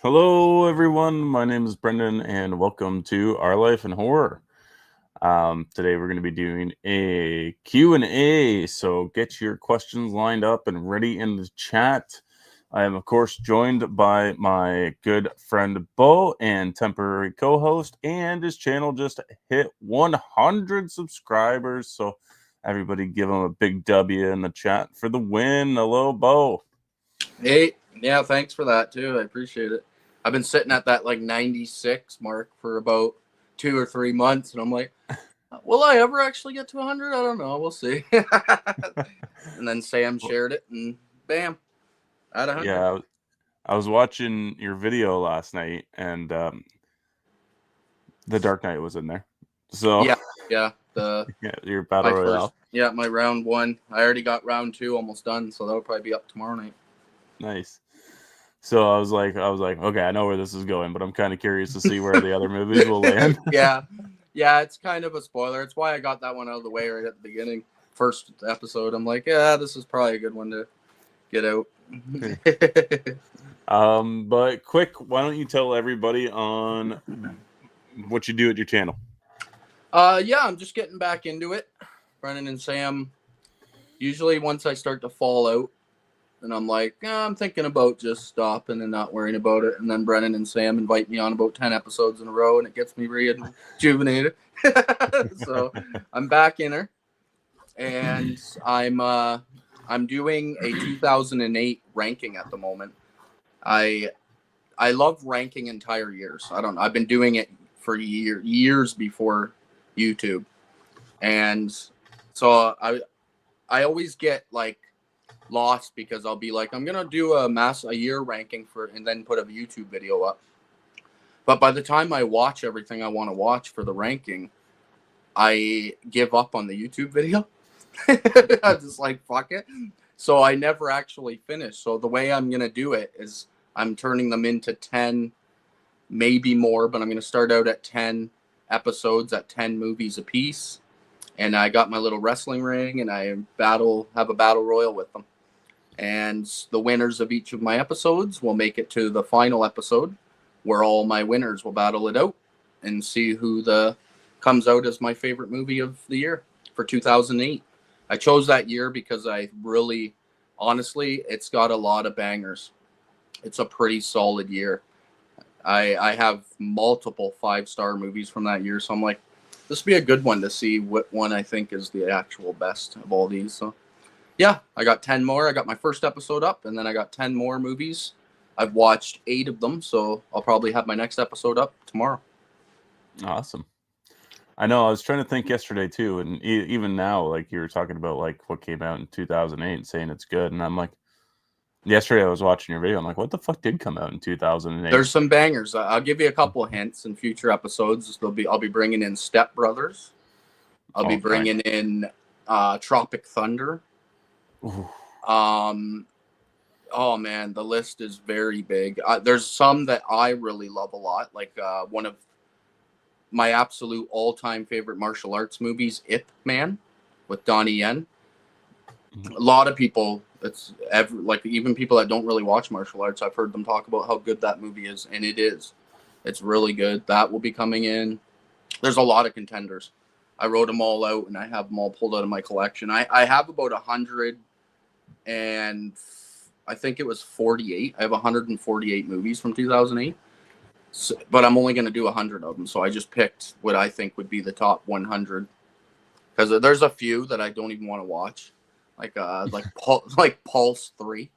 Hello, everyone. My name is Brendan, and welcome to Our Life in Horror. Today, we're going to be doing a Q&A, so get your questions lined up and ready in the chat. I am, of course, joined by my good friend Beau and temporary co-host, and his channel just hit 100 subscribers, so everybody give him a big W in the chat for the win. Hello, Beau. Hey, yeah, thanks for that too. I appreciate it. I've been sitting at that like 96 mark for about 2 or 3 months, and I'm like, will I ever actually get to 100? I don't know. We'll see. And then Sam shared it, and bam, at 100. Yeah, I was watching your video last night, and The Dark Knight was in there. So Yeah, yeah. The yeah, your battle my first, royale, yeah, my round one. I already got round two almost done, so that'll probably be up tomorrow night. nice. So I was like, okay, I know where this is going, but I'm kind of curious to see where the other movies will land. Yeah, yeah. It's kind of a spoiler. It's why I got that one out of the way right at the beginning, first episode. I'm like, yeah, this is probably a good one to get out. But quick, why don't you tell everybody on what you do at your channel? Yeah, I'm just getting back into it. Brennan and Sam. Usually, once I start to fall out, and I'm like, I'm thinking about just stopping and not worrying about it. And then Brennan and Sam invite me on about 10 episodes in a row, and it gets me rejuvenated. So I'm back in her, and I'm doing a 2008 ranking at the moment. I I love ranking entire years. I don't know. I've been doing it for years before YouTube, and so I always get like lost because I'll be like, I'm gonna do a year ranking for, and then put a YouTube video up. But by the time I watch everything I want to watch for the ranking, I give up on the YouTube video. I'm just like, fuck it. So I never actually finish. So the way I'm gonna do it is I'm turning them into 10, maybe more, but I'm gonna start out at 10 episodes at 10 movies a piece. And I got my little wrestling ring, and I have a battle royal with them. And the winners of each of my episodes will make it to the final episode, where all my winners will battle it out and see who the comes out as my favorite movie of the year for 2008. I chose that year because I really, honestly, it's got a lot of bangers. It's a pretty solid year. I have multiple 5-star movies from that year, so I'm like, this would be a good one to see what one I think is the actual best of all these. So yeah, I got 10 more. I got my first episode up, and then I got 10 more movies. I've watched 8 of them, so I'll probably have my next episode up tomorrow. Awesome. I know. I was trying to think yesterday too, and even now, like you were talking about, like what came out in 2008, and saying it's good, and I'm like, yesterday I was watching your video. I'm like, what the fuck did come out in 2008? There's some bangers. I'll give you a couple of hints in future episodes. I'll be bringing in Step Brothers. I'll be bringing in Tropic Thunder. Ooh. Oh man, the list is very big. There's some that I really love a lot, like one of my absolute all-time favorite martial arts movies, Ip Man, with Donnie Yen. A lot of people, like even people that don't really watch martial arts, I've heard them talk about how good that movie is, and it is. It's really good. That will be coming in. There's a lot of contenders. I wrote them all out, and I have them all pulled out of my collection. I have about 100, and I think it was 48. I have 148 movies from 2008. So, but I'm only going to do 100 of them. So I just picked what I think would be the top 100. Because there's a few that I don't even want to watch. Like like Pulse 3,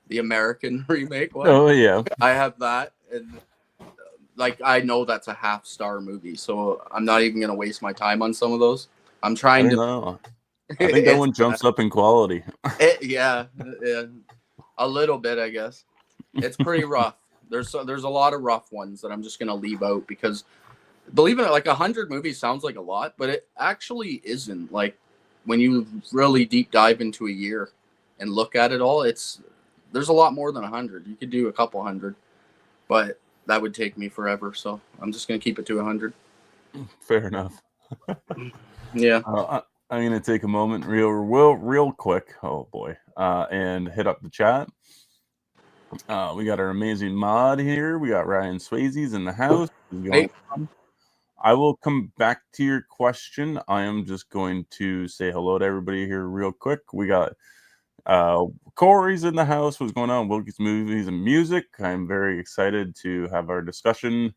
the American remake one. Oh yeah. I have that. And like, I know that's a half-star movie. So I'm not even going to waste my time on some of those. I'm trying to. Know. I think that one jumps up in quality. Yeah, a little bit, I guess. It's pretty rough. There's a lot of rough ones that I'm just gonna leave out because, believe it or not, like 100 movies sounds like a lot, but it actually isn't. Like when you really deep dive into a year and look at it all, there's a lot more than 100. You could do a couple hundred, but that would take me forever. So I'm just gonna keep it to 100. Fair enough. Yeah. I'm gonna take a moment real quick. Oh boy, and hit up the chat. We got our amazing mod here. We got Ryan Swayze's in the house. What's going Hey, on? I will come back to your question. I am just going to say hello to everybody here real quick. We got Corey's in the house. What's going on? Wilkie's Movies and Music. I'm very excited to have our discussion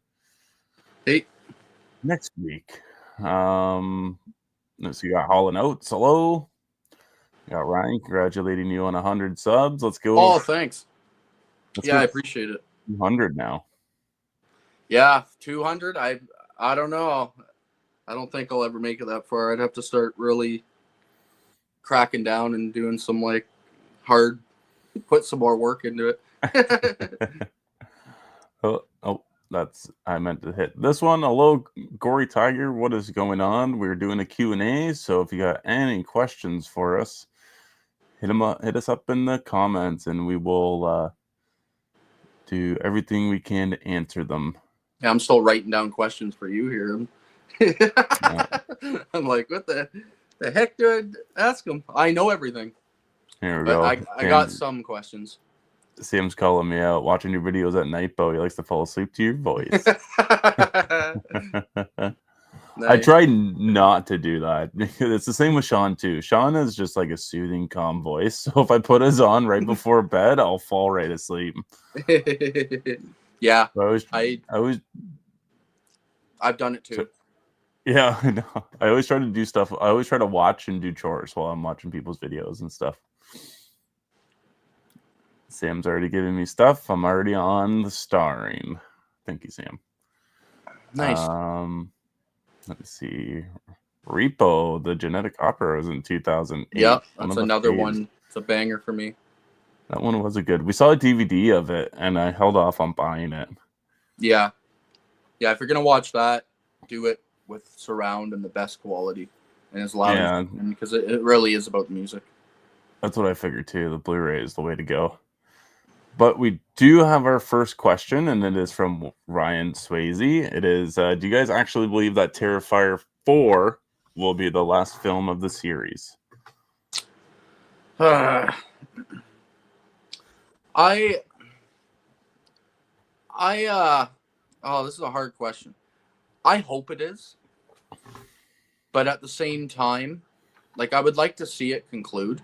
hey. next week. Let's see. You got Hall and Oates. Hello. You got Ryan congratulating you on 100 subs. Let's go. Oh, thanks. Let's Yeah, go I appreciate it. 200 now. Yeah, 200. I don't know. I don't think I'll ever make it that far. I'd have to start really cracking down and doing some like hard, put some more work into it. Oh, that's I meant to hit this one. Hello, Gory Tiger. What is going on? We're doing a Q&A, so if you got any questions for us, hit us up in the comments, and we will do everything we can to answer them. Yeah, I'm still writing down questions for you here. I'm like, what the heck do I ask them? I know everything. Here we But go. I got some questions. Sam's calling me out. Watching your videos at night, Beau. He likes to fall asleep to your voice. Nice. I tried not to do that. It's the same with Sean too. Sean is just like a soothing, calm voice. So if I put his on right before bed, I'll fall right asleep. Yeah, I've done it too. Yeah, I know. I always try to do stuff. I always try to watch and do chores while I'm watching people's videos and stuff. Sam's already giving me stuff. I'm already on the starring. Thank you, Sam. Nice. Let's see. Repo, the genetic opera, was in 2008. Yep, that's another one. It's a banger for me. That one was a good. We saw a DVD of it, and I held off on buying it. Yeah. If you're gonna watch that, do it with surround and the best quality and as loud as you can, because it really is about the music. That's what I figured too. The Blu-ray is the way to go. But we do have our first question, and it is from Ryan Swayze. It is, do you guys actually believe that Terrifier 4 will be the last film of the series? Oh, this is a hard question. I hope it is. But at the same time, like, I would like to see it conclude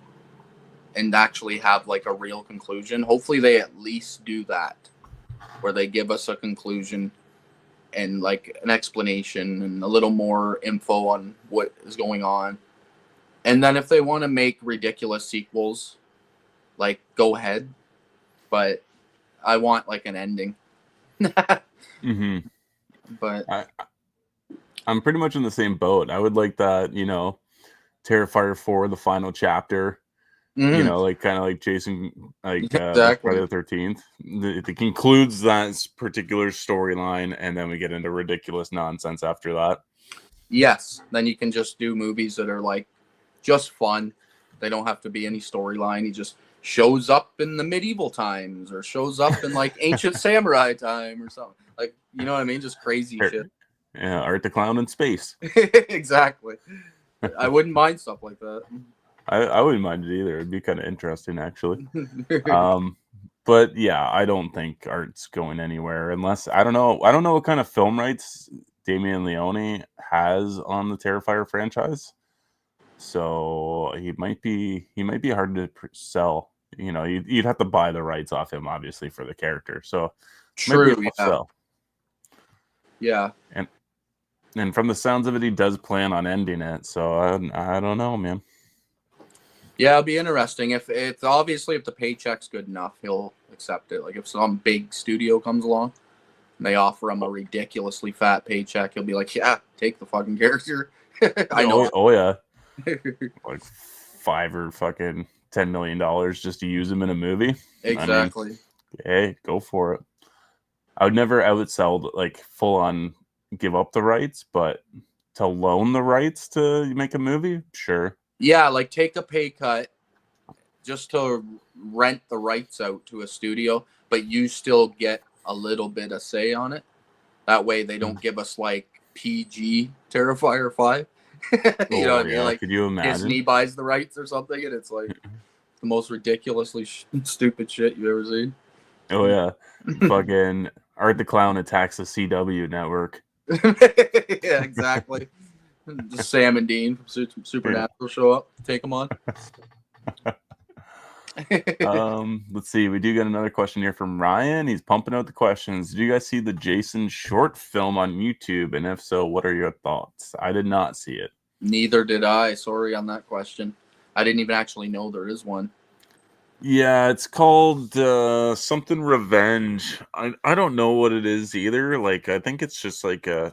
and actually have like a real conclusion. Hopefully they at least do that, where they give us a conclusion and like an explanation and a little more info on what is going on. And then if they want to make ridiculous sequels, like, go ahead. But I want like an ending. Mm-hmm. But I'm pretty much in the same boat. I would like that, Terrifier 4, the final chapter. Like kind of like Jason, like exactly. Friday the 13th. It concludes that particular storyline, and then we get into ridiculous nonsense after that. Yes, then you can just do movies that are like just fun. They don't have to be any storyline. He just shows up in the medieval times, or shows up in like ancient samurai time, or something. Like, you know what I mean? Just crazy shit. Yeah, Art the Clown in space. Exactly. I wouldn't mind stuff like that. I wouldn't mind it either. It'd be kind of interesting, actually. But yeah, I don't think Art's going anywhere unless I don't know what kind of film rights Damien Leone has on the Terrifier franchise. So he might be hard to sell. You'd have to buy the rights off him, obviously, for the character. So true, yeah. Sell. Yeah. And from the sounds of it, he does plan on ending it. So I don't know, man. Yeah, it'll be interesting. If it's obviously if the paycheck's good enough, he'll accept it. Like if some big studio comes along and they offer him a ridiculously fat paycheck, he'll be like, "Yeah, take the fucking character." I know. Oh yeah. Like $5 or fucking $10 million just to use him in a movie. Exactly. I mean, hey, go for it. I would never outsell, like, full on give up the rights, but to loan the rights to make a movie, sure. Yeah, like take a pay cut just to rent the rights out to a studio, but you still get a little bit of say on it. That way they don't give us like PG Terrifier 5. You know what I mean? Like, could you imagine? Disney buys the rights or something, and it's like the most ridiculously stupid shit you've ever seen. Oh yeah, fucking Art the Clown attacks the CW network. Yeah, exactly. Just Sam and Dean from Yeah. Supernatural show up, take them on. Let's see. We do get another question here from Ryan. He's pumping out the questions. Did you guys see the Jason short film on YouTube? And if so, what are your thoughts? I did not see it. Neither did I. Sorry on that question. I didn't even actually know there is one. Yeah, it's called something Revenge. I don't know what it is either. Like I think it's just like I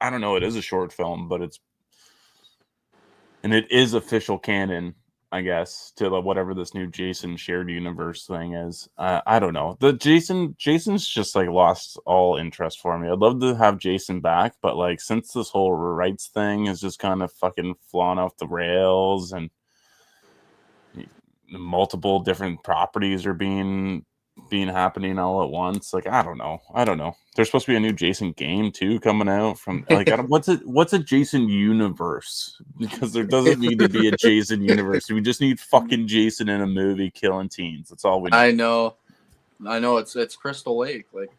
don't know. It is a short film, but it is official canon, I guess, to whatever this new Jason shared universe thing is. I don't know. The Jason's just like lost all interest for me. I'd love to have Jason back, but like since this whole rights thing is just kind of fucking flown off the rails and multiple different properties are being happening all at once. Like I don't know. There's supposed to be a new Jason game too coming out from like what's a Jason universe? Because there doesn't need to be a Jason universe. We just need fucking Jason in a movie killing teens. That's all we need. I know. It's Crystal Lake. Like,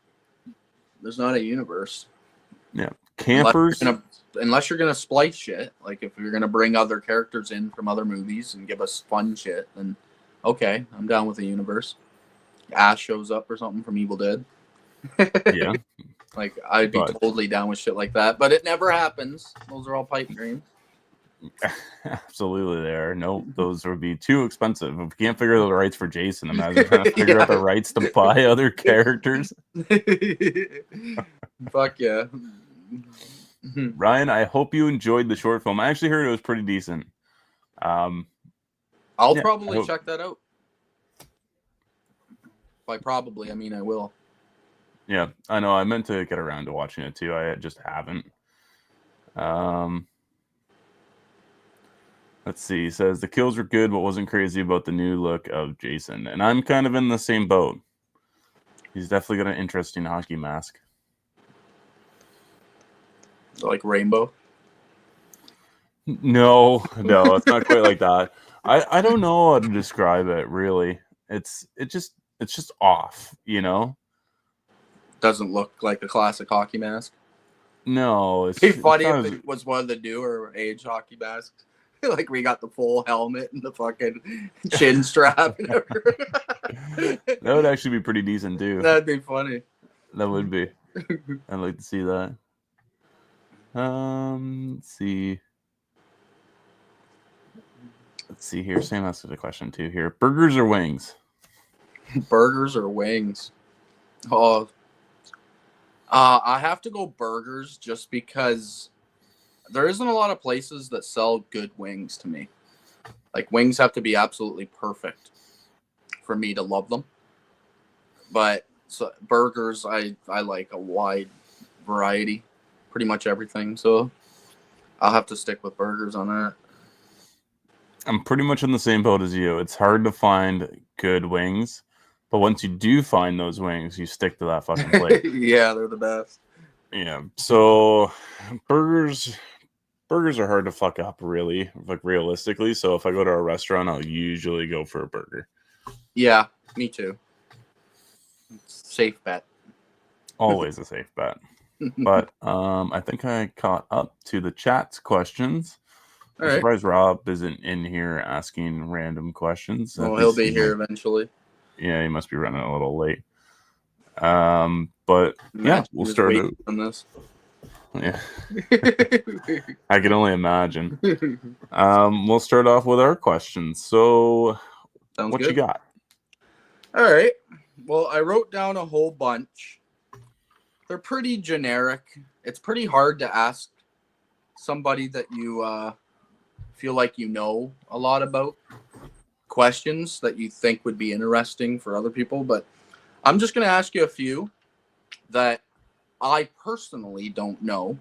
there's not a universe. Yeah, campers. Unless you're gonna splice shit. Like, if you're gonna bring other characters in from other movies and give us fun shit, then okay, I'm down with the universe. Ash shows up or something from Evil Dead. Yeah, like I'd be totally down with shit like that, but it never happens. Those are all pipe dreams. Absolutely, there. Nope, those would be too expensive. If we can't figure out the rights for Jason, imagine trying to figure out the rights to buy other characters. Fuck yeah. Ryan, I hope you enjoyed the short film. I actually heard it was pretty decent. I'll probably check that out. By probably, I mean I will. Yeah, I know. I meant to get around to watching it too. I just haven't. Let's see. He says the kills were good, but wasn't crazy about the new look of Jason. And I'm kind of in the same boat. He's definitely got an interesting hockey mask. Like Rainbow? No, it's not quite like that. I don't know how to describe it really. It's just off, you know? Doesn't look like a classic hockey mask. No, It'd be funny if it was one of the newer age hockey masks. Like we got the full helmet and the fucking chin strap and everything. That would actually be pretty decent too. That'd be funny. That would be. I'd like to see that. Let's see. Let's see here. Sam asked a question too here. Burgers or wings? Burgers or wings? Oh, I have to go burgers just because there isn't a lot of places that sell good wings to me. Like, wings have to be absolutely perfect for me to love them. But so burgers, I like a wide variety, pretty much everything. So I'll have to stick with burgers on that. I'm pretty much in the same boat as you. It's hard to find good wings, but once you do find those wings, you stick to that fucking plate. Yeah, they're the best. Yeah. So burgers are hard to fuck up, really, like realistically. So if I go to a restaurant, I'll usually go for a burger. Yeah, me too. Safe bet. Always a safe bet. But I think I caught up to the chat's questions. I'm surprised Rob isn't in here asking random questions. Well, he'll be here eventually. Yeah, he must be running a little late. But yeah, we'll start out on this. Yeah. I can only imagine. We'll start off with our questions. So Sounds what good. You got? All right. Well, I wrote down a whole bunch. They're pretty generic. It's pretty hard to ask somebody that you feel like you know a lot about questions that you think would be interesting for other people. But I'm just going to ask you a few that I personally don't know,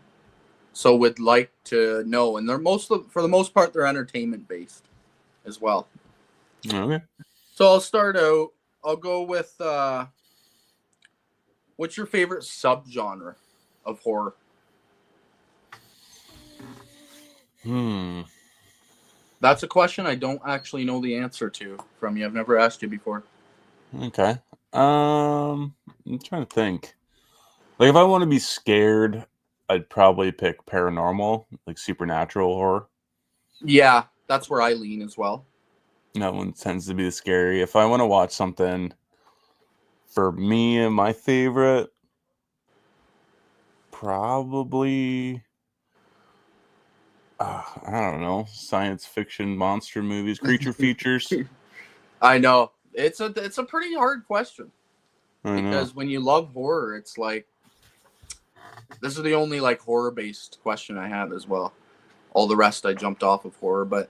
so would like to know. And they're for the most part, they're entertainment based as well. Okay. So I'll start out. I'll go with what's your favorite subgenre of horror? That's a question I don't actually know the answer to from you. I've never asked you before. Okay. I'm trying to think. Like, if I want to be scared, I'd probably pick paranormal, like supernatural horror. Yeah, that's where I lean as well. That one tends to be the scary. If I want to watch something for me and my favorite, probably I don't know, science fiction monster movies, creature features. I know it's a pretty hard question I know. because when you love horror, it's like this is the only like horror based question I have as well. All the rest I jumped off of horror, but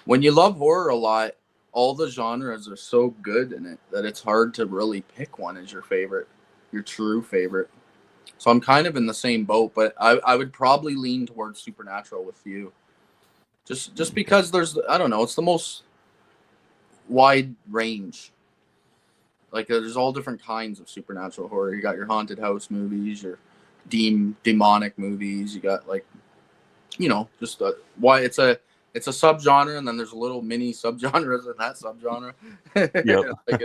when you love horror a lot, all the genres are so good in it that it's hard to really pick one as your favorite, your true favorite. So I'm kind of in the same boat, but I would probably lean towards supernatural with you. Just because there's I don't know, it's the most wide range. Like there's all different kinds of supernatural horror. You got your haunted house movies, your demonic movies. You got like just why it's a subgenre, and then there's a little mini subgenres in that subgenre. Yep. Like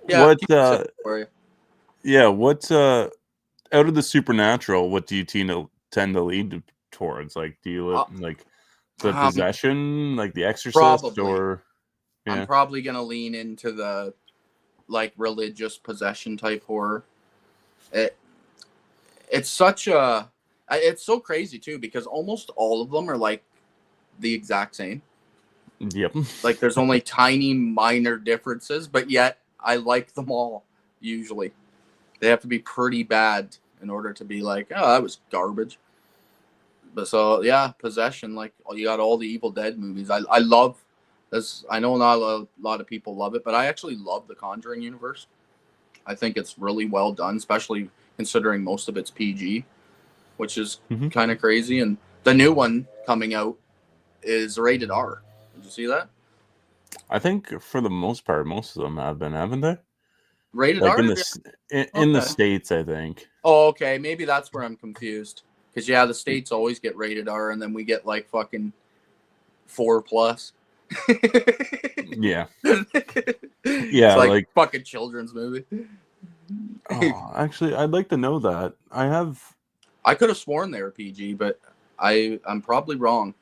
yeah, What keep it simple for you. yeah, what out of the supernatural, what do you tend to lean towards? Like, do you Uh, like the um, possession, like The Exorcist, probably or I'm yeah, probably gonna lean into the like religious possession type horror. It it's such a it's so crazy too because almost all of them are like the exact same. yep, Like there's only tiny minor differences, but yet I like them all usually. They have to be pretty bad in order to be like, oh, that was garbage. But so yeah, possession. Like you got all the Evil Dead movies. I love this. I know not a lot of people love it, but I actually love the Conjuring universe. I think it's really well done, especially considering most of it's PG, which is hmm. kind of crazy. And the new one coming out is rated R. Did you see that? I think for the most part, most of them have been, haven't they? Rated Like R? Yeah. in the Okay. States, I think. Oh, okay. Maybe that's where I'm confused. Because yeah, the states always get rated R, and then we get like fucking 4 plus. Yeah, It's yeah. like Like, fucking children's movie. oh, actually, I'd like to know that. I have. I could have sworn they were PG, but I'm probably wrong.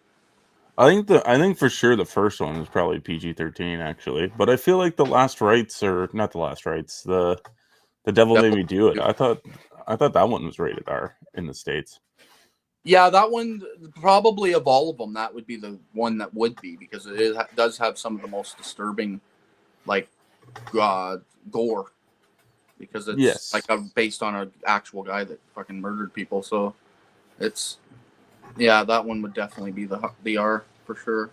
I think for sure the first one is probably PG-13 actually, but I feel like the Last Rites or not the Last Rites, the Devil Made Devil. Me Do It. I thought that one was rated R in the States. Yeah, that one probably of all of them, that would be the one that would be because does have some of the most disturbing, like, uh, gore because it's like Yes. based on an actual guy that fucking murdered people. So it's yeah, that one would definitely be the R for sure.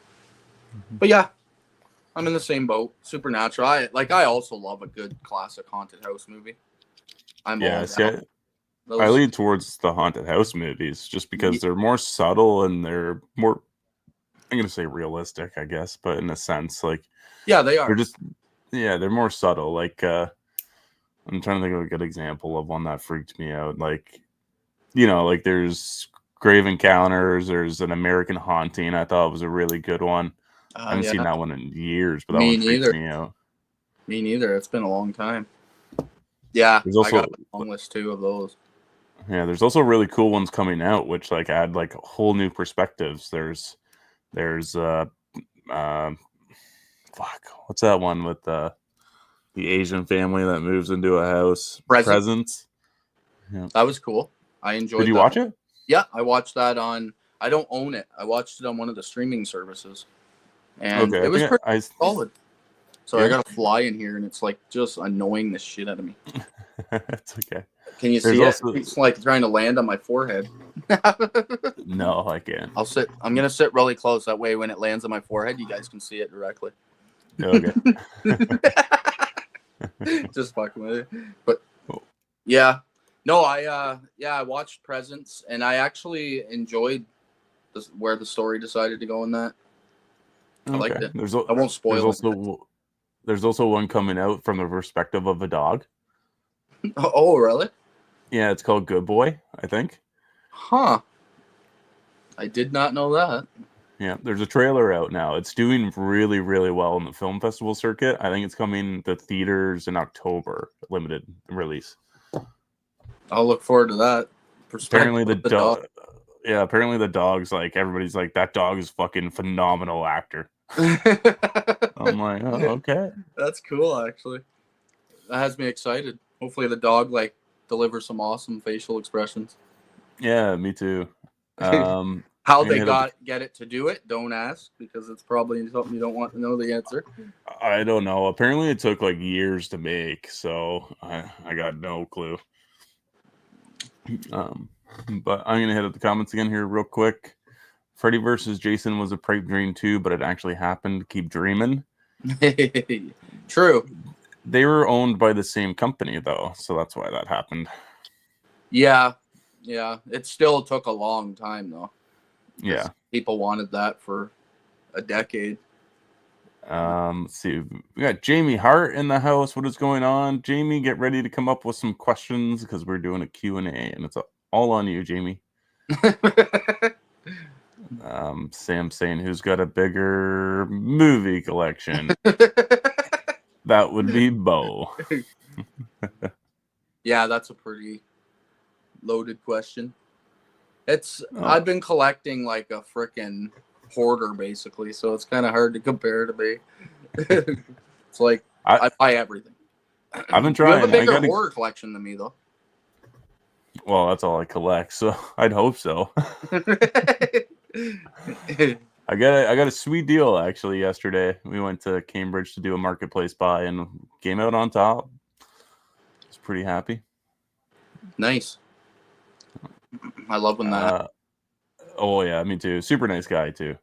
Mhm. But yeah, I'm in the same boat. Supernatural. I also love a good classic haunted house movie. I'm all Yeah, see, down. I Those lean towards the haunted house movies just because they're more subtle and they're more I'm gonna say realistic, I guess, but in a sense, like yeah, they they're are. just yeah, they're more subtle. Like I'm trying to think of a good example of one that freaked me out. Like, like there's Grave Encounters, there's an American Haunting. I thought it was a really good one. I haven't seen Yeah, that one in years, but that me one freaked neither. me out. Me neither. It's been a long time. Yeah, There's I got also a long list too of those. yeah, there's also really cool ones coming out, which like add like whole new perspectives. There's uh fuck, what's that one with the Asian family that moves into a house? Present. Presents. Yeah. That was cool. I Did enjoyed you that. watch it? Yeah, I watched that on. I don't own it. I watched it on one of the streaming services, and Okay, it I was think pretty I solid. So I yeah. got a fly in here, and it's like just annoying the shit out of me. It's okay. Can you There's see it? also It's like trying to land on my forehead. no, I can't. I'll sit. I'm gonna sit really close. That way, when it lands on my forehead, you guys can see it directly. Okay. Just fucking with it. But yeah, no, I watched Presents, and I actually enjoyed where the story decided to go in that. I Okay. liked it. I won't There's spoil it. also one coming out from the perspective of a dog. Oh, really? Yeah, it's called Good Boy, I think. Huh. I did not know that. Yeah, there's a trailer out now. It's doing really, really well in the film festival circuit. I think it's coming to theaters in October, limited release. I'll look forward to that. Apparently Perspective the of the dog. dog, yeah, apparently the dog's like everybody's like that dog is fucking phenomenal actor. I'm like, oh, okay. That's cool, actually. That has me excited. Hopefully, the dog like delivers some awesome facial expressions. Yeah, me too. How I'm gonna they hit up get it to do it, don't ask, because it's probably something you don't want to know the answer. I don't know. Apparently it took like years to make, so I got no clue. Um, but I'm gonna hit up the comments again here real quick. Freddy versus Jason was a pipe dream too, but it actually happened. Keep dreaming. True. They were owned by the same company though, so that's why that happened. Yeah. Yeah. It still took a long time though. Yeah. People wanted that for a decade. Let's see. We got Jamie Hart in the house. What is going on? Jamie, get ready to come up with some questions because we're doing a Q&A, and it's all on you, Jamie. Sam saying, who's got a bigger movie collection? That would be Beau. Yeah, that's a pretty loaded question. I've been collecting like a freaking hoarder basically, so it's kind of hard to compare to me. It's like I buy everything. I've been trying. You have a bigger horror collection than me though. Well, that's all I collect, so I'd hope so. I got a sweet deal actually yesterday. We went to Cambridge to do a marketplace buy and came out on top. I was pretty happy. Nice. I love when that. Oh yeah, me too. Super nice guy too.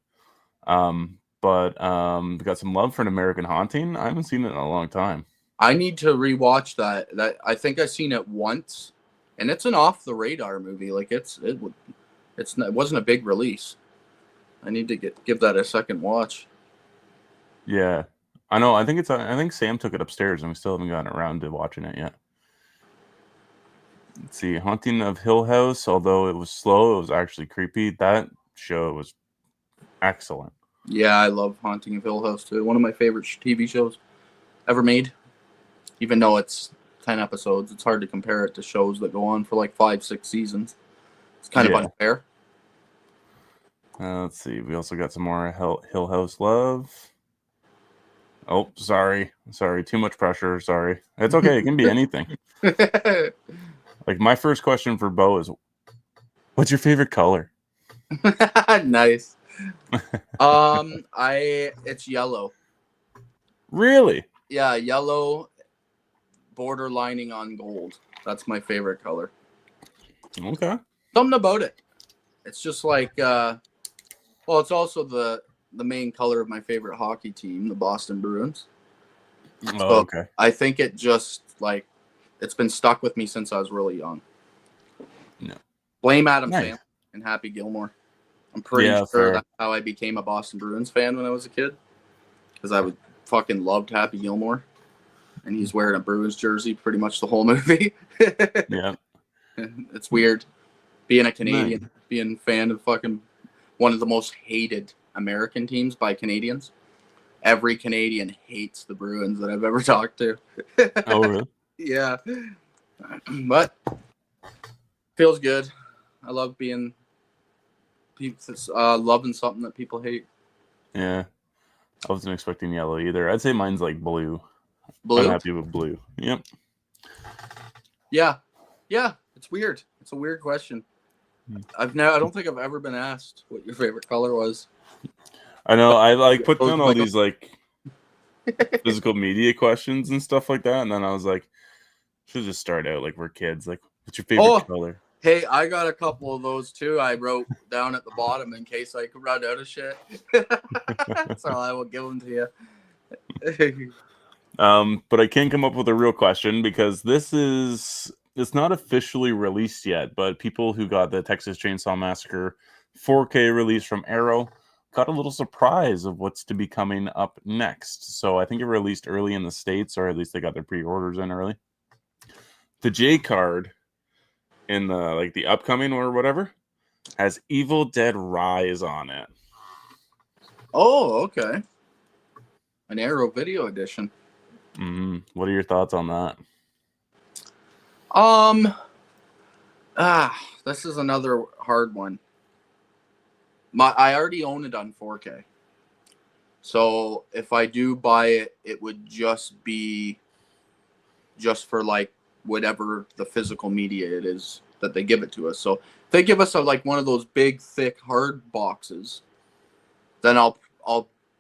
But got some love for An American Haunting. I haven't seen it in a long time. I need to rewatch that. I think I've seen it once, and it's an off the radar movie. Like it wasn't a big release. I need to give that a second watch. Yeah, I know. I think Sam took it upstairs, and we still haven't gotten around to watching it yet. Let's see, Haunting of Hill House. Although it was slow, it was actually creepy. That show was excellent. Yeah, I love Haunting of Hill House too. One of my favorite TV shows ever made. Even though it's 10 episodes, it's hard to compare it to shows that go on for like 5-6 seasons. It's kind of unfair. Let's see. We also got some more Hill House love. Oh, sorry. Too much pressure. Sorry. It's okay. It can be anything. Like my first question for Beau is, what's your favorite color? Nice. It's yellow. Really? Yeah, yellow border lining on gold. That's my favorite color. Okay. Something about it. It's just like it's also the main color of my favorite hockey team, the Boston Bruins. Oh, okay. I think it just like it's been stuck with me since I was really young. No. Blame Adam Sandler and Happy Gilmore. I'm pretty sure fair. that's how I became a Boston Bruins fan when I was a kid. Because I fucking loved Happy Gilmore. And he's wearing a Bruins jersey pretty much the whole movie. Yeah. It's weird. Being a Canadian, being a fan of fucking one of the most hated American teams by Canadians. Every Canadian hates the Bruins that I've ever talked to. Oh, really? Yeah. But feels good. I love being loving something that people hate. Yeah. I wasn't expecting yellow either. I'd say mine's like blue. Blue? I'm happy with blue. Yep. Yeah. Yeah. It's weird. It's a weird question. I don't think I've ever been asked what your favorite color was. I know. I like put down all these like physical media questions and stuff like that, and then I was like, should just start out like we're kids. Like, what's your favorite color? Hey, I got a couple of those too. I wrote down at the bottom in case I could run out of shit. So I will give them to you. But I can't come up with a real question because it's not officially released yet, but people who got the Texas Chainsaw Massacre 4K release from Arrow got a little surprise of what's to be coming up next. So I think it released early in the States, or at least they got their pre-orders in early. The J card in the upcoming or whatever has Evil Dead Rise on it. Oh, okay. An Arrow Video Edition. What are your thoughts on that? Um, this is another hard one. I already own it on 4K. So if I do buy it, it would just be just for like whatever the physical media it is that they give it to us. So if they give us like one of those big, thick, hard boxes, then I'll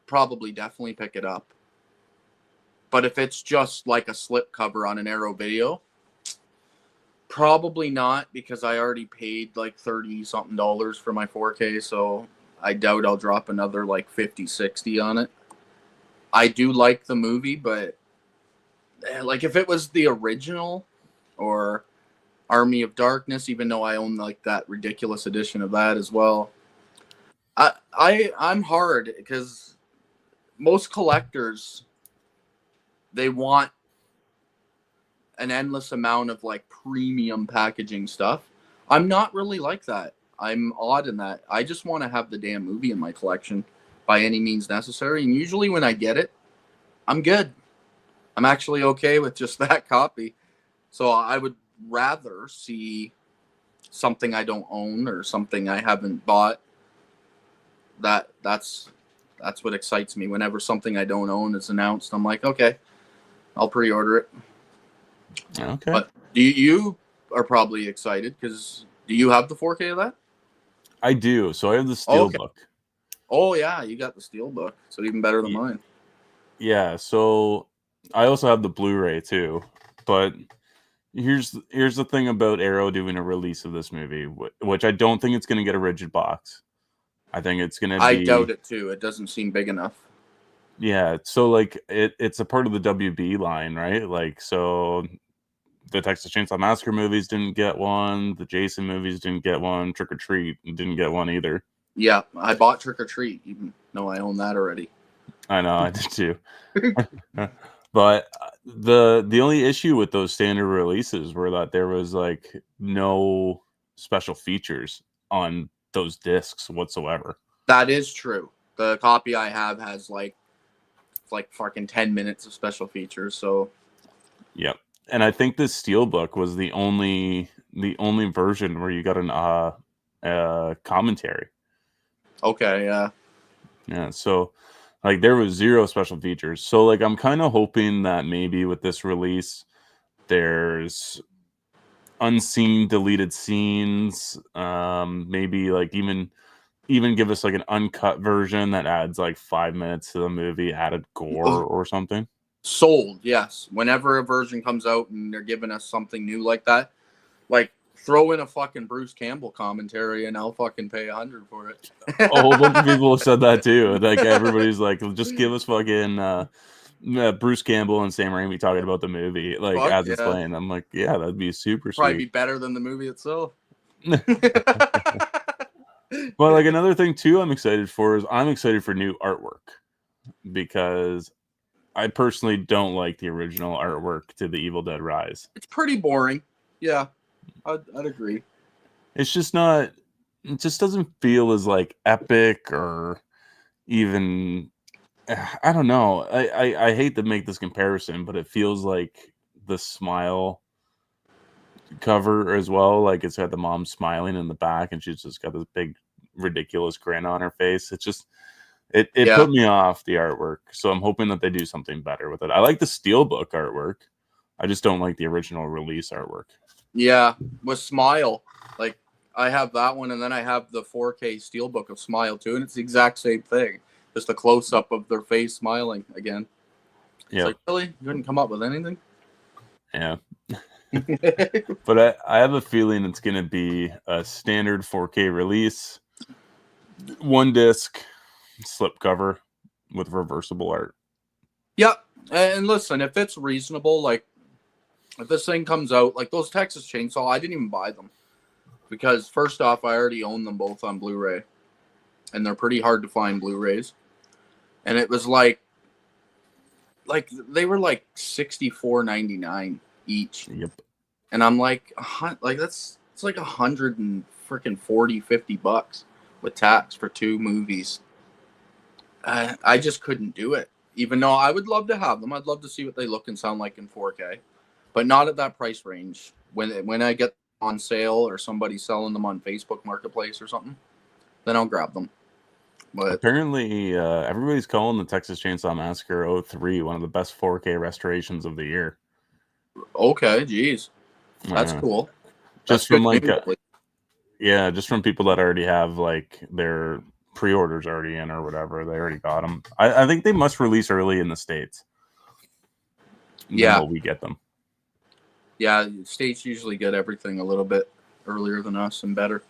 probably definitely pick it up. But if it's just like a slip cover on an Arrow Video, probably not, because I already paid like 30 something dollars for my 4K, so I doubt I'll drop another like 50, 60 on it. I do like the movie, but like if it was the original or Army of Darkness, even though I own like that ridiculous edition of that as well, I'm hard because most collectors, they want an endless amount of like premium packaging stuff. I'm not really like that. I'm odd in that. I just want to have the damn movie in my collection by any means necessary. And usually when I get it, I'm good. I'm actually okay with just that copy. So I would rather see something I don't own or something I haven't bought. That's what excites me. Whenever something I don't own is announced, I'm like, okay, I'll pre-order it. Okay. But you are probably excited because do you have the 4K of that? I do. So I have the Oh, okay. Steelbook. Oh yeah, you got the Steelbook, so even better than mine. Yeah. So I also have the Blu-ray too. But here's the thing about Arrow doing a release of this movie, which I don't think it's going to get a rigid box. I think it's going to I be. doubt it too. It doesn't seem big enough. Yeah. So like it's a part of the WB line, right? Like so. The Texas Chainsaw Massacre movies didn't get one. The Jason movies didn't get one. Trick or Treat didn't get one either. Yeah, I bought Trick or Treat, even though I own that already. I know, I did too. But the only issue with those standard releases were that there was like no special features on those discs whatsoever. That is true. The copy I have has like fucking 10 minutes of special features. So Yep. And I think this Steelbook was the only version where you got an commentary. okay, yeah. Yeah, so like there was zero special features. So like I'm kind of hoping that maybe with this release there's unseen deleted scenes, maybe like even give us like an uncut version that adds like 5 minutes to the movie, added gore or something. Sold, yes. Whenever a version comes out and they're giving us something new like that, like throw in a fucking Bruce Campbell commentary and I'll fucking pay 100 for it. A whole bunch of people have said that too. Like everybody's like, just give us fucking Bruce Campbell and Sam Raimi talking about the movie, like Fuck as it's yeah. playing. I'm like, yeah, that'd be super Probably be sweet. better than the movie itself. But like another thing too, I'm excited for new artwork because I personally don't like the original artwork to The Evil Dead Rise. It's pretty boring. Yeah, I'd agree. It's just not. It just doesn't feel as like epic or even. I don't know. I hate to make this comparison, but it feels like the Smile cover as well. Like it's got the mom smiling in the back, and she's just got this big ridiculous grin on her face. It's just it Yeah. put me off the artwork. So I'm hoping that they do something better with it. I like the Steelbook artwork. I just don't like the original release artwork. Yeah, with Smile. Like I have that one and then I have the 4K Steelbook of Smile too, and it's the exact same thing. Just a close up of their face smiling again. Yeah. It's like, really? You couldn't come up with anything? Yeah. But I have a feeling it's going to be a standard 4K release, one disc, slipcover with reversible art. Yep. And listen, if it's reasonable, like if this thing comes out, like those Texas Chainsaw, I didn't even buy them because first off, I already own them both on Blu-ray, and they're pretty hard to find Blu-rays. And it was like they were like $64.99 each. Yep. And I'm like it's like 100 and freaking 40, $50 with tax for two movies. I just couldn't do it. Even though I would love to have them, I'd love to see what they look and sound like in 4K, but not at that price range. When I get on sale or somebody selling them on Facebook Marketplace or something, then I'll grab them. But Apparently, everybody's calling the Texas Chainsaw Massacre 03 one of the best 4K restorations of the year. okay, geez, that's Yeah. cool. That's Just from good like, news. yeah, just from people that already have like their pre-orders already in or whatever. They already got them. I think they must release early in the States than Yeah, what we get them. yeah. States usually get everything a little bit earlier than us and better.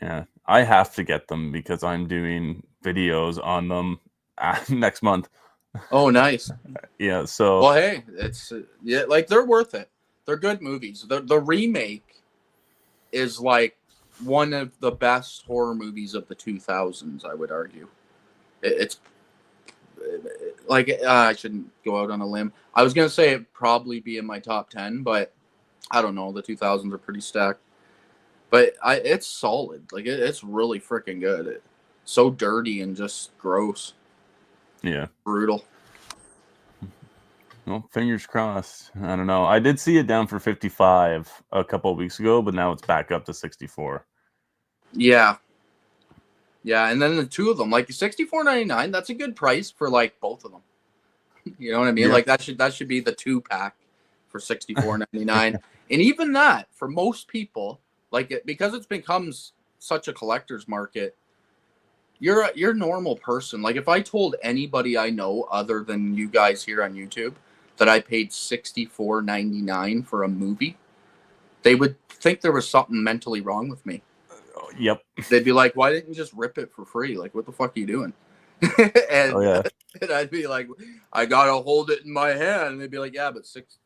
Yeah, I have to get them because I'm doing videos on them next month. Oh, nice. Yeah, so Well, hey, it's yeah, like they're worth it. They're good movies. The remake is like one of the best horror movies of the 2000s. I would argue. It's like I shouldn't go out on a limb. I was gonna say it'd probably be in my top 10, but I don't know. The 2000s are pretty stacked. But it's solid. Like it's really freaking good. So dirty and just gross, yeah. brutal. Well, fingers crossed. I don't know. I did see it down for 55 a couple of weeks ago, but now it's back up to 64. Yeah, yeah. And then the two of them, like $64.99. That's a good price for like both of them. You know what I mean? Yeah. Like that should be the 2-pack for $64.99. And even that, for most people, like because it's becomes such a collector's market, you're a normal person. Like if I told anybody I know other than you guys here on YouTube that I paid $64.99 for a movie, they would think there was something mentally wrong with me. Yep. They'd be like, "Why didn't you just rip it for free? Like, what the fuck are you doing?" and, Oh yeah. and I'd be like, "I gotta hold it in my hand." And they'd be like, "Yeah, but six,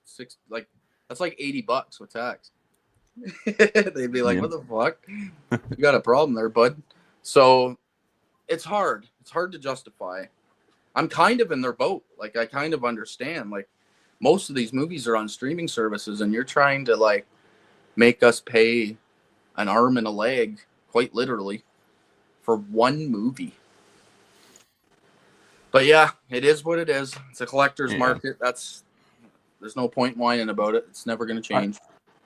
like that's like $80 with tax." They'd be like, Yeah. "What the fuck? You got a problem there, bud." So it's hard. It's hard to justify. I'm kind of in their boat. Like I kind of understand. Like most of these movies are on streaming services, and you're trying to like make us pay an arm and a leg, quite literally, for one movie. But yeah, it is what it is. It's a collector's Yeah. market. There's no point whining about it. It's never going to change.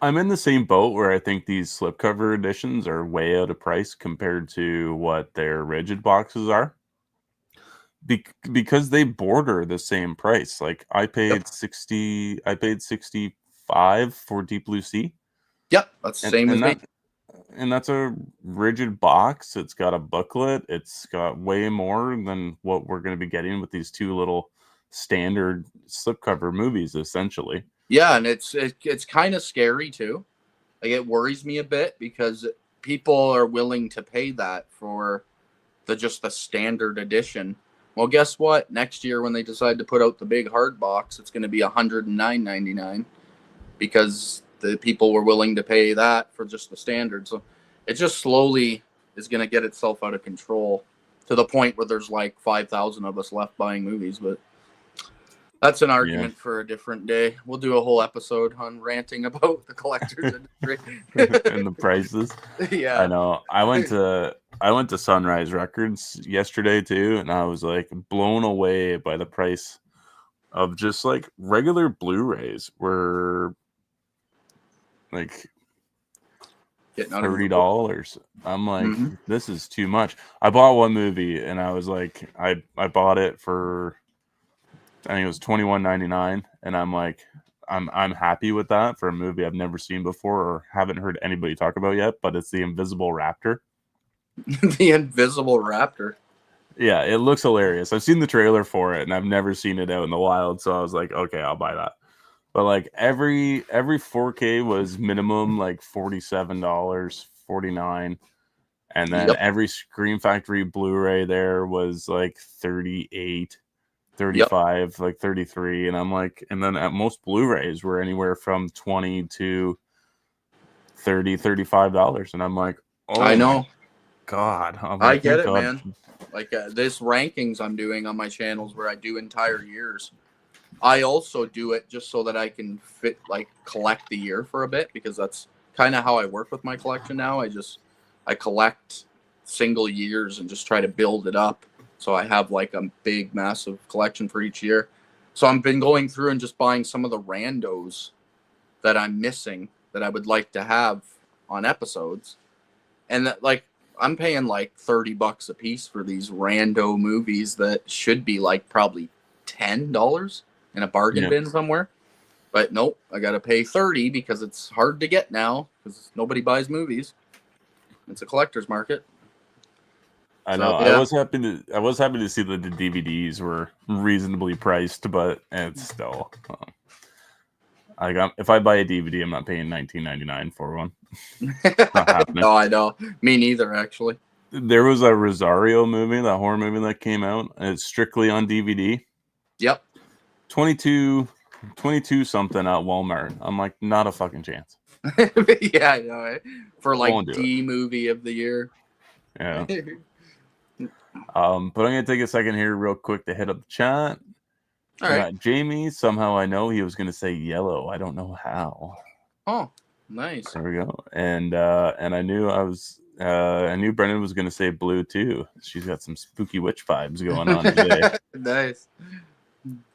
I'm in the same boat where I think these slipcover editions are way out of price compared to what their rigid boxes are. Because they border the same price. Like I paid Yep. 65 for Deep Blue Sea. Yep, that's the And same as me. that's a rigid box. It's got a booklet. It's got way more than what we're going to be getting with these two little standard slipcover movies, essentially. Yeah, and it's kind of scary too. Like it worries me a bit because people are willing to pay that for just the standard edition. Well, guess what? Next year when they decide to put out the big hard box, it's going to be $109.99 because the people were willing to pay that for just the standard. So it just slowly is going to get itself out of control to the point where there's like 5,000 of us left buying movies. But that's an argument for a different day. We'll do a whole episode on ranting about the collector's industry And the prices. Yeah, I know. I went to Sunrise Records yesterday too, and I was like blown away by the price of just like regular Blu-rays were like $30. I'm like, this is too much. I bought one movie and I was like, I bought it for I think it was $21.99, and I'm like, I'm happy with that for a movie I've never seen before or haven't heard anybody talk about yet. But it's The Invisible Raptor. The Invisible Raptor. Yeah, it looks hilarious. I've seen the trailer for it, and I've never seen it out in the wild, so I was like, okay, I'll buy that. But like every 4K was minimum like $47, $49, and then every Scream Factory Blu-ray there was like 38, 35, like 33, and I'm like, and then at most Blu-rays were anywhere from $20 to $30, $35, and I'm like, oh, I know. God, I get it, man. Like this rankings I'm doing on my channels where I do entire years. I also do it just so that I can collect the year for a bit, because that's kind of how I work with my collection now. I collect single years and just try to build it up So I have like a big, massive collection for each year. So I've been going through and just buying some of the randos that I'm missing that I would like to have on episodes. And that, like, I'm paying like $30 a piece for these rando movies that should be like probably $10 in a bargain Yeah. bin somewhere. But nope, I got to pay 30 because it's hard to get now because nobody buys movies. It's a collector's market. I So know. yeah, I was happy to see that the DVDs were reasonably priced, but it's still if I buy a DVD, I'm not paying $19.99 for one. Not happening. no, I know. Me neither, actually. There was a Rosario movie, that horror movie that came out, and it's strictly on DVD. Yep. 22 something at Walmart. I'm like, not a fucking chance. Yeah, I know. For Won't like do D movie of the year. Yeah. But I'm gonna take a second here real quick to hit up the chat. All We right. got Jamie. Somehow I know he was gonna say yellow. I don't know how. Oh, nice. There we go. And I knew Brendan was gonna say blue too. She's got some spooky witch vibes going on today. Nice.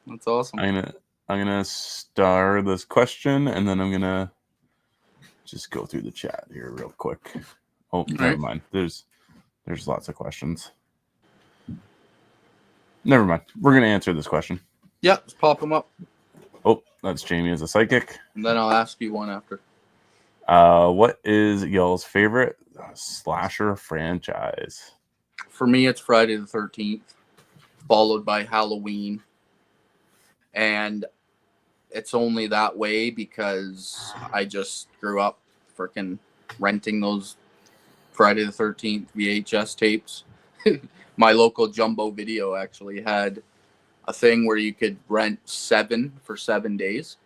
That's awesome. I'm gonna star this question, and then I'm gonna just go through the chat here real quick. Oh, never mind. There's lots of questions. Never mind. We're gonna answer this question. Yeah, just pop them up. Oh, that's Jamie as a psychic. And then I'll ask you one after. What is y'all's favorite slasher franchise? For me, it's Friday the 13th, followed by Halloween. And it's only that way because I just grew up freaking renting those Friday the 13th VHS tapes. My local Jumbo Video actually had a thing where you could rent 7 for 7 days.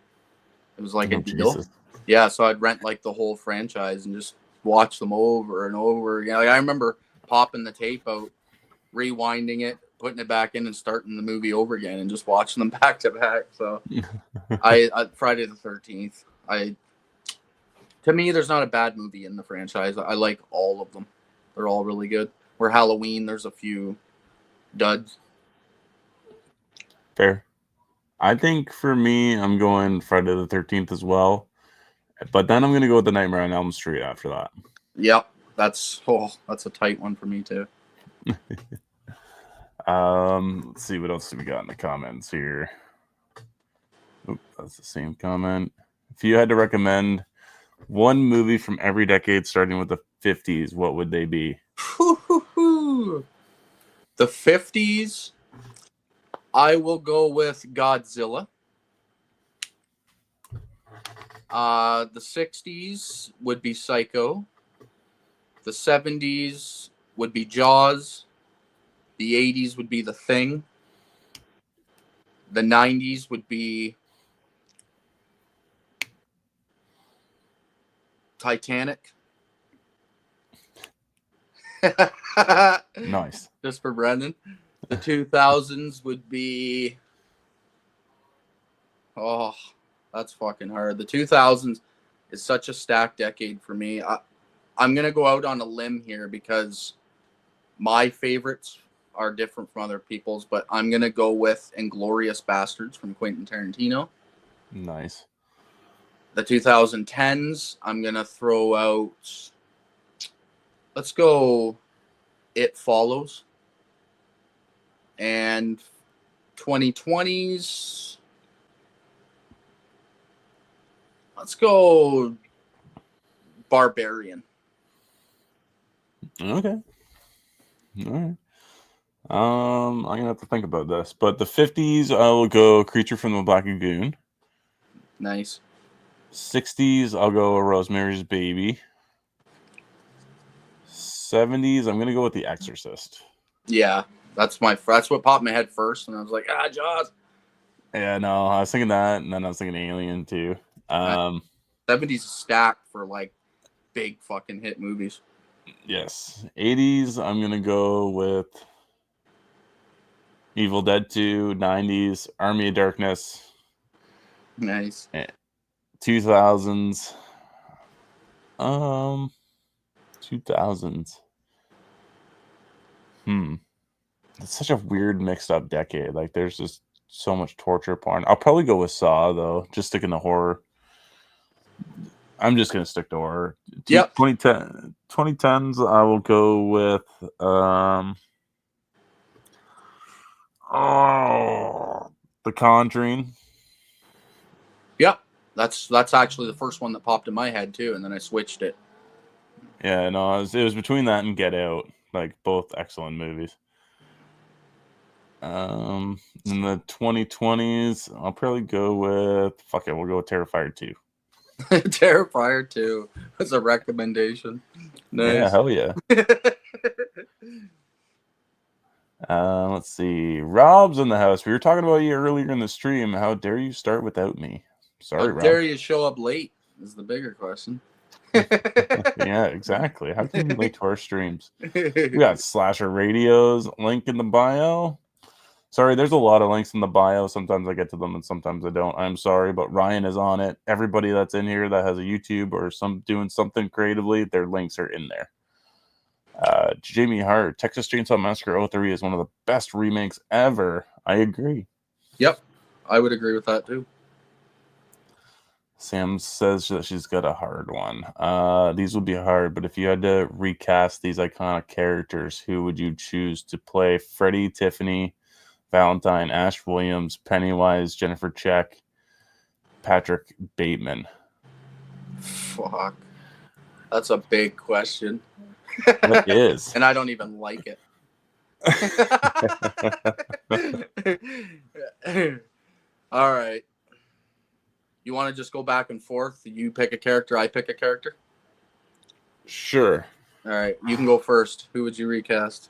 It was like a deal. Jesus. Yeah, so I'd rent like the whole franchise and just watch them over and over again. Like, I remember popping the tape out, rewinding it, putting it back in, and starting the movie over again, and just watching them back to back. So, I Friday the 13th. To me, there's not a bad movie in the franchise. I like all of them. They're all really good. Where Halloween, there's a few duds. Fair. I think for me, I'm going Friday the 13th as well. But then I'm going to go with the Nightmare on Elm Street after that. Yep. That's a tight one for me too. Let's see what else do we got in the comments here. Oop, that's the same comment. If you had to recommend one movie from every decade starting with the 50s, what would they be? The 50s, I will go with Godzilla. The 60s would be Psycho. The 70s would be Jaws. The 80s would be The Thing. The 90s would be Titanic. Nice. Just for Brendan. The 2000s would be... Oh, that's fucking hard. The 2000s is such a stacked decade for me. I'm going to go out on a limb here because my favorites are different from other people's, but I'm going to go with Inglourious Bastards from Quentin Tarantino. Nice. The 2010s, I'm going to throw out... Let's go It Follows. And 2020s... Let's go Barbarian. Okay. All right. I'm gonna have to think about this. But the 50s, I will go Creature from the Black Lagoon. Nice. 60s, I'll go Rosemary's Baby. 70s, I'm gonna go with The Exorcist. Yeah, that's what popped in my head first, and I was like, Jaws. Yeah, no, I was thinking that, and then I was thinking Alien too. 70s stacked for like big fucking hit movies. Yes. 80s, I'm gonna go with Evil Dead 2. 90s, Army of Darkness. Nice. 2000s. 2000s. It's such a weird mixed up decade. Like there's just so much torture porn. I'll probably go with Saw though, just sticking to horror. I'm just gonna stick to horror. Yep. 2010s, I will go with The Conjuring. Yep. That's actually the first one that popped in my head too, and then I switched it. Yeah, no, it was between that and Get Out. Like both excellent movies. In the 2020s, I'll probably go with we'll go with Terrifier 2. Terrifier 2 was a recommendation. Nice. Yeah, hell yeah. Let's see. Rob's in the house. We were talking about you earlier in the stream. How dare you start without me? Sorry, How Rob. dare you show up late is the bigger question. Yeah, exactly. How can you late to our streams? We got Slasher Radios, link in the bio. Sorry, there's a lot of links in the bio. Sometimes I get to them and sometimes I don't. I'm sorry, but Ryan is on it. Everybody that's in here that has a YouTube or doing something creatively, their links are in there. Jamie Hart, Texas Chainsaw Massacre 03 is one of the best remakes ever. I agree. Yep, I would agree with that too. Sam says that she's got a hard one. These would be hard, but if you had to recast these iconic characters, who would you choose to play Freddy, Tiffany, Valentine, Ash Williams, Pennywise, Jennifer Check, Patrick Bateman? Fuck. That's a big question. It is. And I don't even like it. All right. You want to just go back and forth? You pick a character, I pick a character? Sure. All right. You can go first. Who would you recast?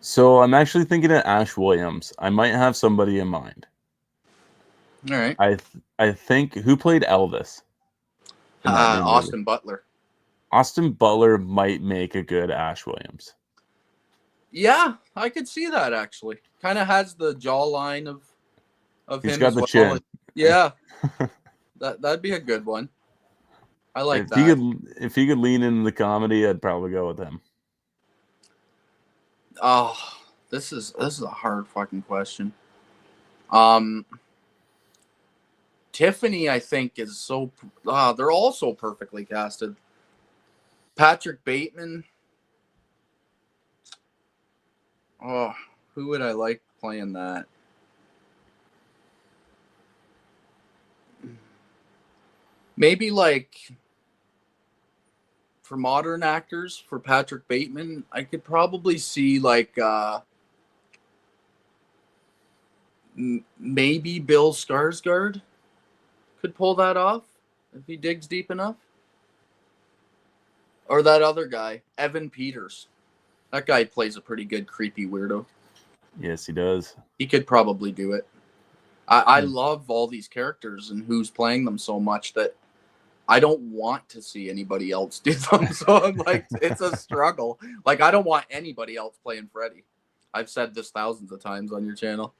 So I'm actually thinking of Ash Williams. I might have somebody in mind. All right. I think, who played Elvis? Austin Butler. Austin Butler might make a good Ash Williams. Yeah, I could see that actually. Kind of has the jawline of He's him got as the well. chin. Yeah. That'd be a good one. I like if that. If he could lean into the comedy, I'd probably go with him. Oh, this is a hard fucking question. Tiffany, I think, is so. They're all so perfectly casted. Patrick Bateman. Oh, who would I like playing that? Maybe like for modern actors, for Patrick Bateman, I could probably see like maybe Bill Skarsgård could pull that off if he digs deep enough. Or that other guy, Evan Peters. That guy plays a pretty good creepy weirdo. Yes, he does. He could probably do it. I love all these characters and who's playing them so much that I don't want to see anybody else do them. So I'm like, it's a struggle. Like, I don't want anybody else playing Freddy. I've said this thousands of times on your channel.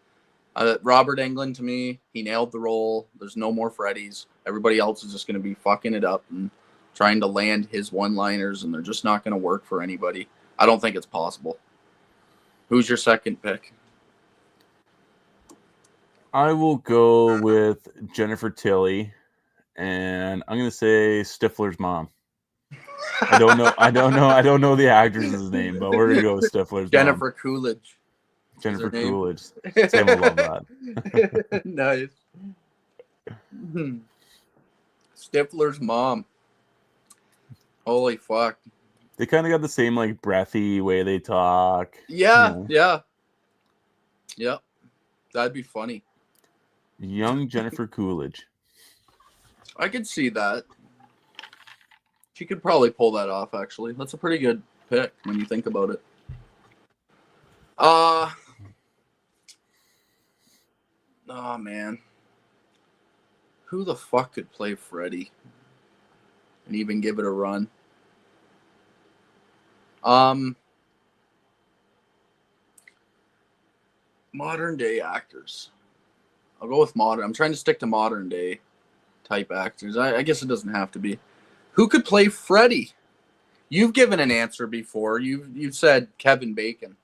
Robert Englund, to me, he nailed the role. There's no more Freddys. Everybody else is just going to be fucking it up and trying to land his one-liners, and they're just not going to work for anybody. I don't think it's possible. Who's your second pick? I will go with Jennifer Tilly, and I'm going to say Stifler's mom. I don't know the actress's name, but we're going to go with Stifler's Jennifer mom. Coolidge. Jennifer Coolidge. Sam will love that. Nice. Stifler's mom. Holy fuck. They kind of got the same like breathy way they talk. Yeah. Yep. That'd be funny. Young Jennifer Coolidge. I could see that. She could probably pull that off, actually. That's a pretty good pick when you think about it. Oh, man. Who the fuck could play Freddy and even give it a run? Modern day actors. I'll go with modern. I'm trying to stick to modern day type actors. I guess it doesn't have to be. Who could play Freddy? You've given an answer before. You've said Kevin Bacon.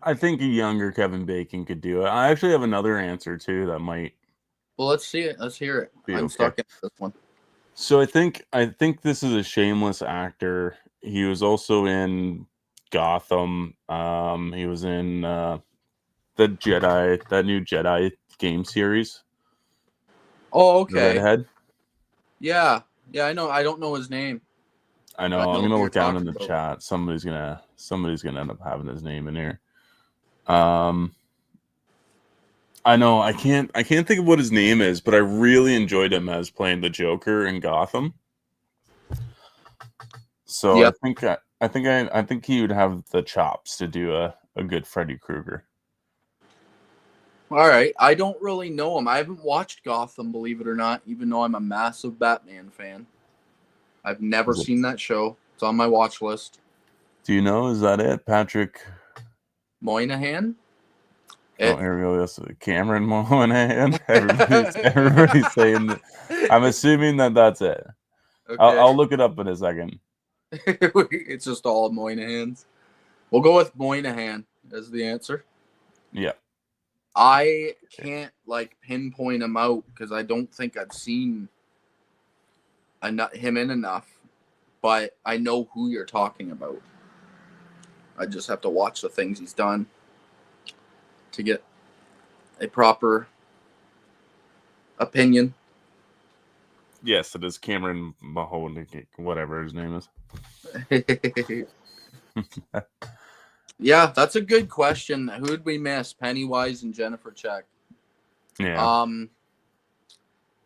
I think a younger Kevin Bacon could do it. I actually have another answer too that might Well, let's see it. Let's hear it. be I'm okay. stuck in this one. So I think this is a shameless actor. He was also in Gotham. He was in that new Jedi game series, Oh, the okay. redhead. Yeah. Yeah, I know. I don't know his name, I but know. I I'm know gonna who you're look down in talking the about. chat. Somebody's gonna end up having his name in here. Um, I know. I can't think of what his name is, but I really enjoyed him as playing the Joker in Gotham. So Yeah. I think he would have the chops to do a good Freddy Krueger. All right. I don't really know him. I haven't watched Gotham, believe it or not, even though I'm a massive Batman fan. I've never Is it? seen that show. It's on my watch list. Do you know? Is that it, Patrick? Moynihan? Oh, It. here we go. Yes, Cameron Monahan. Everybody's saying that. I'm assuming that that's it. I'll, Okay. I'll look it up in a second. It's just all Moynihan's. We'll go with Moynihan as the answer. Yeah. I can't like pinpoint him out because I don't think I've seen him in enough, but I know who you're talking about. I just have to watch the things he's done to get a proper opinion. Yes, it is Cameron Mahoney, whatever his name is. Yeah, that's a good question. Who'd we miss? Pennywise and Jennifer Check. Yeah. Um,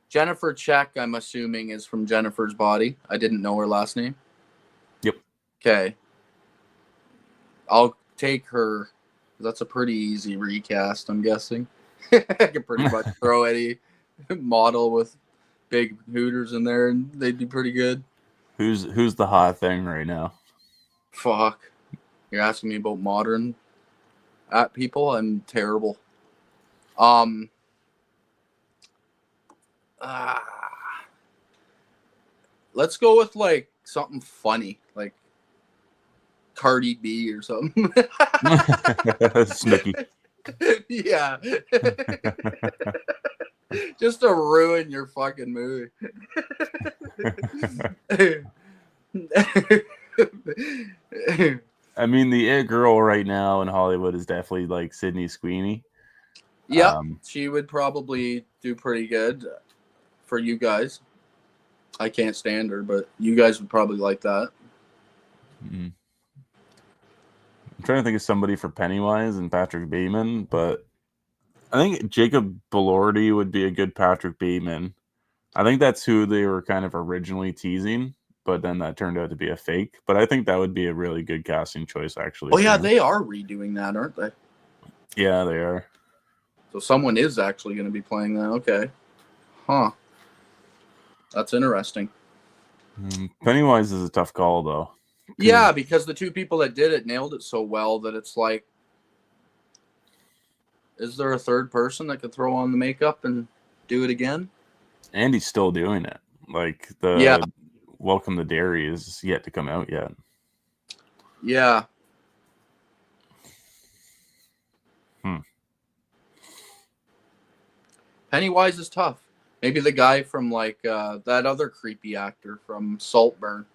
Jennifer Check, I'm assuming, is from Jennifer's Body. I didn't know her last name. Yep. Okay. I'll take her. That's a pretty easy recast, I'm guessing. I can pretty much throw any model with big hooters in there and they'd be pretty good. Who's the hot thing right now? Fuck. You're asking me about modern at people? I'm terrible. Um uh, let's go with like something funny, like Cardi B or something. Snooki. Yeah. Just to ruin your fucking movie. I mean, the it girl right now in Hollywood is definitely like Sydney Sweeney. Yep, she would probably do pretty good for you guys. I can't stand her, but you guys would probably like that. I'm trying to think of somebody for Pennywise and Patrick Bateman, but I think Jacob Elordi would be a good Patrick Bateman. I think that's who they were kind of originally teasing, but then that turned out to be a fake. But I think that would be a really good casting choice, actually. Oh For yeah, him. they are redoing that, aren't they? Yeah, they are. So someone is actually going to be playing that. Okay. Huh. That's interesting. Pennywise is a tough call, though. Yeah, because the two people that did it nailed it so well that it's like, is there a third person that could throw on the makeup and do it again? And he's still doing it. Like Yeah. the Welcome to Derry is yet to come out yet. Yeah. Pennywise is tough. Maybe the guy from like that other creepy actor from Saltburn.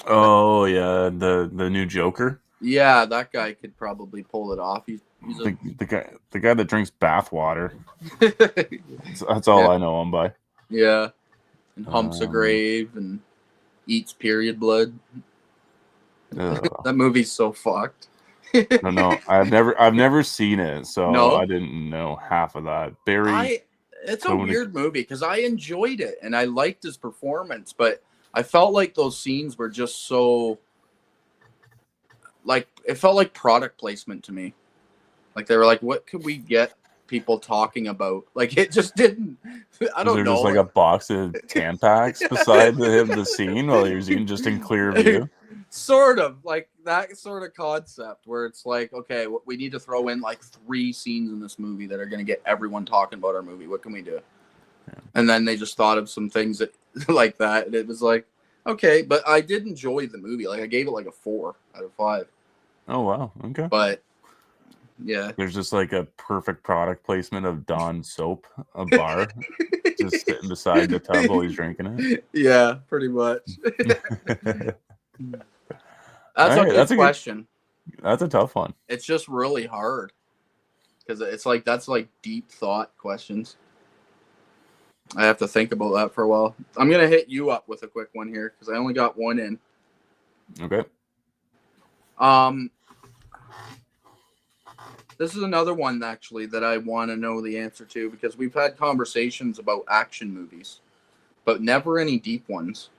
Oh yeah, the new Joker. Yeah, that guy could probably pull it off. He's a The guy that drinks bath water. That's all yeah, I know him by. yeah, and humps a grave and eats period blood. That movie's so fucked. No, no, I've never seen it, so I No, didn't know half of that. Barry it's a Koenig. weird movie because I enjoyed it and I liked his performance, but I felt like those scenes were just so like it felt like product placement to me. Like they were like, what could we get people talking about? Like it just didn't. I Was don't there just like know. a box of Tampax beside the scene while he was eating, just in clear view? Sort of like that sort of concept where it's like, okay, we need to throw in like 3 scenes in this movie that are going to get everyone talking about our movie. What can we do? Yeah. And then they just thought of some things that like that. And it was like, okay, but I did enjoy the movie. Like I gave it like a 4 out of 5. Oh wow. Okay. But yeah. There's just like a perfect product placement of Dawn soap, a bar, just sitting beside the tub while he's drinking Yeah, pretty much. it. All That's a right, good question. that's a tough one. It's just really hard because it's like that's like deep thought questions. I have to think about that for a while. I'm gonna hit you up with a quick one here because I only got one in. Okay. Um, this is another one actually that I want to know the answer to because we've had conversations about action movies, but never any deep ones.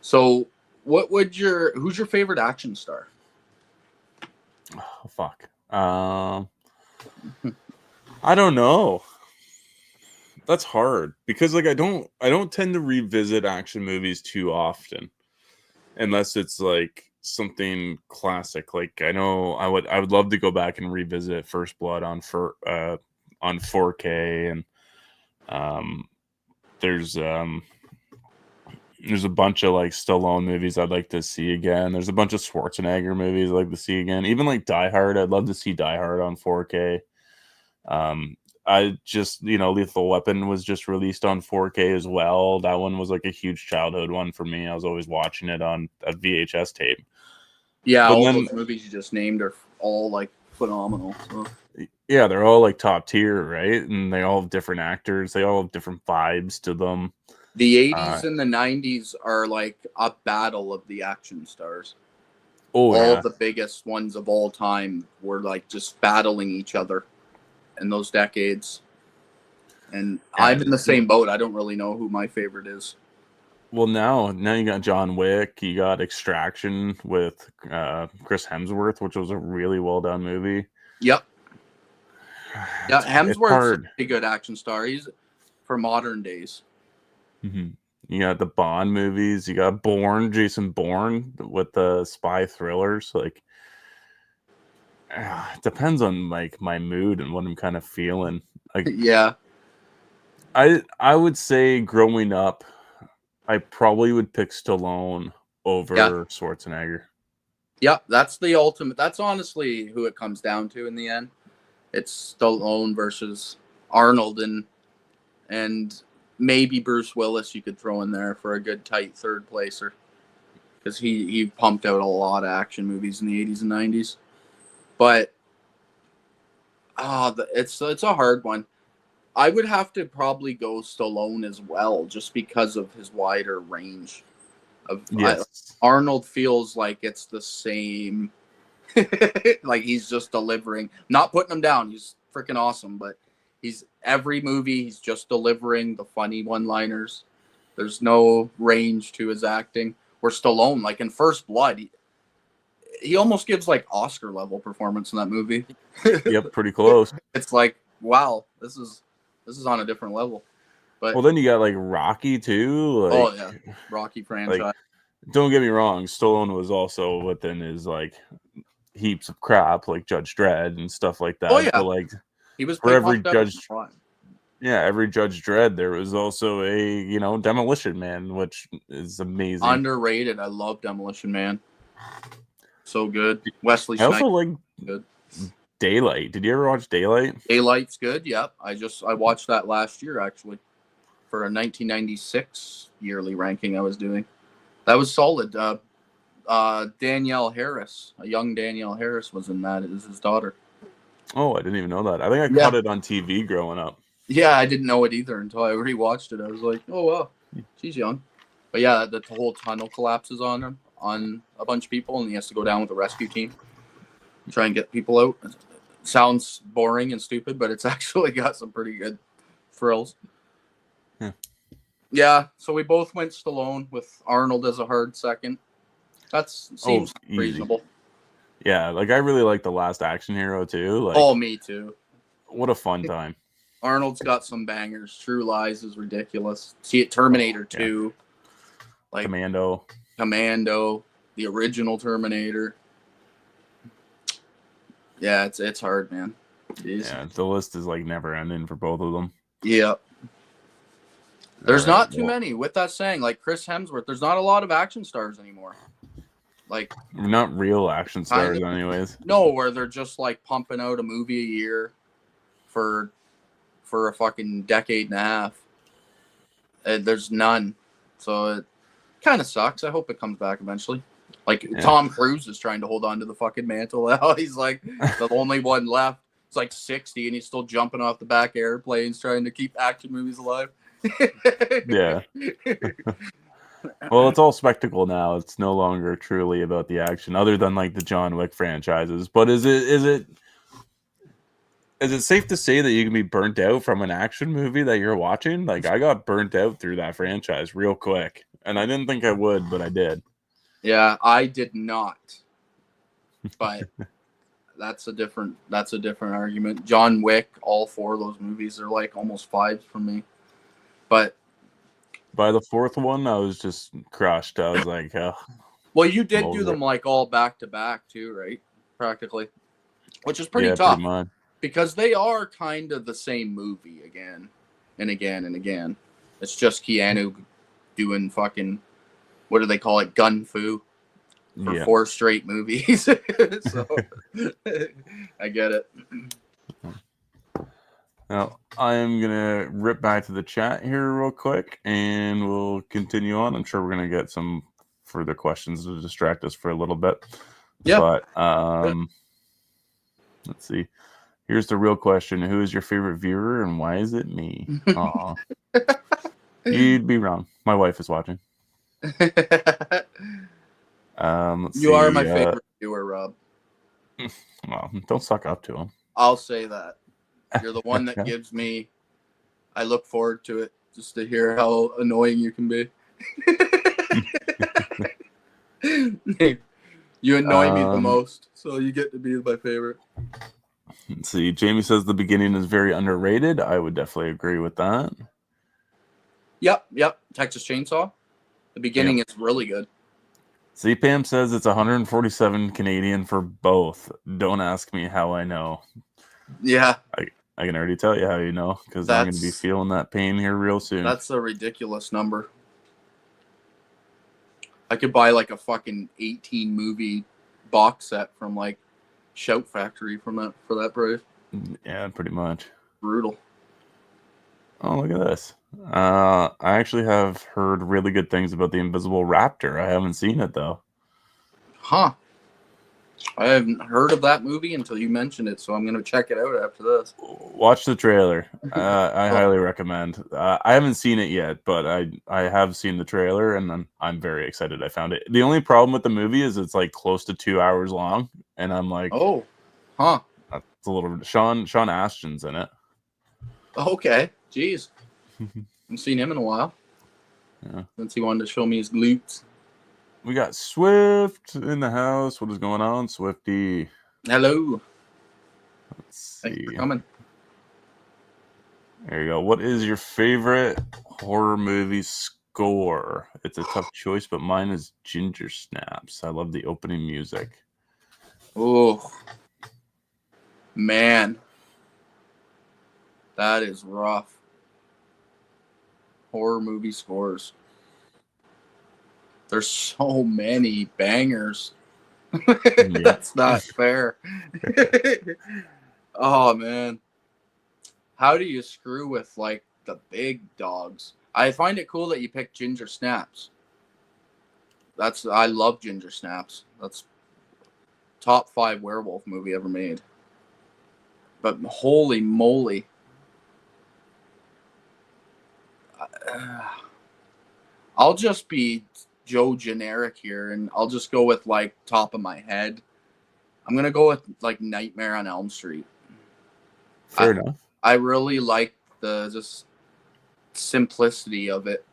So, who's your favorite action star? Oh, fuck. I don't know. That's hard because like I don't tend to revisit action movies too often unless it's like something classic. Like I know I would love to go back and revisit First Blood on 4K, and um there's um there's a bunch of like Stallone movies I'd like to see again. There's a bunch of Schwarzenegger movies I'd like to see again. Even like Die Hard, I'd love to see Die Hard on 4K. Um, I just, Lethal Weapon was just released on 4K as well. That one was like a huge childhood one for me. I was always watching it on a VHS tape. Yeah, But all then, those movies you just named are all like phenomenal. So. yeah, they're all like top tier, right? And they all have different actors. They all have different vibes to them. The 80s Uh, and the 90s are like a battle of the action stars. oh All yeah, the biggest ones of all time were like just battling each other in those decades. And yeah. I'm in the same boat. I don't really know who my favorite is. Well, now you got John Wick. You got Extraction with Chris Hemsworth, which was a really well done movie. Yep. Yeah, It's Hemsworth's a hard. pretty good action star. He's for modern days. Mhm. You got the Bond movies. You got Jason Bourne with the spy thrillers. Like, it depends on like my mood and what I'm kind of feeling. Like, Yeah. I would say growing up, I probably would pick Stallone Yeah. over Schwarzenegger. Yeah. That's the ultimate. That's honestly who it comes down to in the end. It's Stallone versus Arnold and maybe Bruce Willis you could throw in there for a good tight third placer because he pumped out a lot of action movies in the 80s and 90s. But it's a hard one. I would have to probably go Stallone as well, just because of his wider range. Yes. Arnold feels like it's the same, like he's just delivering. Not putting him down, he's freaking awesome, but he's every movie he's just delivering the funny one-liners. There's no range to his acting. Where Stallone, like in First Blood, he almost gives like Oscar level performance in that movie. Yep, pretty close. It's like, wow, this is on a different level. Well, But then you got like Rocky too. oh yeah, Rocky Like franchise. don't get me wrong, Stallone was also within his like heaps of crap, like Judge Dredd and stuff like Oh that. But yeah, like he was for every pumped out Judge, a lot. yeah, every Judge Dredd, there was also a Demolition Man, which is amazing. Underrated. I love Demolition Man. So good. Wesley I also Snipes like good. Daylight. Did you ever watch Daylight? Daylight's good. Yep. I watched that last year actually for a 1996 yearly ranking I was doing. That was solid. Danielle Harris, a young Danielle Harris, was in that as his daughter. Oh, I didn't even know that. I think I Yeah. caught it on TV growing up. Yeah, I didn't know it either until I rewatched it. I was like, oh wow, she's young. But yeah, the whole tunnel collapses on him, on a bunch of people, and he has to go down with a rescue team, try and get people out. It sounds boring and stupid, but it's actually got some pretty good thrills. Yeah. Yeah, so we both went Stallone with Arnold as a hard second. That seems Easy. reasonable. Yeah, like I really like The Last Action Hero too. Like, Oh, me too. what a fun time. Arnold's got some bangers. True Lies is ridiculous. See it, Terminator 2. Like Commando, the original Terminator. Yeah, it's hard, man. Jeez. Yeah, the list is like never ending for both of them. Yeah. There's All right, not too many. With that saying, like Chris Hemsworth, there's not a lot of action stars anymore. like Not real action kind stars, of. anyways. No, where they're just like pumping out a movie a year for a fucking decade and a half. There's none, so it kind of sucks. I hope it comes back eventually. Like Yeah. Tom Cruise is trying to hold on to the fucking mantle now. He's like the only one left. It's like 60, and he's still jumping off the back of airplanes trying to keep action movies alive. Yeah. Well, it's all spectacle now. It's no longer truly about the action, other than like the John Wick franchises. But is it safe to say that you can be burnt out from an action movie that you're watching? Like, I got burnt out through that franchise real quick, and I didn't think I would, but I did. Yeah, I did not. But that's a different argument. John Wick, all 4 of those movies are like almost 5s for me. But by the 4th one, I was just crushed. I was like, oh, well, you did do them like all back to back too, right? Practically, which is pretty tough. Pretty much. Because they are kind of the same movie again and again and again. It's just Keanu doing fucking, what do they call it, gun fu for 4 straight movies. So I get it. Now, I am going to rip back to the chat here real quick, and we'll continue on. I'm sure we're going to get some further questions to distract us for a little bit. Yeah. But let's see. Here's the real question. Who is your favorite viewer, and why is it me? Aw. You'd be wrong. My wife is watching. You are my favorite viewer, Rob. Well, don't suck up to him. I'll say that. You're the one that gives me, I look forward to it just to hear how annoying you can be. You annoy me the most, so you get to be my favorite. Let's see. Jamie says the beginning is very underrated. I would definitely agree with that. Yep. Texas Chainsaw. The beginning is really good. See, Pam says it's 147 Canadian for both. Don't ask me how I know. Yeah. I can already tell you how you know, because I'm going to be feeling that pain here real soon. That's a ridiculous number. I could buy like a fucking 18 movie box set from like Shout Factory for that price. Yeah, pretty much. Brutal. Oh, look at this. I actually have heard really good things about the Invisible Raptor. I haven't seen it, though. Huh. I haven't heard of that movie until you mentioned it, so I'm going to check it out after this. Watch the trailer. I highly recommend. I haven't seen it yet, but I have seen the trailer, and I'm very excited I found it. The only problem with the movie is it's like close to 2 hours long, and I'm like, oh, huh. That's a little... Sean Astin's in it. Okay. Jeez. Haven't seen him in a while. Yeah. Since he wanted to show me his glutes. We got Swift in the house. What is going on, Swifty? Hello. Let's see. Thanks for coming. There you go. What is your favorite horror movie score? It's a tough choice, but mine is Ginger Snaps. I love the opening music. Oh, man. That is rough. Horror movie scores. There's so many bangers. That's not fair. Oh, man. How do you screw with, like, the big dogs? I find it cool that you picked Ginger Snaps. I love Ginger Snaps. That's top 5 werewolf movie ever made. But holy moly. I'll just be Joe generic here, and I'll just go with like top of my head. I'm gonna go with like Nightmare on Elm Street. Fair enough. I really like the just simplicity of it,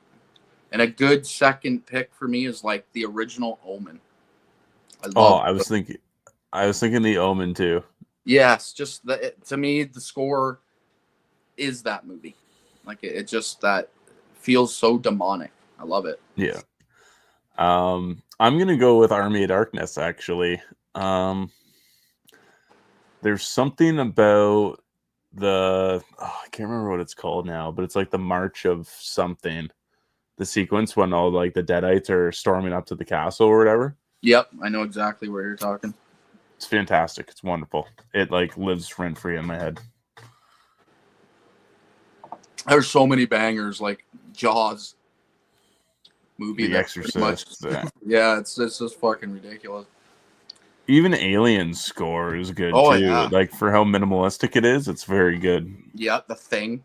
and a good second pick for me is like the original Omen. I was thinking the Omen too. Yes, just to me the score is that movie. Like it just that feels so demonic. I love it. Yeah. I'm gonna go with Army of Darkness. Actually, there's something about I can't remember what it's called now, but it's like the March of something. The sequence when all like the Deadites are storming up to the castle or whatever. Yep, I know exactly where you're talking. It's fantastic. It's wonderful. It like lives rent free in my head. There's so many bangers like Jaws movie The that pretty much Exorcist. yeah, it's just fucking ridiculous. Even Alien's score is good Oh too. yeah, Like for how minimalistic it is, it's very good. yeah, The Thing,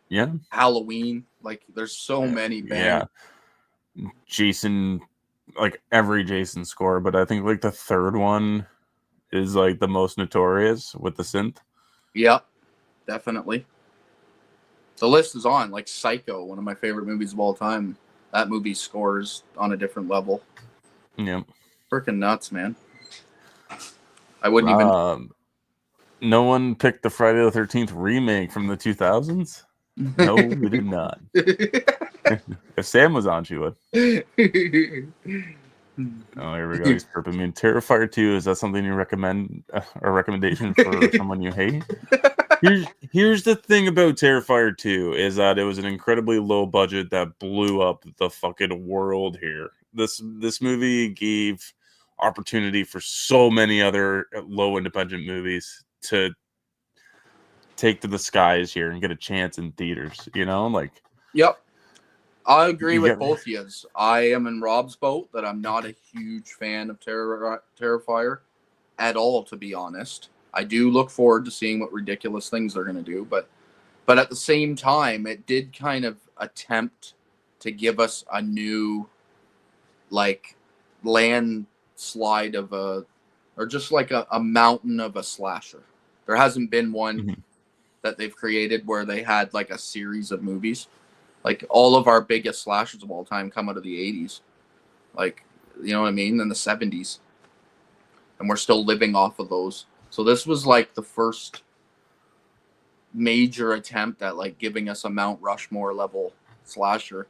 Yeah. Halloween, like there's so many bangers. Yeah. Jason, like every Jason score, but I think like the third one is like the most notorious with the synth. Yep, definitely. The list is on. Like Psycho, one of my favorite movies of all time. That movie scores on a different level. Yeah. Freaking nuts, man. I wouldn't even. No one picked the Friday the 13th remake from the 2000s. No, we did not. If Sam was on, she would. Oh, here we go. He's chirping me. Terrifier 2, is that something you recommend? A recommendation for someone you hate? Here's the thing about Terrifier 2 is that it was an incredibly low budget that blew up the fucking world here. This movie gave opportunity for so many other low independent movies to take to the skies here and get a chance in theaters, you know? Like, Yep. I agree you with get both of you. I am in Rob's boat that I'm not a huge fan of Terrifier at all, to be honest. I do look forward to seeing what ridiculous things they're going to do, but at the same time, it did kind of attempt to give us a new, like, landslide of or just like a mountain of a slasher. There hasn't been one that they've created where they had like a series of movies. Like all of our biggest slashers of all time come out of the 80s. Like, you know what I mean? In the 70s. And we're still living off of those. So this was like the first major attempt at like giving us a Mount Rushmore level slasher.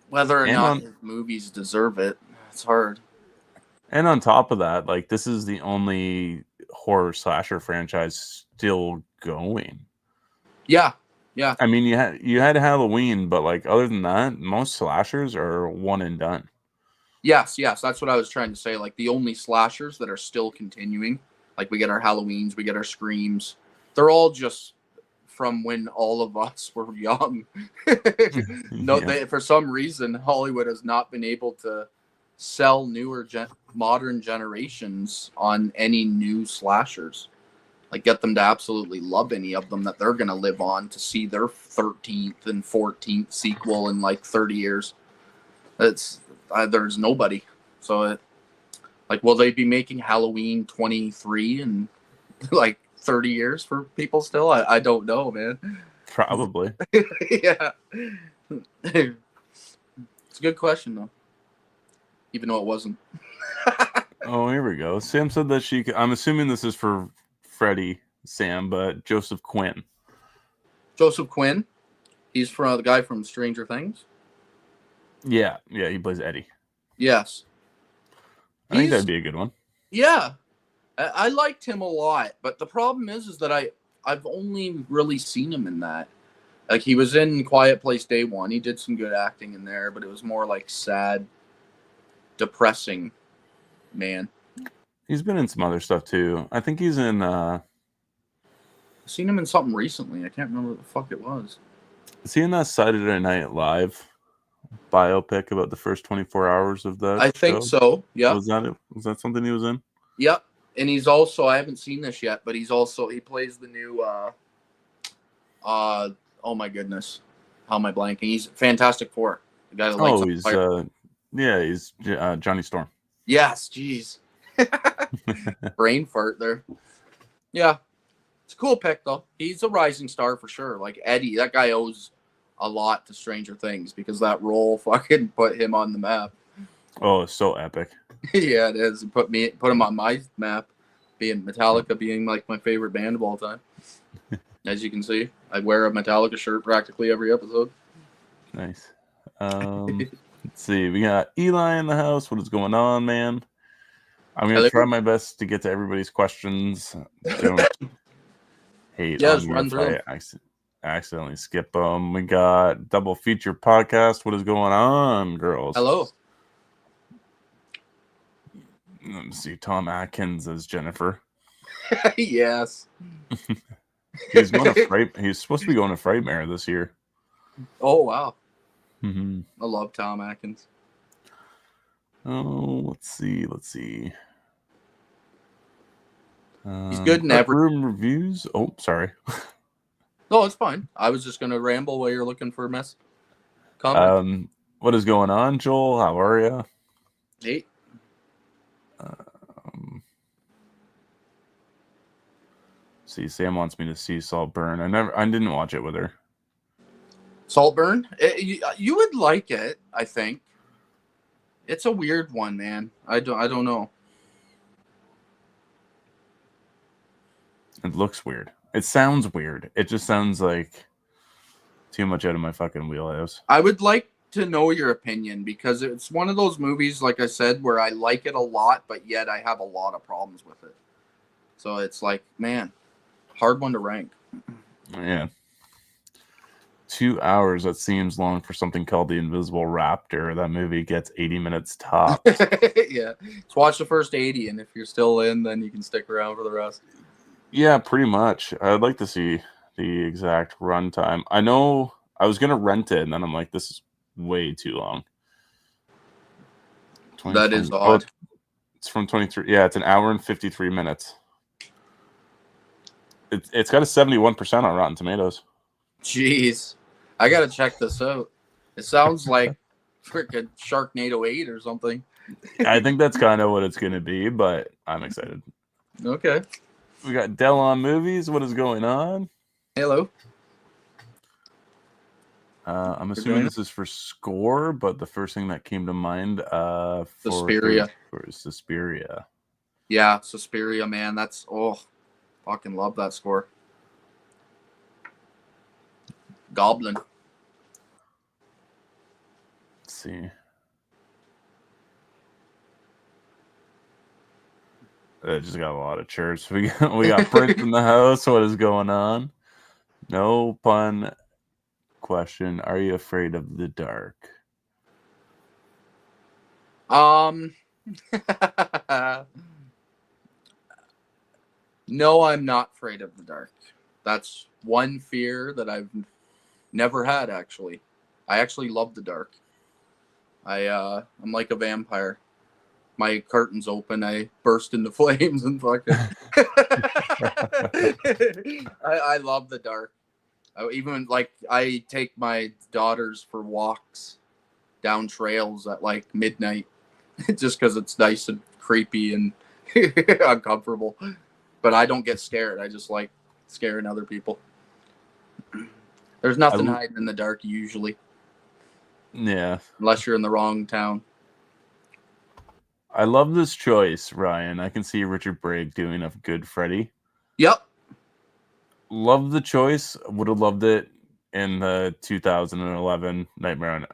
Whether or not his movies deserve it, it's hard. And on top of that, like this is the only horror slasher franchise still going. Yeah. Yeah. I mean, you had Halloween, but like other than that, most slashers are one and done. Yes, that's what I was trying to say. Like the only slashers that are still continuing, like we get our Halloweens, we get our Screams. They're all just from when all of us were young. No, Yeah. for some reason Hollywood has not been able to sell newer modern generations on any new slashers. Like get them to absolutely love any of them that they're going to live on to see their 13th and 14th sequel in like 30 years. It's there's nobody. So like will they be making Halloween 23 in like 30 years for people still? I don't know, man. Probably. Yeah. It's a good question though. Even though it wasn't. Oh, here we go. Sam said that I'm assuming this is for Freddie, Sam, but Joseph Quinn. Joseph Quinn. He's from the guy from Stranger Things. Yeah, he plays Eddie. Yes. I think that'd be a good one. Yeah. I liked him a lot, but the problem is that I've only really seen him in that. Like he was in Quiet Place Day One. He did some good acting in there, but it was more like sad, depressing man. He's been in some other stuff too. I think he's in I've seen him in something recently. I can't remember what the fuck it was. Is he in that Saturday Night Live biopic about the first 24 hours of that I think so. Yeah. Was that it? Was that something he was in? Yep. And he's also, I haven't seen this yet, but he plays the new oh my goodness. How am I blanking? He's Fantastic Four. The guy that lights he's Johnny Storm. Yes, jeez. Brain fart there. Yeah. It's a cool pick though. He's a rising star for sure. Like Eddie, that guy owes a lot to Stranger Things because that role fucking put him on the map. Oh, it's so epic. Yeah, it is. It put him on my map, being Metallica being like my favorite band of all time. As you can see, I wear a Metallica shirt practically every episode. Nice. Let's see. We got Eli in the house. What is going on, man? I'm going to try my best to get to everybody's questions. Don't hate on me if I accidentally skip them. We got Double Feature Podcast. What is going on, girls? Hello. Let me see. Tom Atkins as Jennifer. Yes. He's won a fright. He's supposed to be going to Frightmare this year. Oh, wow. Mm-hmm. I love Tom Atkins. Oh, let's see. He's good in Dark every. Room reviews. Oh, sorry. No, it's fine. I was just going to ramble while you're looking for a comment. What is going on, Joel? How are you? Hey. See, Sam wants me to see Saltburn. I didn't watch it with her. Saltburn? You would like it, I think. It's a weird one, man. I don't know. It looks weird. It sounds weird. It just sounds like too much out of my fucking wheelhouse. I would like to know your opinion because it's one of those movies, like I said, where I like it a lot, but yet I have a lot of problems with it. So it's like, man, hard one to rank. Yeah. 2 hours, that seems long for something called The Invisible Raptor. That movie gets 80 minutes tops. Yeah. Let's watch the first 80, and if you're still in, then you can stick around for the rest. Yeah, pretty much. I'd like to see the exact runtime. I know I was going to rent it, and then I'm like, this is way too long. That is odd. It's from 23. Yeah, it's an hour and 53 minutes. It's got a 71% on Rotten Tomatoes. Jeez. I got to check this out. It sounds like freaking Sharknado 8 or something. I think that's kind of what it's going to be, but I'm excited. Okay. We got Dell on Movies. What is going on? Hello. I'm assuming this is for Score, but the first thing that came to mind for Suspiria. Yeah, Suspiria, man. That's, fucking love that score. Goblin. Let's see. I just got a lot of chirps. We got Prince in the house. What is going on? No pun question. Are you afraid of the dark? No, I'm not afraid of the dark. That's one fear that I've never had, actually. I actually love the dark. I'm like a vampire. My curtains open, I burst into flames and fucking. I love the dark. Even like I take my daughters for walks down trails at like midnight, just because it's nice and creepy and uncomfortable. But I don't get scared. I just like scaring other people. There's nothing hiding in the dark usually. Yeah. Unless you're in the wrong town. I love this choice, Ryan. I can see Richard Brake doing a good Freddy. Yep. Love the choice. Would have loved it in the 2011 Nightmare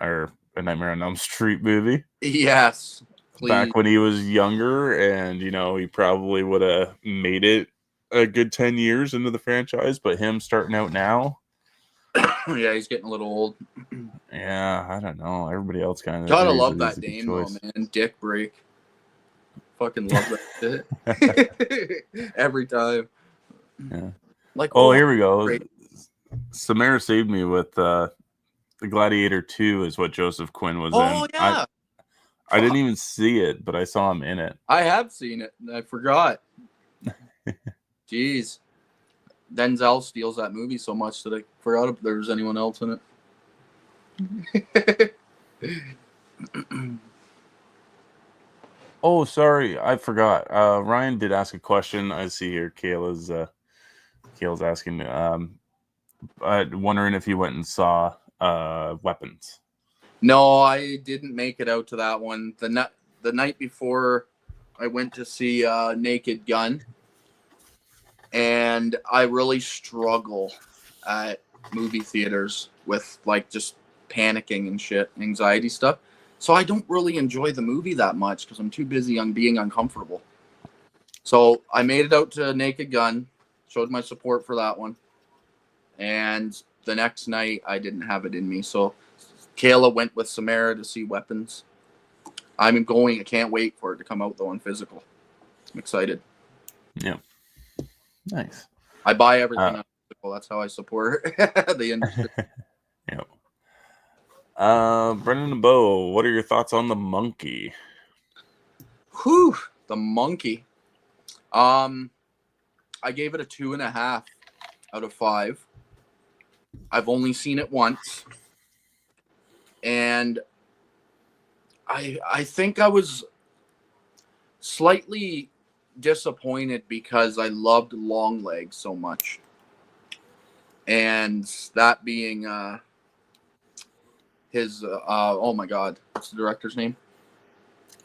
on Elm Street movie. Yes. Please. Back when he was younger, and he probably would have made it a good 10 years into the franchise, but him starting out now. Yeah, he's getting a little old. Yeah, I don't know. Everybody else kind of gotta love that name though, man. Dick Brake. Fucking love that shit. Every time. Yeah. Like, here we go. Great. Samara saved me with the Gladiator 2 is what Joseph Quinn was in. Oh yeah. I didn't even see it, but I saw him in it. I have seen it. I forgot. Jeez. Denzel steals that movie so much that I forgot if there was anyone else in it. Oh, sorry. I forgot. Ryan did ask a question. I see here Kayla's asking, wondering if you went and saw Weapons. No, I didn't make it out to that one. The night before, I went to see Naked Gun, and I really struggle at movie theaters with like just panicking and shit, anxiety stuff. So I don't really enjoy the movie that much because I'm too busy on being uncomfortable. So I made it out to Naked Gun, showed my support for that one, and the next night I didn't have it in me. So Kayla went with Samara to see Weapons. I'm going. I can't wait for it to come out though on physical. I'm excited. Yeah. Nice. I buy everything on physical. That's how I support the industry. Yeah. Brendan and Beau, what are your thoughts on the monkey? Whew, the monkey. I gave it a 2.5 out of 5. I've only seen it once, and I think I was slightly disappointed because I loved Longlegs so much, and that being his oh my god, what's the director's name?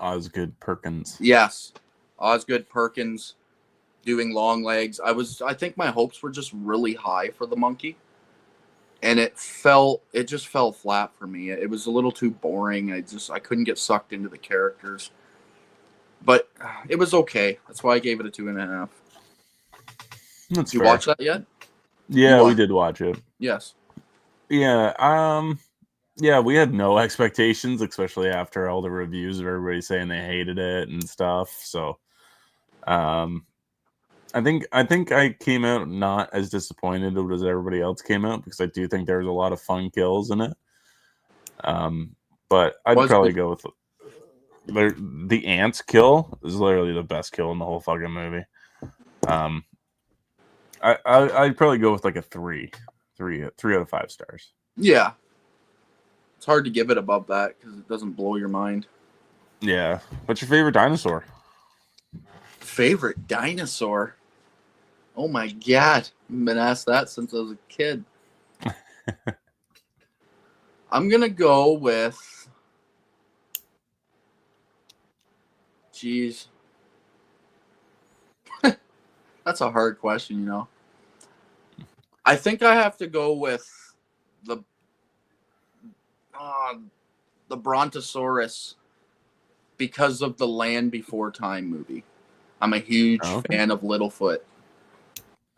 Osgood Perkins. Yes, Osgood Perkins doing Longlegs. I think my hopes were just really high for the monkey, and it just fell flat for me. It was a little too boring. I couldn't get sucked into the characters, but it was okay. That's why I gave it a 2.5. That's You fair. watch that yet? Yeah, we did watch it. Yes. Yeah. Yeah, we had no expectations, especially after all the reviews of everybody saying they hated it and stuff. So, I think I came out not as disappointed as everybody else came out, because I do think there was a lot of fun kills in it. But I'd probably go with the ants kill is literally the best kill in the whole fucking movie. I'd probably go with like a 3 out of 5 stars. Yeah. It's hard to give it above that because it doesn't blow your mind. Yeah. What's your favorite dinosaur? Favorite dinosaur? Oh my god. I've been asked that since I was a kid. I'm going to go with... Jeez. That's a hard question, you know. I think I have to go with the Brontosaurus because of the Land Before Time movie. I'm a huge fan of Littlefoot.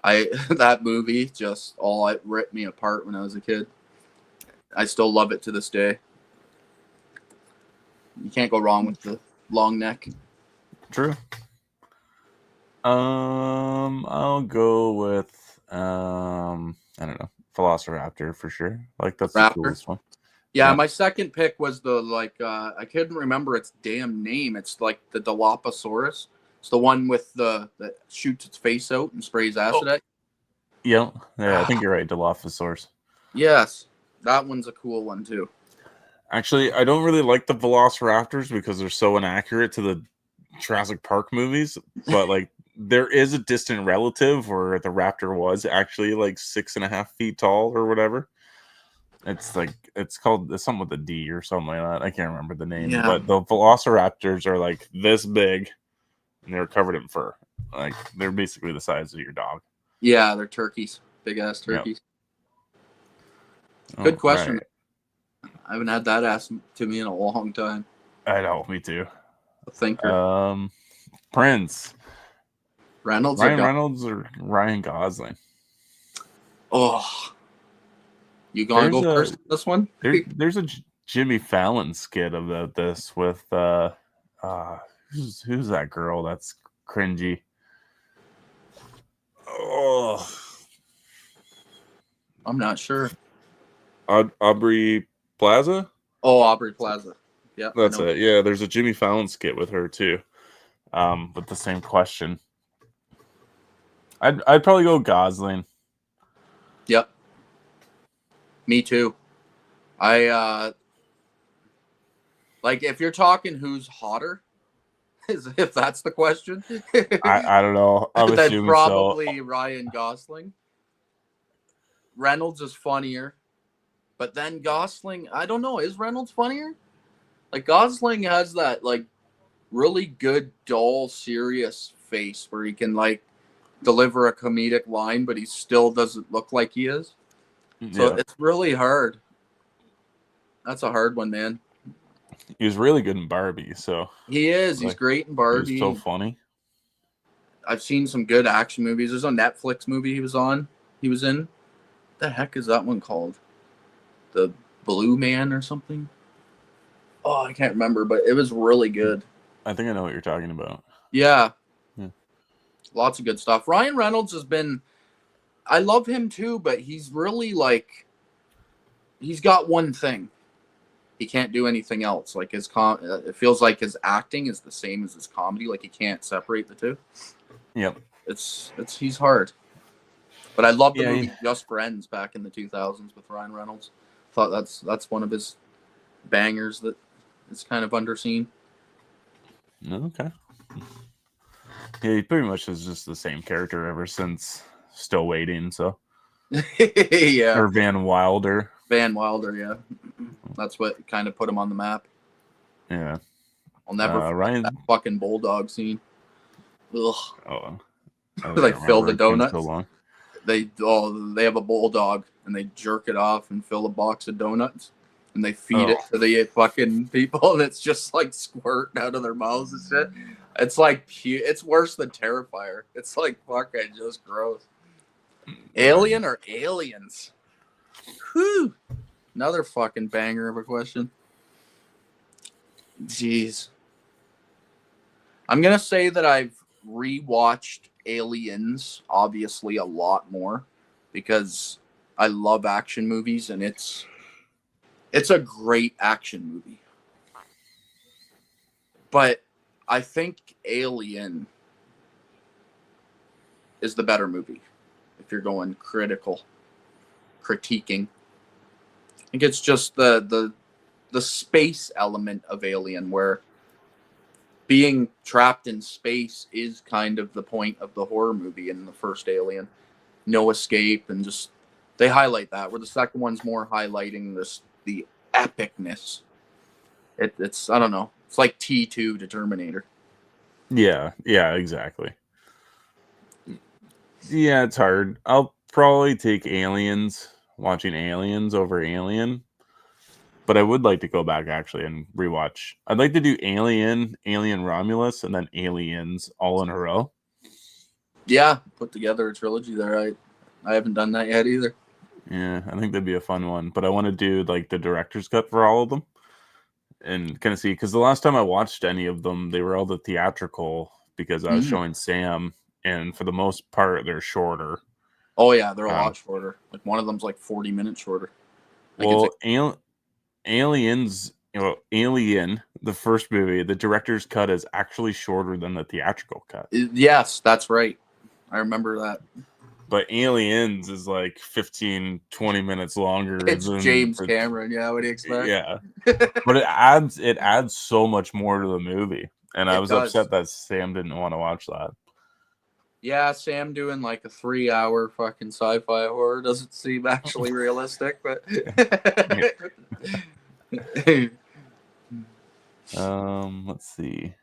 That movie just it ripped me apart when I was a kid. I still love it to this day. You can't go wrong with the long neck. True. I'll go with I don't know, Velociraptor for sure. Like that's the coolest one. Yeah, my second pick was I couldn't remember its damn name. It's like the Dilophosaurus. It's the one with that shoots its face out and sprays acid at you. Yeah, I think you're right, Dilophosaurus. Yes, that one's a cool one too. Actually, I don't really like the Velociraptors because they're so inaccurate to the Jurassic Park movies, but like there is a distant relative where the raptor was actually like 6.5 feet tall or whatever. It's called something with a D or something like that. I can't remember the name, but the Velociraptors are like this big, and they're covered in fur. Like they're basically the size of your dog. Yeah, they're turkeys, big ass turkeys. Yep. Good question. Right. I haven't had that asked to me in a long time. I know, me too. A thinker. Prince. Ryan Reynolds or Ryan Gosling? Oh. You gonna go first on this one? There's a Jimmy Fallon skit about this with who's that girl that's cringy? Oh, I'm not sure. Aubrey Plaza? Oh, Aubrey Plaza. Yeah, that's it. Yeah, there's a Jimmy Fallon skit with her too, with the same question. I'd probably go Gosling. Yep. Me too. I like if you're talking who's hotter, if that's the question. I don't know. I'm assuming probably Ryan Gosling. Reynolds is funnier, but then Gosling, I don't know. Is Reynolds funnier? Like Gosling has that like really good, dull, serious face where he can like deliver a comedic line, but he still doesn't look like he is. So it's really hard. That's a hard one, man. He was really good in Barbie, so he is. He's great in Barbie. He's so funny. I've seen some good action movies. There's a Netflix movie he was in. What the heck is that one called? The Blue Man or something? Oh, I can't remember, but it was really good. I think I know what you're talking about. Yeah. Yeah. Lots of good stuff. Ryan Reynolds has been, I love him too, but he's really like, he's got one thing. He can't do anything else. Like it feels like his acting is the same as his comedy. Like he can't separate the two. Yep. He's hard. But I love the Yeah. movie Just Friends back in the 2000s with Ryan Reynolds. Thought that's one of his bangers that is kind of underseen. Okay. Yeah, he pretty much is just the same character ever since Still Waiting. So Yeah. or Van Wilder. Van Wilder, yeah. That's what kind of put him on the map. Yeah. I'll never forget Ryan. that fucking bulldog scene. Ugh. Oh. Like fill the donuts. So long. They have a bulldog and they jerk it off and fill a box of donuts and they feed it to the fucking people and it's just like squirting out of their mouths and shit. It's like it's worse than Terrifier. It's like fucking just gross. Alien or Aliens? Whew. Another fucking banger of a question. Jeez. I'm gonna say that I've rewatched Aliens obviously a lot more because I love action movies and it's a great action movie. But I think Alien is the better movie if you're going critiquing. I think it's just the space element of Alien where being trapped in space is kind of the point of the horror movie in the first Alien. No escape, and just they highlight that. Where the second one's more highlighting the epicness. It's I don't know. It's like T2 to Terminator. Yeah, exactly. Yeah, it's hard. I'll probably take watching Aliens over Alien. But I would like to go back actually and rewatch. I'd like to do Alien Romulus, and then Aliens all in a row. Yeah, put together a trilogy there. I haven't done that yet either. Yeah, I think that'd be a fun one. But I want to do like the director's cut for all of them and kind of see, because the last time I watched any of them, they were all the theatrical because I was showing Sam, and for the most part, they're shorter. Oh yeah, they're a lot shorter. Like one of them's like 40 minutes shorter. Well, Aliens, Alien, the first movie, the director's cut is actually shorter than the theatrical cut. Yes, that's right. I remember that. But Aliens is like 15, 20 minutes longer. It's James Cameron. Yeah, what do you expect? Yeah. But it adds so much more to the movie. And I was upset that Sam didn't want to watch that. Yeah, Sam doing like a 3-hour fucking sci-fi horror doesn't seem actually realistic, but let's see.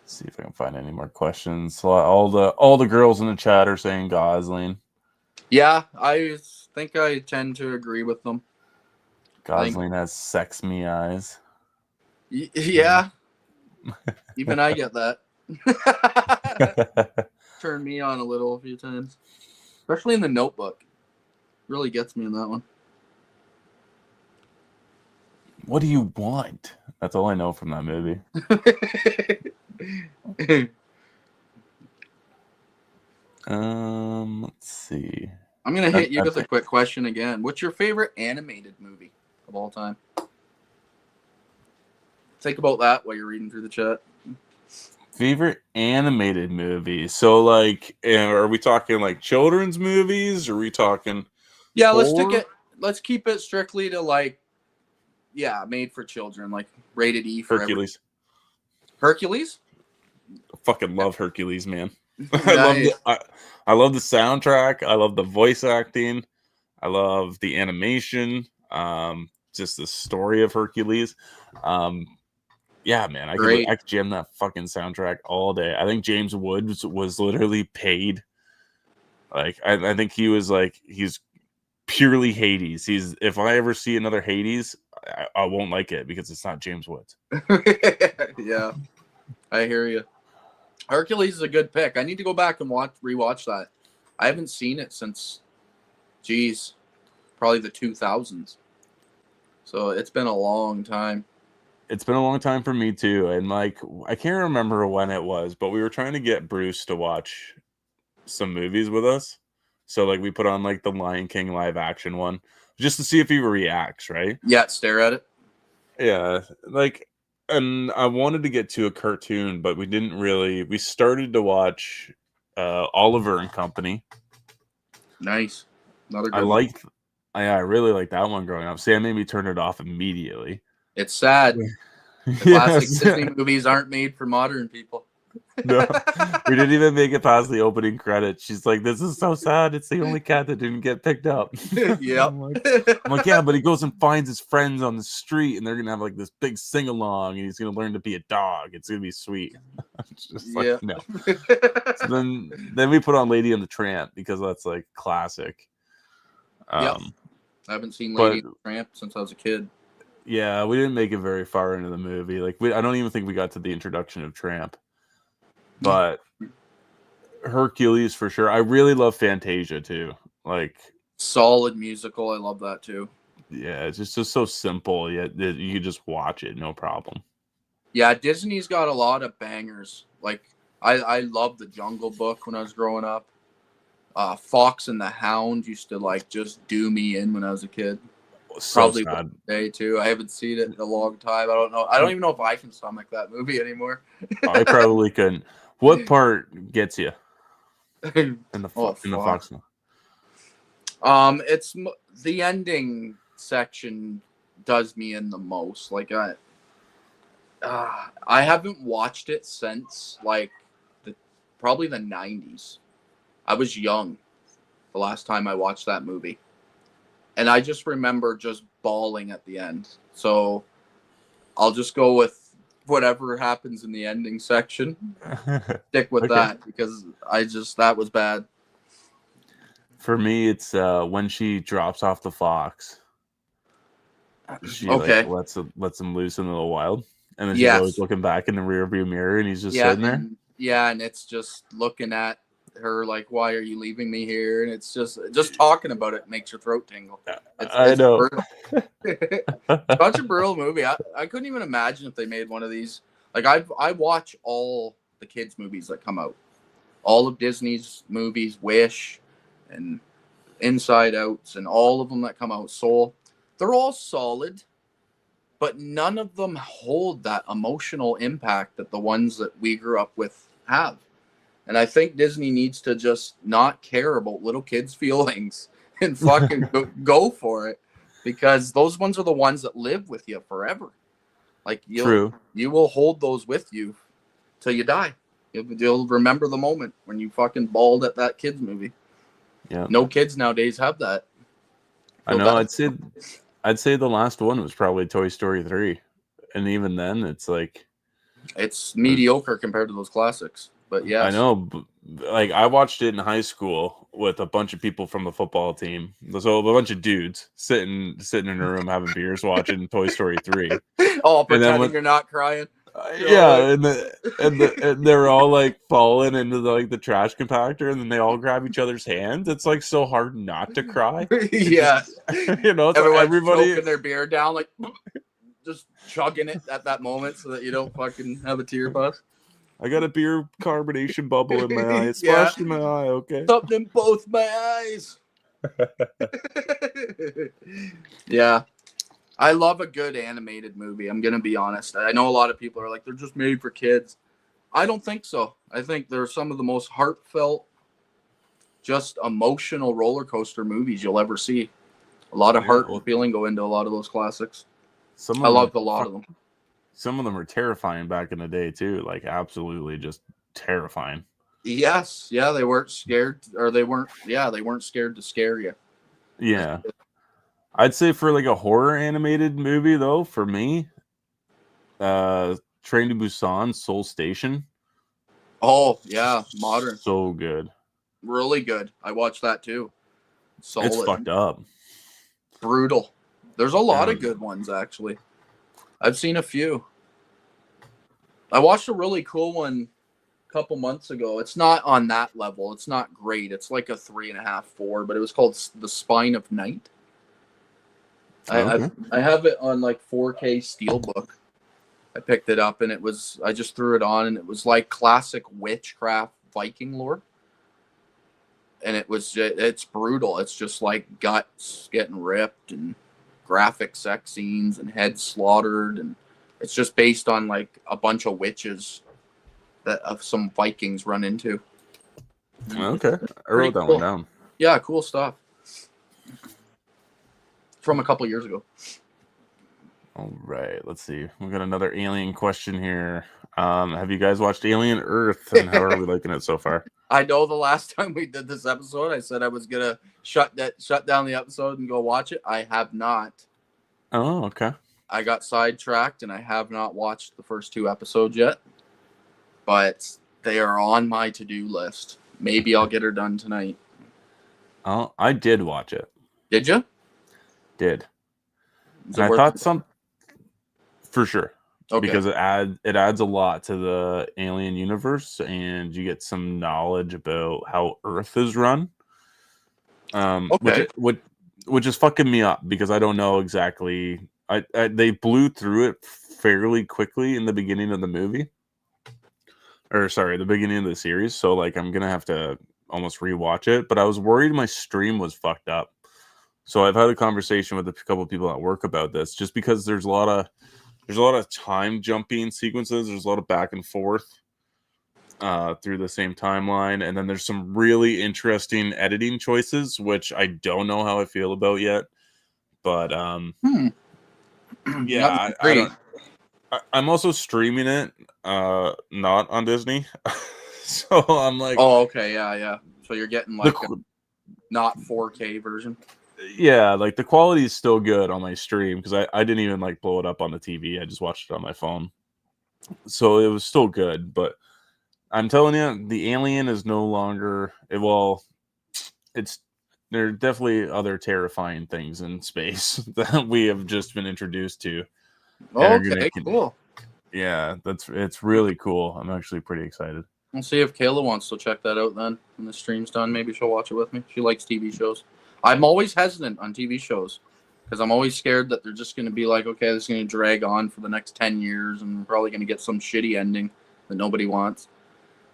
See if I can find any more questions. So all the girls in the chat are saying Gosling. Yeah, I think I tend to agree with them. Gosling has sex me eyes. Yeah. Even I get that. Turned me on a little a few times. Especially in The Notebook. Really gets me in that one. What do you want? That's all I know from that movie. Let's see. I'm going to hit you with a quick question again. What's your favorite animated movie of all time? Think about that while you're reading through the chat. Favorite animated movie. So, like, are we talking like children's movies? Or are we talking? Yeah, let's keep it strictly to like, yeah, made for children, like rated E for Hercules. Hercules? I fucking love Hercules, man. Nice. I love the soundtrack. I love the voice acting. I love the animation. Just the story of Hercules. Yeah, man, I could jam that fucking soundtrack all day. I think James Woods was literally paid. Like, I think he's purely Hades. If I ever see another Hades, I won't like it because it's not James Woods. Yeah, I hear you. Hercules is a good pick. I need to go back and rewatch that. I haven't seen it since, geez, probably the 2000s. So it's been a long time. It's been a long time for me too, and like I can't remember when it was, but we were trying to get Bruce to watch some movies with us. So like we put on like the Lion King live action one just to see if he reacts, right? Yeah, stare at it. Yeah, like, and I wanted to get to a cartoon, but we didn't really. We started to watch Oliver and Company. Nice. Another I good one. liked, I really liked that one growing up. Sam made me turn it off immediately. It's sad. The classic Yes. Disney movies aren't made for modern people. No, we didn't even make it past the opening credits. She's like, "This is so sad. It's the only cat that didn't get picked up." Yep. I'm like, yeah, but he goes and finds his friends on the street, and they're gonna have like this big sing along, and he's gonna learn to be a dog. It's gonna be sweet. It's just like, Yeah. no. So then we put on Lady and the Tramp because that's like classic. Yep. I haven't seen but- Lady and the Tramp since I was a kid. Yeah, we didn't make it very far into the movie. Like, I don't even think we got to the introduction of Tramp. But Hercules for sure. I really love Fantasia too. Like, Solid musical. I love that too. yeah, it's just so simple. Yet you could just watch it, no problem. Yeah, Disney's got a lot of bangers. Like I loved the Jungle Book when I was growing up. Fox and the Hound used to like just do me in when I was a kid. So Probably sad. day too. I haven't seen it in a long time. I don't know. I don't even know if I can stomach that movie anymore. I probably couldn't. What part gets you in the Oh, in the fuck. Fox? It's the ending section does me in the most. Like I haven't watched it since like probably the 90s. I was young the last time I watched that movie. And I just remember just bawling at the end. So I'll just go with whatever happens in the ending section. Stick with Okay. that because that was bad. For me, it's when she drops off the fox. She Okay. like lets him loose into the wild, and then she's Yes. always looking back in the rearview mirror, and he's just Yeah, sitting there. and it's just looking at her like, "Why are you leaving me here?" And it's just talking about it makes your throat tingle. I know. Brutal. Such a brutal movie. I couldn't even imagine if they made one of these. Like I watch all the kids movies that come out, all of Disney's movies, Wish, and Inside Outs, and all of them that come out. Soul, they're all solid, but none of them hold that emotional impact that the ones that we grew up with have. And I think Disney needs to just not care about little kids' feelings and fucking go for it, because those ones are the ones that live with you forever. Like you will hold those with you till you die. You'll remember the moment when you fucking bawled at that kids movie. Yeah. No kids nowadays have that. I know. I'd say the last one was probably Toy Story 3, and even then, it's like it's mediocre compared to those classics. But yes. I know. Like I watched it in high school with a bunch of people from the football team, so a bunch of dudes sitting in a room having beers, watching Toy Story 3. Oh, pretending you're not crying. Yeah, and they're all like falling into the trash compactor, and then they all grab each other's hands. It's like so hard not to cry. Yeah, you know, it's like everybody choking their beer down, like just chugging it at that moment so that you don't fucking have a tear bust. I got a beer carbonation bubble in my eye. It splashed in my eye. Okay, something in both my eyes. Yeah. I love a good animated movie. I'm going to be honest. I know a lot of people are like, they're just made for kids. I don't think so. I think they're some of the most heartfelt, just emotional roller coaster movies you'll ever see. A lot of heart and feeling go into a lot of those classics. I loved a lot of them. Some of them are terrifying back in the day too. Like absolutely just terrifying. Yes. Yeah, they weren't scared, or they weren't scared to scare you. Yeah. I'd say for like a horror animated movie though, for me, Train to Busan, Seoul Station. Oh, yeah, modern. So good. Really good. I watched that too. Solid. It's fucked up. Brutal. There's a lot of good ones actually. I've seen a few. I watched a really cool one a couple months ago. It's not on that level. It's not great. It's like a 3.5, 4, but it was called The Spine of Night. Okay. I have it on like 4K steelbook. I picked it up and I just threw it on and it was like classic witchcraft Viking lore. And it's brutal. It's just like guts getting ripped and graphic sex scenes and heads slaughtered, and it's just based on like a bunch of witches that some Vikings run into. Okay. I Pretty wrote that one cool. down. Yeah, cool stuff. From a couple years ago. All right. Let's see. We got another alien question here. Have you guys watched Alien Earth, and how are we liking it so far? I know the last time we did this episode, I said I was gonna shut down the episode and go watch it. I have not. Oh, okay. I got sidetracked and I have not watched the first 2 episodes yet. But they are on my to-do list. Maybe I'll get her done tonight. Oh, I did watch it. Did you? Did. Is And it I worth thought it? for sure. Okay. Because it adds a lot to the alien universe, and you get some knowledge about how Earth is run. Okay. Which is fucking me up because I don't know exactly. They blew through it fairly quickly in the beginning of the movie, or sorry, the beginning of the series. So like, I'm gonna have to almost rewatch it. But I was worried my stream was fucked up. So I've had a conversation with a couple of people at work about this, just because there's a lot of time jumping sequences. There's a lot of back and forth through the same timeline, and then there's some really interesting editing choices, which I don't know how I feel about yet. But yeah, I don't. I'm also streaming it, not on Disney, so I'm like, oh, okay, yeah. So you're getting like a not 4K version. Yeah, like the quality is still good on my stream because I didn't even like blow it up on the TV. I just watched it on my phone, so it was still good. But I'm telling you, the alien is no longer. It's there are definitely other terrifying things in space that we have just been introduced to. Okay, cool. Yeah, it's really cool. I'm actually pretty excited. We'll see if Kayla wants to check that out then when the stream's done. Maybe she'll watch it with me. She likes TV shows. I'm always hesitant on TV shows because I'm always scared that they're just going to be like, okay, this is going to drag on for the next 10 years and we're probably going to get some shitty ending that nobody wants.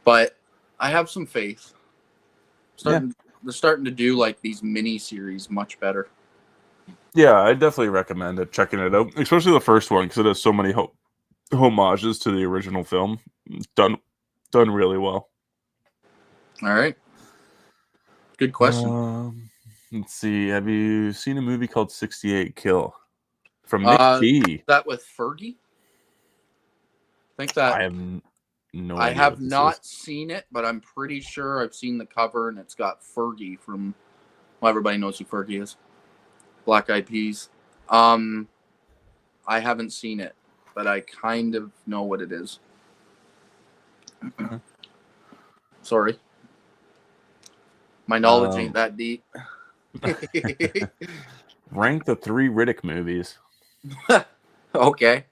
But I have some faith. They're starting to do like these mini series much better. Yeah, I definitely recommend it, checking it out, especially the first one because it has so many homages to the original film. It's done really well. All right. Good question. Let's see. Have you seen a movie called 68 Kill from Nick T? That with Fergie? I think that I have no I idea. have not seen it, but I'm pretty sure I've seen the cover and it's got Fergie from. Well, everybody knows who Fergie is. Black Eyed Peas. I haven't seen it, but I kind of know what it is. Sorry. My knowledge ain't that deep. Rank the 3 Riddick movies. Okay.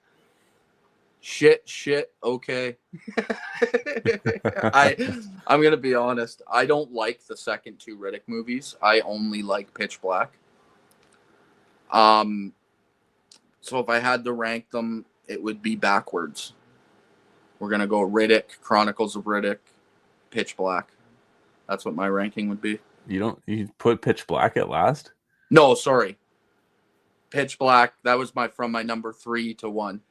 Shit. Okay. I'm gonna be honest. I don't like the second 2 Riddick movies. I only like Pitch Black. So if I had to rank them, it would be backwards. We're gonna go Riddick, Chronicles of Riddick, Pitch Black. That's what my ranking would be. You put Pitch Black at last? No, sorry. Pitch Black. That was from my number 3 to 1.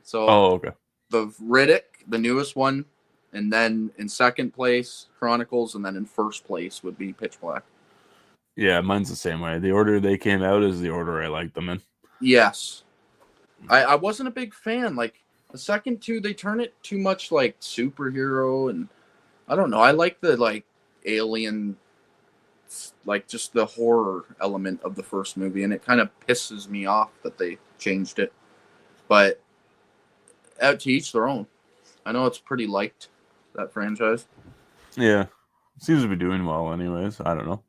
So okay. The Riddick, the newest one, and then in second place Chronicles, and then in first place would be Pitch Black. Yeah, mine's the same way. The order they came out is the order I like them in. Yes. I wasn't a big fan. Like the second 2, they turn it too much like superhero, and I don't know. I like the like alien, like just the horror element of the first movie, and it kind of pisses me off that they changed it. But out to each their own. I know it's pretty liked, that franchise. Yeah. Seems to be doing well anyways. I don't know.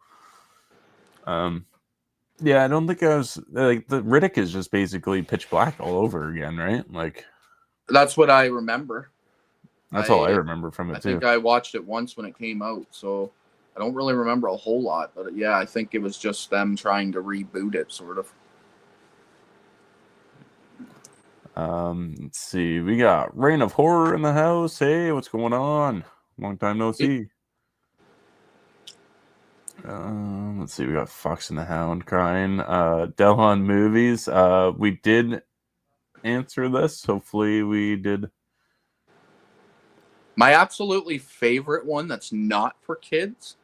Yeah, I don't think I was like the Riddick is just basically Pitch Black all over again, right? Like that's what I remember. That's all I remember from it too. I think I watched it once when it came out, so I don't really remember a whole lot. But yeah, I think it was just them trying to reboot it, sort of. Let's see. We got Reign of Horror in the house. Hey, what's going on? Long time no see. Let's see. We got Fox and the Hound crying. Delon movies. We did answer this. Hopefully, we did. My absolutely favorite one that's not for kids.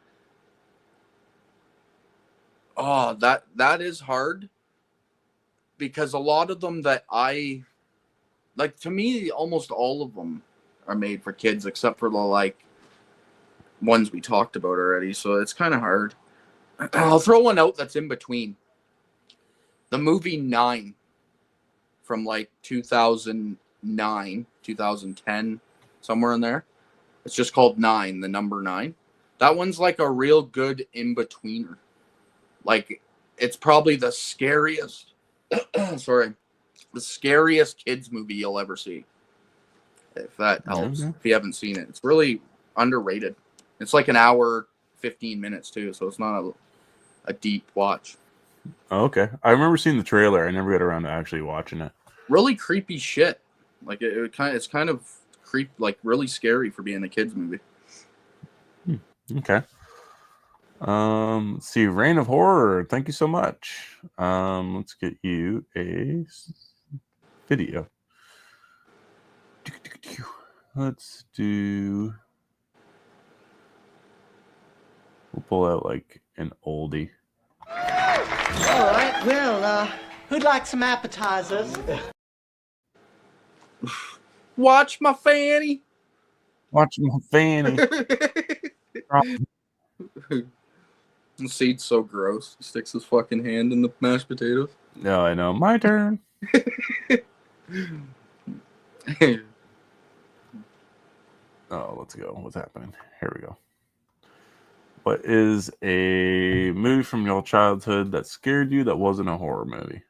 Oh, that is hard because a lot of them that I like, to me, almost all of them are made for kids except for the like ones we talked about already. So it's kind of hard. I'll throw one out that's in between. The movie 9 from like 2009, 2010, somewhere in there. It's just called 9, the number 9. That one's like a real good in-betweener. Like, it's probably the scariest, sorry, the scariest kids movie you'll ever see. If that helps. Okay. If you haven't seen it. It's really underrated. It's like an hour, 15 minutes too, so it's not a deep watch. Oh, okay. I remember seeing the trailer. I never got around to actually watching it. Really creepy shit. Like it's kind of like really scary for being a kids movie. Okay. Let's see. Reign of Horror. Thank you so much. Let's get you a video. Let's do. We'll pull out like an oldie. All right, well, who'd like some appetizers? Watch my fanny. Watch my fanny. The seed's so gross. He sticks his fucking hand in the mashed potatoes. No, I know. My turn. Oh, let's go. What's happening? Here we go. What is a movie from your childhood that scared you that wasn't a horror movie?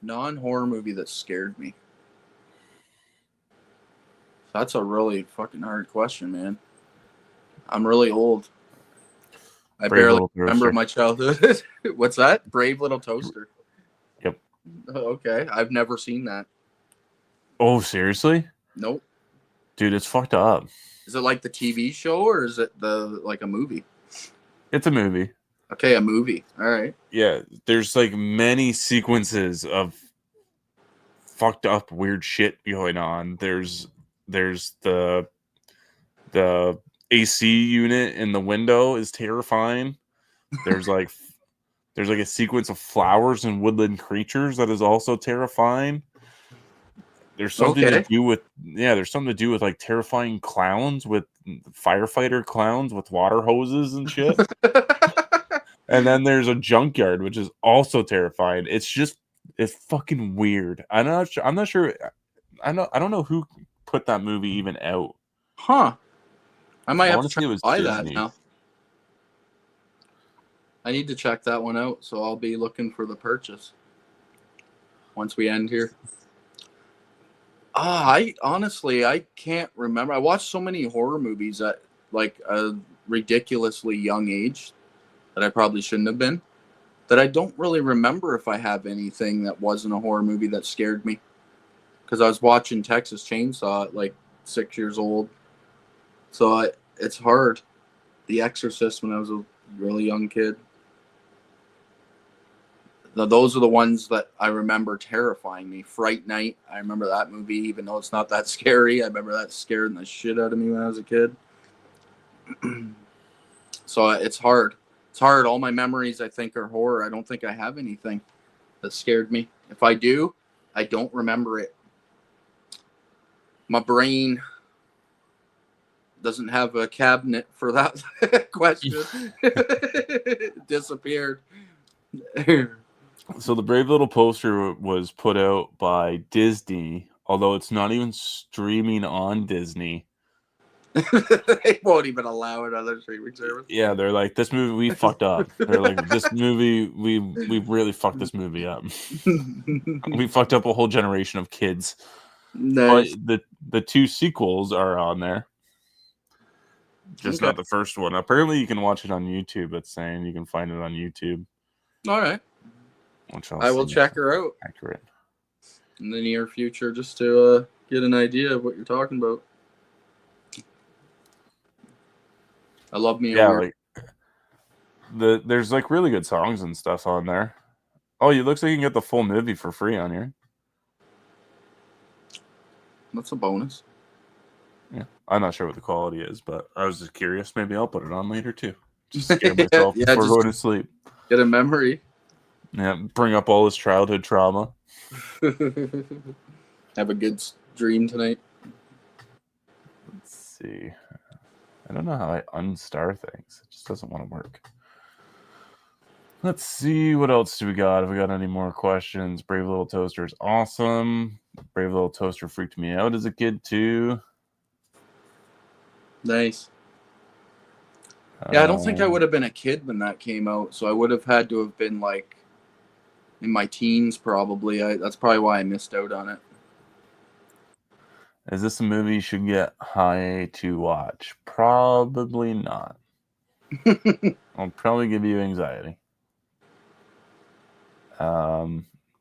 Non-horror movie that scared me. That's a really fucking hard question, man. I'm really old. I barely remember my childhood. What's that? Brave Little Toaster. Yep. Okay. I've never seen that. Oh, seriously? Nope. Dude, it's fucked up. Is it like the TV show or is it like a movie? It's a movie. Okay, a movie. All right. Yeah, there's like many sequences of fucked up weird shit going on. There's the AC unit in the window is terrifying. There's like a sequence of flowers and woodland creatures that is also terrifying. There's something to do with there's something to do with like terrifying clowns with firefighter clowns with water hoses and shit. And then there's a junkyard which is also terrifying. It's fucking weird. I'm not sure. I don't know who put that movie even out. Huh. I might have to try to buy Disney. that now. I need to check that one out, so I'll be looking for the purchase once we end here. I honestly can't remember. I watched so many horror movies at like a ridiculously young age that I probably shouldn't have been, that I don't really remember if I have anything that wasn't a horror movie that scared me. Because I was watching Texas Chainsaw at like 6 years old. So it's hard. The Exorcist when I was a really young kid. Now, those are the ones that I remember terrifying me. Fright Night, I remember that movie, even though it's not that scary. I remember that scaring the shit out of me when I was a kid. So it's hard. It's hard. All my memories, I think, are horror. I don't think I have anything that scared me. If I do, I don't remember it. My brain doesn't have a cabinet for that question. It disappeared. So the Brave Little Poster was put out by Disney, although it's not even streaming on Disney. They won't even allow it on their streaming service. Yeah, they're like, this movie we fucked up. They're like, this movie we really fucked this movie up. We fucked up a whole generation of kids. Nice. But the two sequels are on there. just Okay. not the first one. Apparently, you can watch it on YouTube. It's saying you can find it on YouTube. All right. Which I will check her out accurate in the near future just to get an idea of what you're talking about. I love me a Yeah, weird. like there's like really good songs and stuff on there. Oh, it looks like you can get the full movie for free on here. That's a bonus. Yeah, I'm not sure what the quality is, but I was just curious. Maybe I'll put it on later too. Just scare myself Yeah, before just going to sleep. get a memory. Yeah, bring up all this childhood trauma. Have a good dream tonight. Let's see. I don't know how I unstar things. It just doesn't want to work. Let's see. What else do we got? Have we got any more questions? Brave Little Toaster is awesome. Brave Little Toaster freaked me out as a kid too. Nice. Yeah, I don't think I would have been a kid when that came out, so I would have had to have been like in my teens probably. That's probably why I missed out on it. Is this a movie you should get high to watch? Probably not. I'll probably give you anxiety.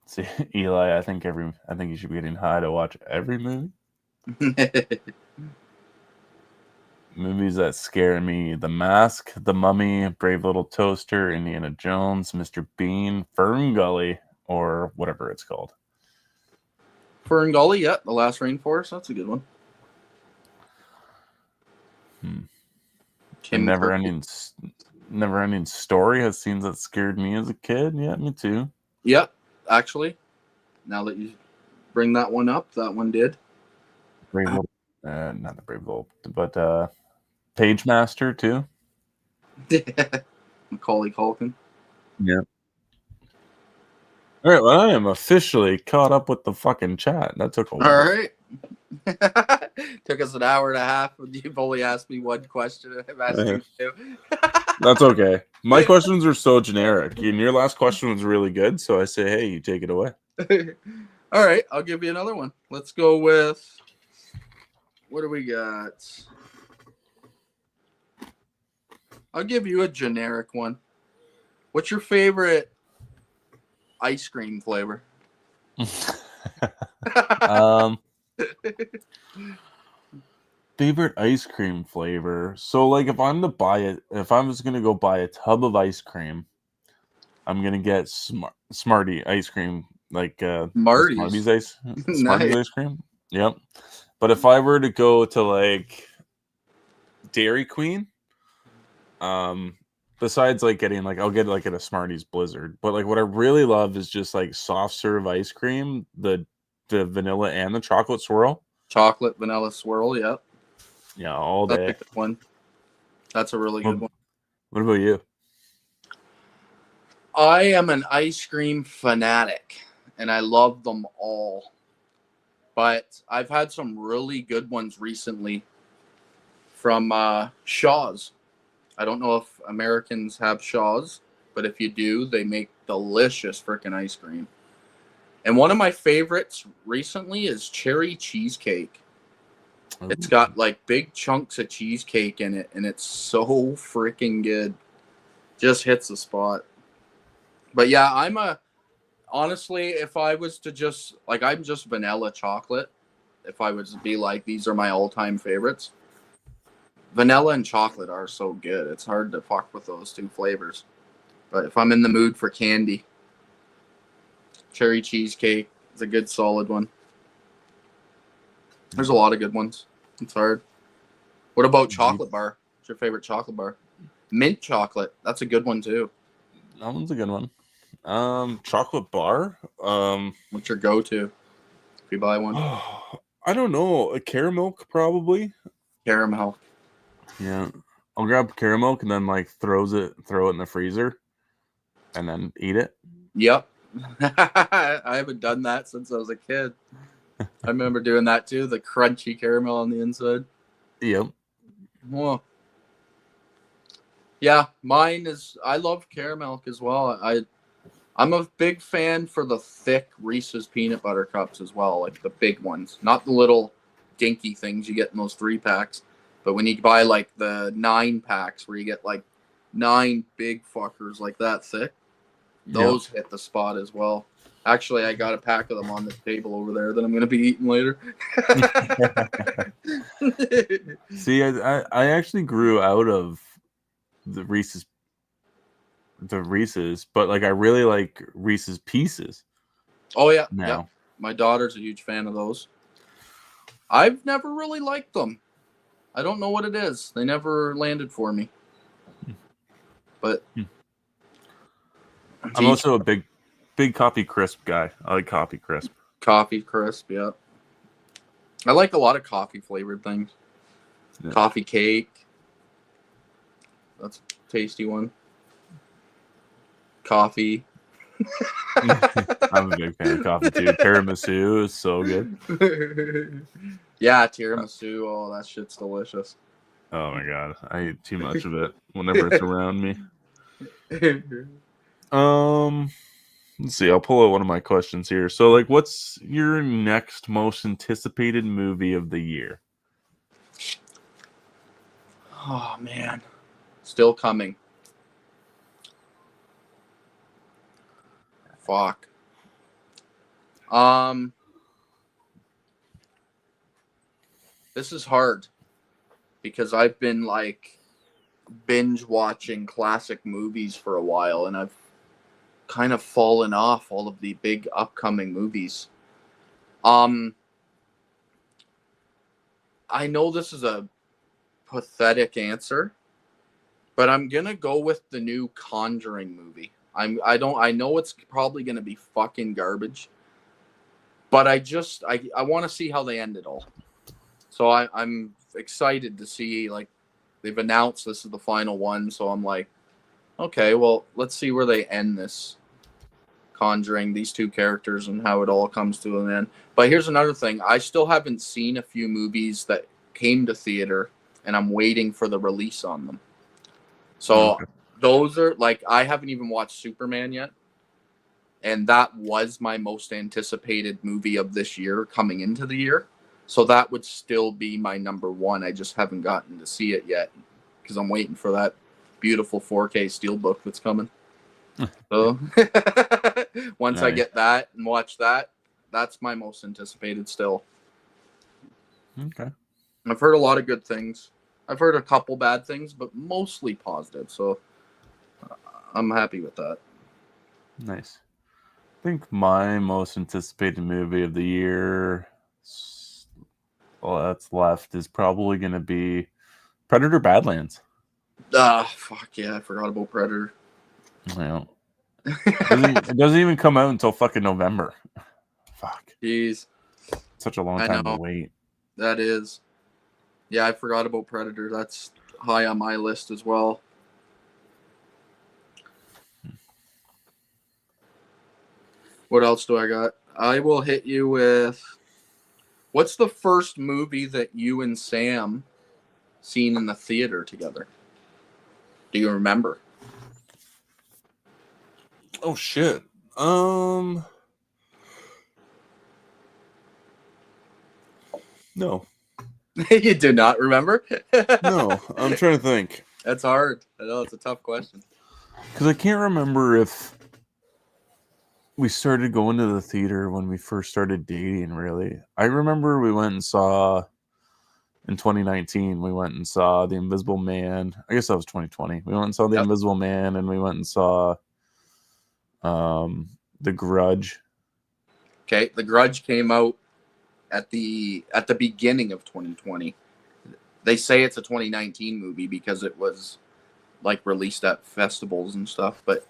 See, Eli, I think you should be getting high to watch every movie. Movies that scare me: The Mask, The Mummy, Brave Little Toaster, Indiana Jones, Mr. Bean, Fern Gully, or whatever it's called. Fern Gully, yeah, The Last Rainforest. That's a good one. The Never Ending Story has scenes that scared me as a kid. Yeah, me too. Yep, actually, now that you bring that one up, that one did. Brave Little, not the Brave Little, but Page Master too. Macaulay Culkin. Yeah. All right, well, I am officially caught up with the fucking chat. That took a while. All right. Took us an hour and a half. You've only asked me one question. I've asked you two. That's okay. My questions are so generic. And your last question was really good, so I say, hey, you take it away. All right, I'll give you another one. Let's go with, what do we got? I'll give you a generic one. What's your favorite ice cream flavor? Favorite ice cream flavor. So, like, if I was gonna go buy a tub of ice cream, I'm gonna get Smartie ice cream, like Smarties ice cream. Yep. But if I were to go to like Dairy Queen, besides like getting like I'll get like at a Smarties Blizzard, but like what I really love is just like soft serve ice cream, the vanilla and the chocolate swirl. Chocolate vanilla swirl, yep. Yeah, all day. That's a good one. That's a really good one. What about you? I am an ice cream fanatic, and I love them all. But I've had some really good ones recently from Shaw's. I don't know if Americans have Shaw's, but if you do, they make delicious freaking ice cream. And one of my favorites recently is cherry cheesecake. Ooh. It's got like big chunks of cheesecake in it, and it's so freaking good. Just hits the spot. But yeah, honestly, if I was to just, like, I'm just vanilla chocolate. If I was to be like, these are my all-time favorites. Vanilla and chocolate are so good. It's hard to fuck with those two flavors. But if I'm in the mood for candy, cherry cheesecake is a good solid one. There's a lot of good ones. It's hard. What about chocolate bar? What's your favorite chocolate bar? Mint chocolate. That's a good one too. That one's a good one. Chocolate bar. What's your go-to if you buy one? I don't know. A caramel probably. Caramel. Yeah, I'll grab caramel and then like throw it in the freezer, and then eat it. Yep. I haven't done that since I was a kid. I remember doing that too. The crunchy caramel on the inside. Yep. Whoa. Yeah, mine is. I love caramel as well. I'm a big fan for the thick Reese's peanut butter cups as well, like the big ones, not the little dinky things you get in those 3-packs. But when you buy like the 9-packs where you get like 9 big fuckers like that thick, those hit the spot as well. Actually, I got a pack of them on the table over there that I'm going to be eating later. See, I actually grew out of the Reese's, but like I really like Reese's Pieces. Oh yeah, now. Yeah. My daughter's a huge fan of those. I've never really liked them. I don't know what it is. They never landed for me. But I'm also a big Coffee Crisp guy. I like Coffee Crisp. Coffee Crisp, yeah. I like a lot of coffee flavored things. Yeah. Coffee cake. That's a tasty one. Coffee. I'm a big fan of coffee too. Tiramisu is so good. Yeah, tiramisu. Oh, that shit's delicious. Oh my god, I eat too much of it whenever it's around me. Let's see. I'll pull out one of my questions here. So, like, what's your next most anticipated movie of the year? Oh man, still coming. Fuck. This is hard because I've been like binge watching classic movies for a while, and I've kind of fallen off all of the big upcoming movies. I know this is a pathetic answer, but I'm gonna go with the new Conjuring movie. I know it's probably gonna be fucking garbage, but I want to see how they end it all. So I'm excited to see, like, they've announced this is the final one, so I'm like, okay, well, let's see where they end this Conjuring, these two characters, and how it all comes to an end. But here's another thing. I still haven't seen a few movies that came to theater, and I'm waiting for the release on them. So those are, like, I haven't even watched Superman yet, and that was my most anticipated movie of this year coming into the year. So that would still be my number one. I just haven't gotten to see it yet because I'm waiting for that beautiful 4K steelbook that's coming. So once I get that and watch that, that's my most anticipated still. Okay. I've heard a lot of good things. I've heard a couple bad things, but mostly positive. So I'm happy with that. Nice. I think my most anticipated movie of the year, that's left, is probably going to be Predator Badlands. Fuck yeah, I forgot about Predator. Well, it doesn't even come out until fucking November. Fuck. Jeez. Such a long time to wait. That is. Yeah, I forgot about Predator. That's high on my list as well. What else do I got? I will hit you with... What's the first movie that you and Sam seen in the theater together? Do you remember? Oh shit. No. You do not remember? No, I'm trying to think. That's hard. I know, it's a tough question. Because I can't remember if we started going to the theater when we first started dating, really. I remember we went and saw, in 2019, we went and saw The Invisible Man. I guess that was 2020. We went and saw The Invisible Man, and we went and saw The Grudge. Okay, The Grudge came out at the beginning of 2020. They say it's a 2019 movie because it was like released at festivals and stuff, but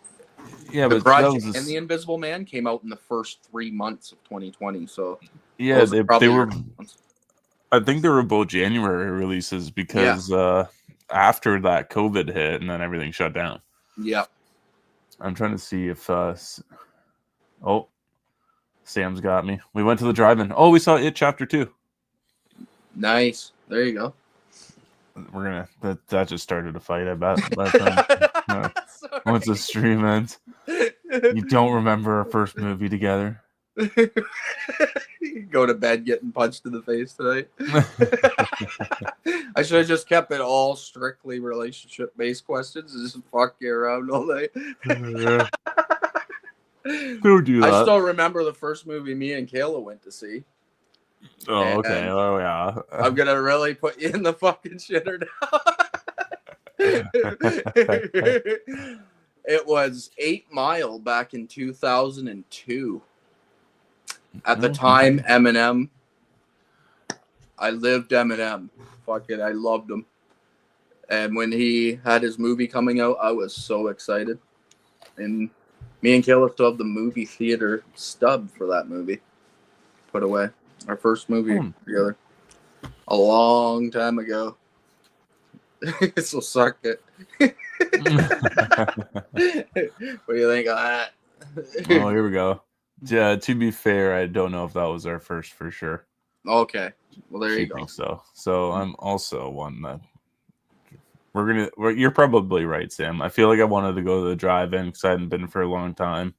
yeah, The Grudge and The Invisible Man came out in the first 3 months of 2020 . So yeah, they were. I think they were both January releases because after that COVID hit and then everything shut down. Yeah, I'm trying to see if Sam's got me. We went to the drive-in. Oh, we saw It Chapter 2. Nice. There you go. We're gonna that just started a fight, I bet. Once the stream ends. You don't remember our first movie together. Go to bed getting punched in the face tonight. I should have just kept it all strictly relationship-based questions and just fuck you around all night. Don't do that. I still remember the first movie me and Kayla went to see. Oh, okay. And Oh, yeah. I'm gonna really put you in the fucking shitter now. It was 8 Mile back in 2002. At the time, Eminem. I lived Eminem. Fuck it, I loved him. And when he had his movie coming out, I was so excited. And me and Kayla still have the movie theater stub for that movie. Put away. Our first movie together. A long time ago. So suck it. What do you think of that? Oh, here we go. Yeah, to be fair, I don't know if that was our first for sure. Okay. Well, there you go. Think so I'm also one that you're probably right, Sam. I feel like I wanted to go to the drive-in because I hadn't been for a long time.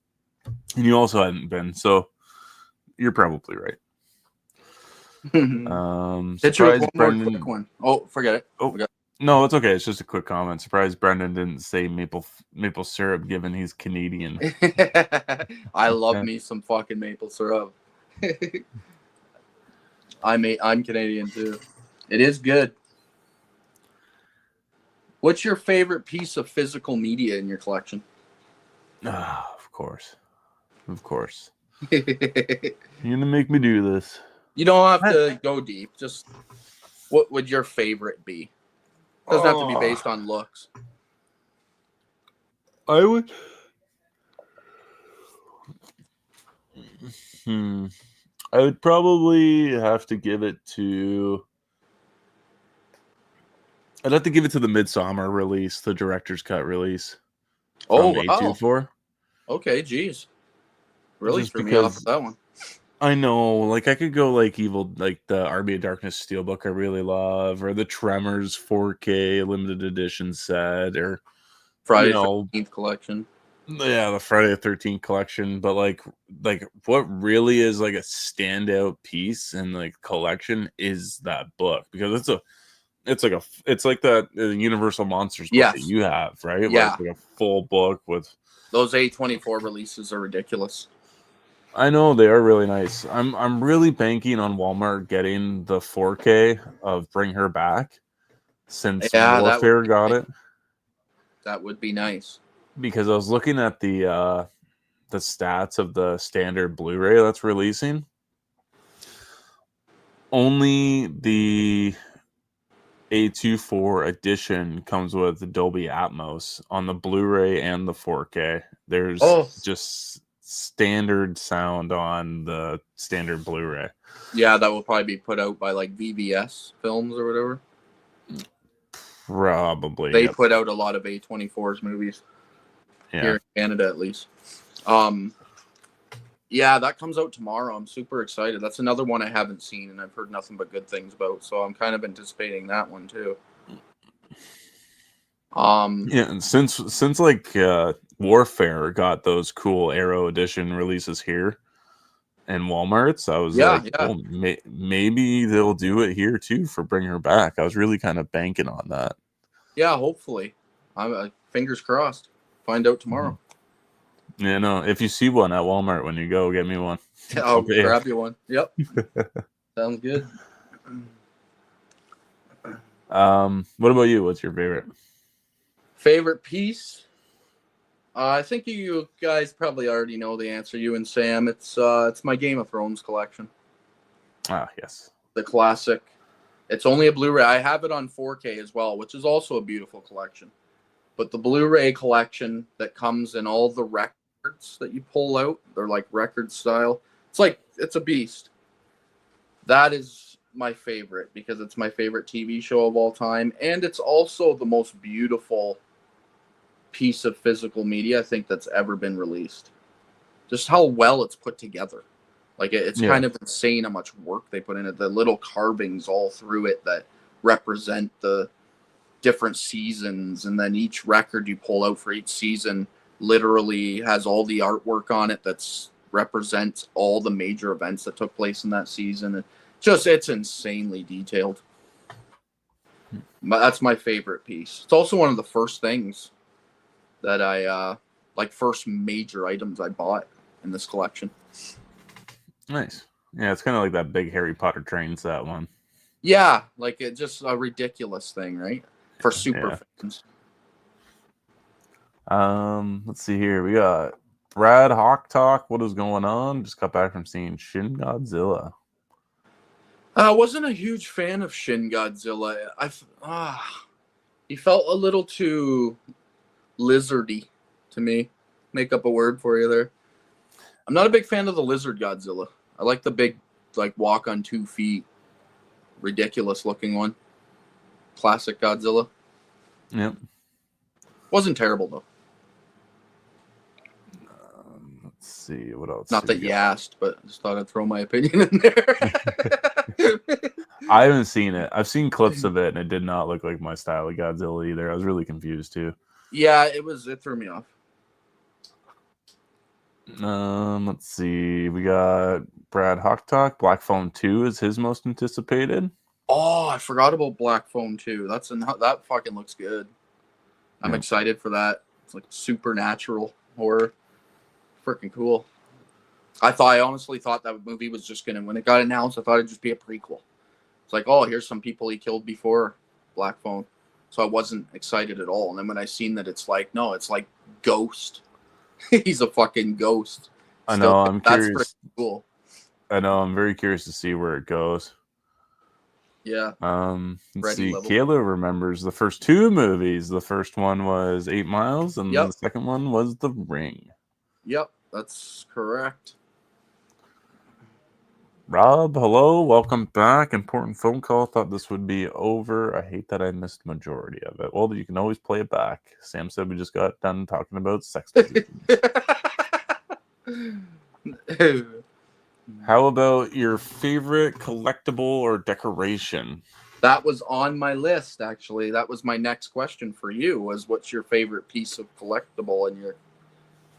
And you also hadn't been, so you're probably right. Hit you with one more quick one. Oh, forget it. Oh, no, it's okay. It's just a quick comment. Surprised Brendan didn't say maple syrup, given he's Canadian. I love me some fucking maple syrup. I'm Canadian too. It is good. What's your favorite piece of physical media in your collection? Of course. You're gonna make me do this. You don't have to go deep. Just what would your favorite be? Doesn't have to be based on looks. I would. I would probably have to give it to. I'd have to give it to the Midsummer release, the director's cut release. Oh, wow. A24. Okay, geez. Really threw me off with that one. I know, like I could go like the Army of Darkness Steelbook I really love, or the Tremors 4K limited edition set, or Friday the 13th collection. Yeah, the Friday the 13th collection. But like what really is like a standout piece in like collection is that book, because it's like that Universal Monsters book that you have, right? Yeah, like a full book with those A24 releases are ridiculous. I know they are really nice. I'm really banking on Walmart getting the 4K of Bring Her Back, since Warfare got it. That would be nice. Because I was looking at the stats of the standard Blu-ray that's releasing. Only the A24 edition comes with Dolby Atmos on the Blu-ray and the 4K. There's just standard sound on the standard Blu-ray. Yeah, that will probably be put out by like VBS Films or whatever. Probably. They put out a lot of A24's movies. Here in Canada, at least. Yeah, that comes out tomorrow. I'm super excited. That's another one I haven't seen, and I've heard nothing but good things about. So I'm kind of anticipating that one too. And since like Warfare got those cool Arrow edition releases here in Walmart's, I was oh, maybe they'll do it here too for Bring Her Back. I was really kind of banking on that. Yeah, hopefully. I'm fingers crossed. Find out tomorrow. Yeah, no. If you see one at Walmart when you go, get me one. I'll grab you one. Yep. Sounds good. What about you? What's your favorite? Favorite piece? I think you guys probably already know the answer. You and Sam. It's my Game of Thrones collection. Ah, yes. The classic. It's only a Blu-ray. I have it on 4K as well, which is also a beautiful collection. But the Blu-ray collection that comes in all the records that you pull out, they're like record style. It's a beast. That is my favorite because it's my favorite TV show of all time. And it's also the most beautiful piece of physical media I think that's ever been released. Just how well it's put together. Like it's kind of insane how much work they put in it. The little carvings all through it that represent the different seasons, and then each record you pull out for each season literally has all the artwork on it that's represents all the major events that took place in that season. It's insanely detailed. That's my favorite piece. It's also one of the first things that I first major items I bought in this collection. Nice. Yeah, it's kind of like that big Harry Potter train set one. Yeah, like it's just a ridiculous thing, right? For super fans. Let's see here. We got Brad Hawk Talk. What is going on? Just got back from seeing Shin Godzilla. I wasn't a huge fan of Shin Godzilla. He felt a little too lizardy to me. Make up a word for you there. I'm not a big fan of the lizard Godzilla. I like the big, like, walk on 2 feet, ridiculous looking one. Classic Godzilla. Yep. Wasn't terrible though. Let's see what else. Not that you asked, but I just thought I'd throw my opinion in there. I haven't seen it. I've seen clips of it, and it did not look like my style of Godzilla either. I was really confused too. Yeah, it threw me off. Let's see. We got Brad Hawk Talk. Black Phone 2 is his most anticipated. Oh, I forgot about Black Phone 2. That fucking looks good. I'm excited for that. It's like supernatural horror. Freaking cool. I honestly thought that movie was just gonna, when it got announced, I thought it'd just be a prequel. It's like, oh, here's some people he killed before Black Phone. So I wasn't excited at all. And then when I seen that it's like, no, it's like Ghost. He's a fucking ghost. I know, I'm curious. That's pretty cool. I know, I'm very curious to see where it goes. Yeah. Let's see. Kayla remembers the first 2 movies. The first one was 8 Miles, and the second one was The Ring. Yep, that's correct. Rob, hello, welcome back. Important phone call. Thought this would be over. I hate that I missed majority of it. Well, you can always play it back. Sam said we just got done talking about sex positions. How about your favorite collectible or decoration? That was on my list, actually. That was my next question for you, was what's your favorite piece of collectible in your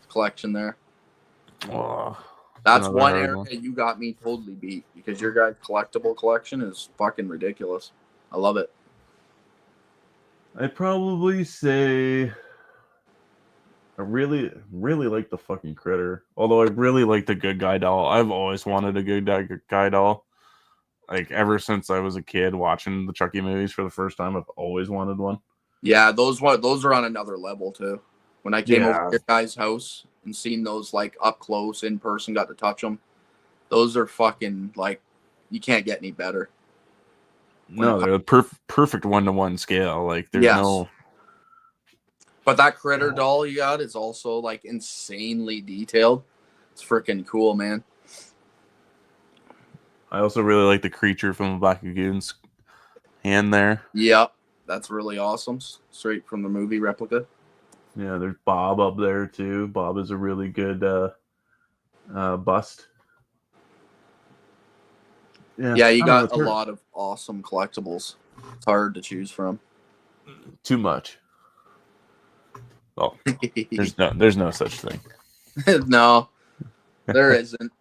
collection there? Oh, that's one area you got me totally beat, because your guys' collectible collection is fucking ridiculous. I love it. I'd probably say I really, really like the fucking Critter. Although I really like the Good Guy doll. I've always wanted a Good Guy doll. Like, ever since I was a kid watching the Chucky movies for the first time, I've always wanted one. Yeah, those are on another level too. When I came over to your guys' house and seen those, like, up close in person, got to touch them, those are fucking, like, you can't get any better. No, they're the perfect 1-to-1 scale. Like, there's no. But that Critter doll you got is also, like, insanely detailed. It's freaking cool, man. I also really like the creature from the Black Lagoon's hand there. Yep, that's really awesome. Straight from the movie replica. Yeah, there's Bob up there too. Bob is a really good bust. Yeah, you got a lot of awesome collectibles. It's hard to choose from. Too much. Oh, there's no such thing. No, there isn't.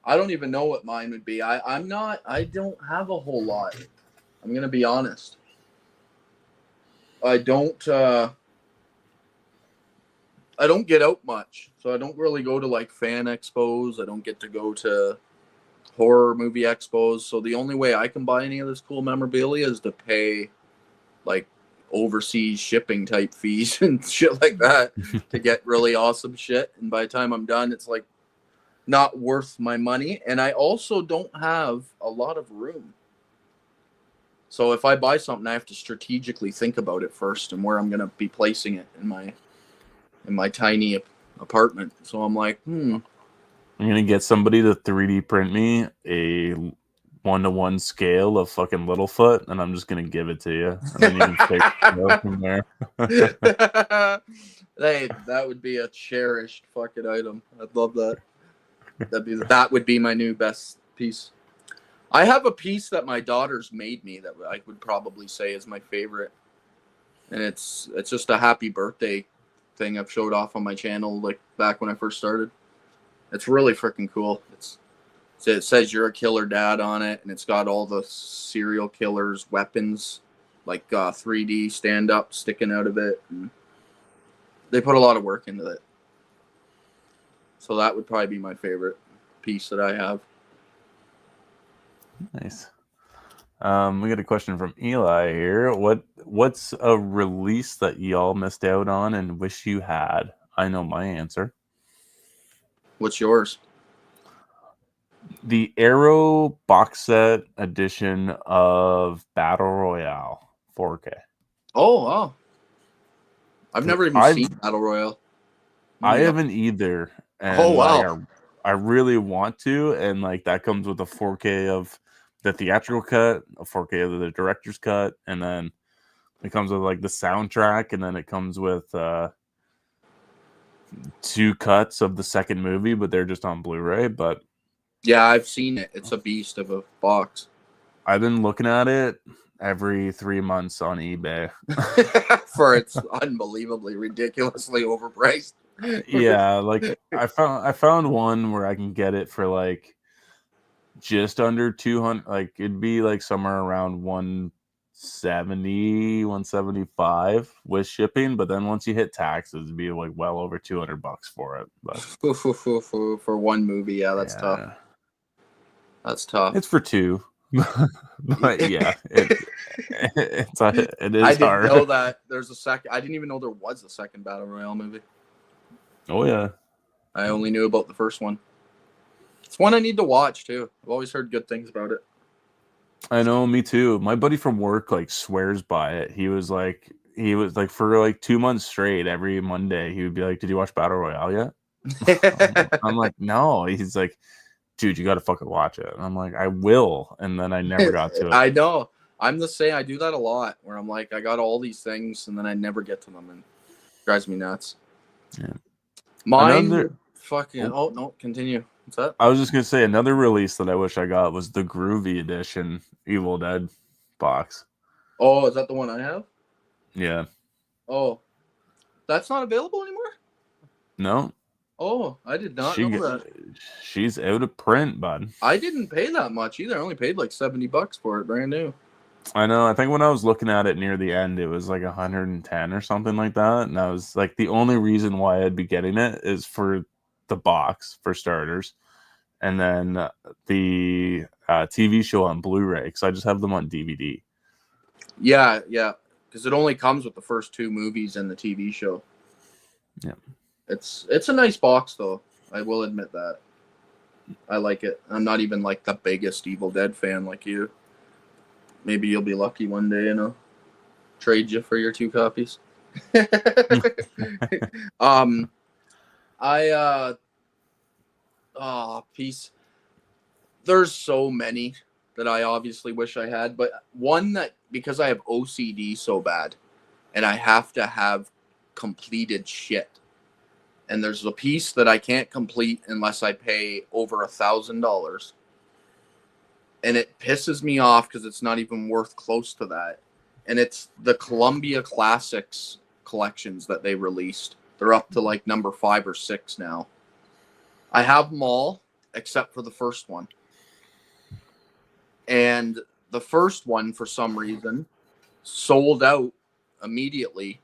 I don't even know what mine would be. I don't have a whole lot. I'm gonna be honest. I don't get out much, so I don't really go to, like, fan expos. I don't get to go to horror movie expos. So the only way I can buy any of this cool memorabilia is to pay, like, overseas shipping type fees and shit like that to get really awesome shit. And by the time I'm done, it's like not worth my money. And I also don't have a lot of room. So if I buy something, I have to strategically think about it first and where I'm going to be placing it in my tiny apartment. So I'm like, I'm going to get somebody to 3D print me a 1-to-1 scale of fucking Littlefoot, and I'm just going to give it to you. And then you can take it from there. Hey, that would be a cherished fucking item. I'd love that. That would be my new best piece. I have a piece that my daughter's made me that I would probably say is my favorite. And it's just a happy birthday thing I've showed off on my channel, like, back when I first started. It's really freaking cool. It says you're a killer dad on it, and it's got all the serial killers' weapons, like 3D stand-up sticking out of it. And they put a lot of work into it. So that would probably be my favorite piece that I have. Nice. We got a question from Eli here. What's a release that y'all missed out on and wish you had? I know my answer. What's yours? The Arrow box set edition of Battle Royale 4K. Oh, wow. I've never even seen Battle Royale. I haven't either. And oh, wow. I really want to, and like that comes with a 4K of the theatrical cut, a 4K of the director's cut, and then it comes with like the soundtrack, and then it comes with 2 cuts of the second movie, but they're just on Blu-ray. But yeah, I've seen it. It's a beast of a box. I've been looking at it every 3 months on eBay for its unbelievably ridiculously overpriced. Yeah, like I found one where I can get it for like just under 200, like it'd be like somewhere around 170, 175 with shipping, but then once you hit taxes, it'd be like well over $200 for it. But for one movie, yeah, that's tough. That's tough. It's for 2. But yeah, it is I didn't hard. know that there's a second. I didn't even know there was a second Battle Royale movie. Oh yeah. I only knew about the first one. It's one I need to watch too. I've always heard good things about it. I know, me too. My buddy from work like swears by it. He was like for like 2 months straight, every Monday, he would be like, "Did you watch Battle Royale yet?" I'm like, "No." He's like, "Dude, you got to fucking watch it." And I'm like, "I will," and then I never got to it. I know. I'm the same. I do that a lot. Where I'm like, I got all these things, and then I never get to them, and it drives me nuts. Yeah. Mine, fucking. Oh no, continue. What's that? I was just gonna say another release that I wish I got was the Groovy Edition Evil Dead box. Oh, is that the one I have? Yeah. Oh, that's not available anymore? No. Oh, I did not know that. She's out of print, bud. I didn't pay that much either. I only paid like $70 for it, brand new. I know. I think when I was looking at it near the end, it was like 110 or something like that. And I was like, the only reason why I'd be getting it is for the box, for starters. And then the TV show on Blu-ray, because I just have them on DVD. Yeah. Because it only comes with the first 2 movies and the TV show. Yeah. It's a nice box, though. I will admit that. I like it. I'm not even like the biggest Evil Dead fan like you. Maybe you'll be lucky one day and I'll trade you for your 2 copies. Peace. There's so many that I obviously wish I had, but one that, because I have OCD so bad and I have to have completed shit. And there's a piece that I can't complete unless I pay over $1,000. And it pisses me off because it's not even worth close to that. And it's the Columbia Classics collections that they released. They're up to like number 5 or 6 now. I have them all except for the first one. And the first one, for some reason, sold out immediately.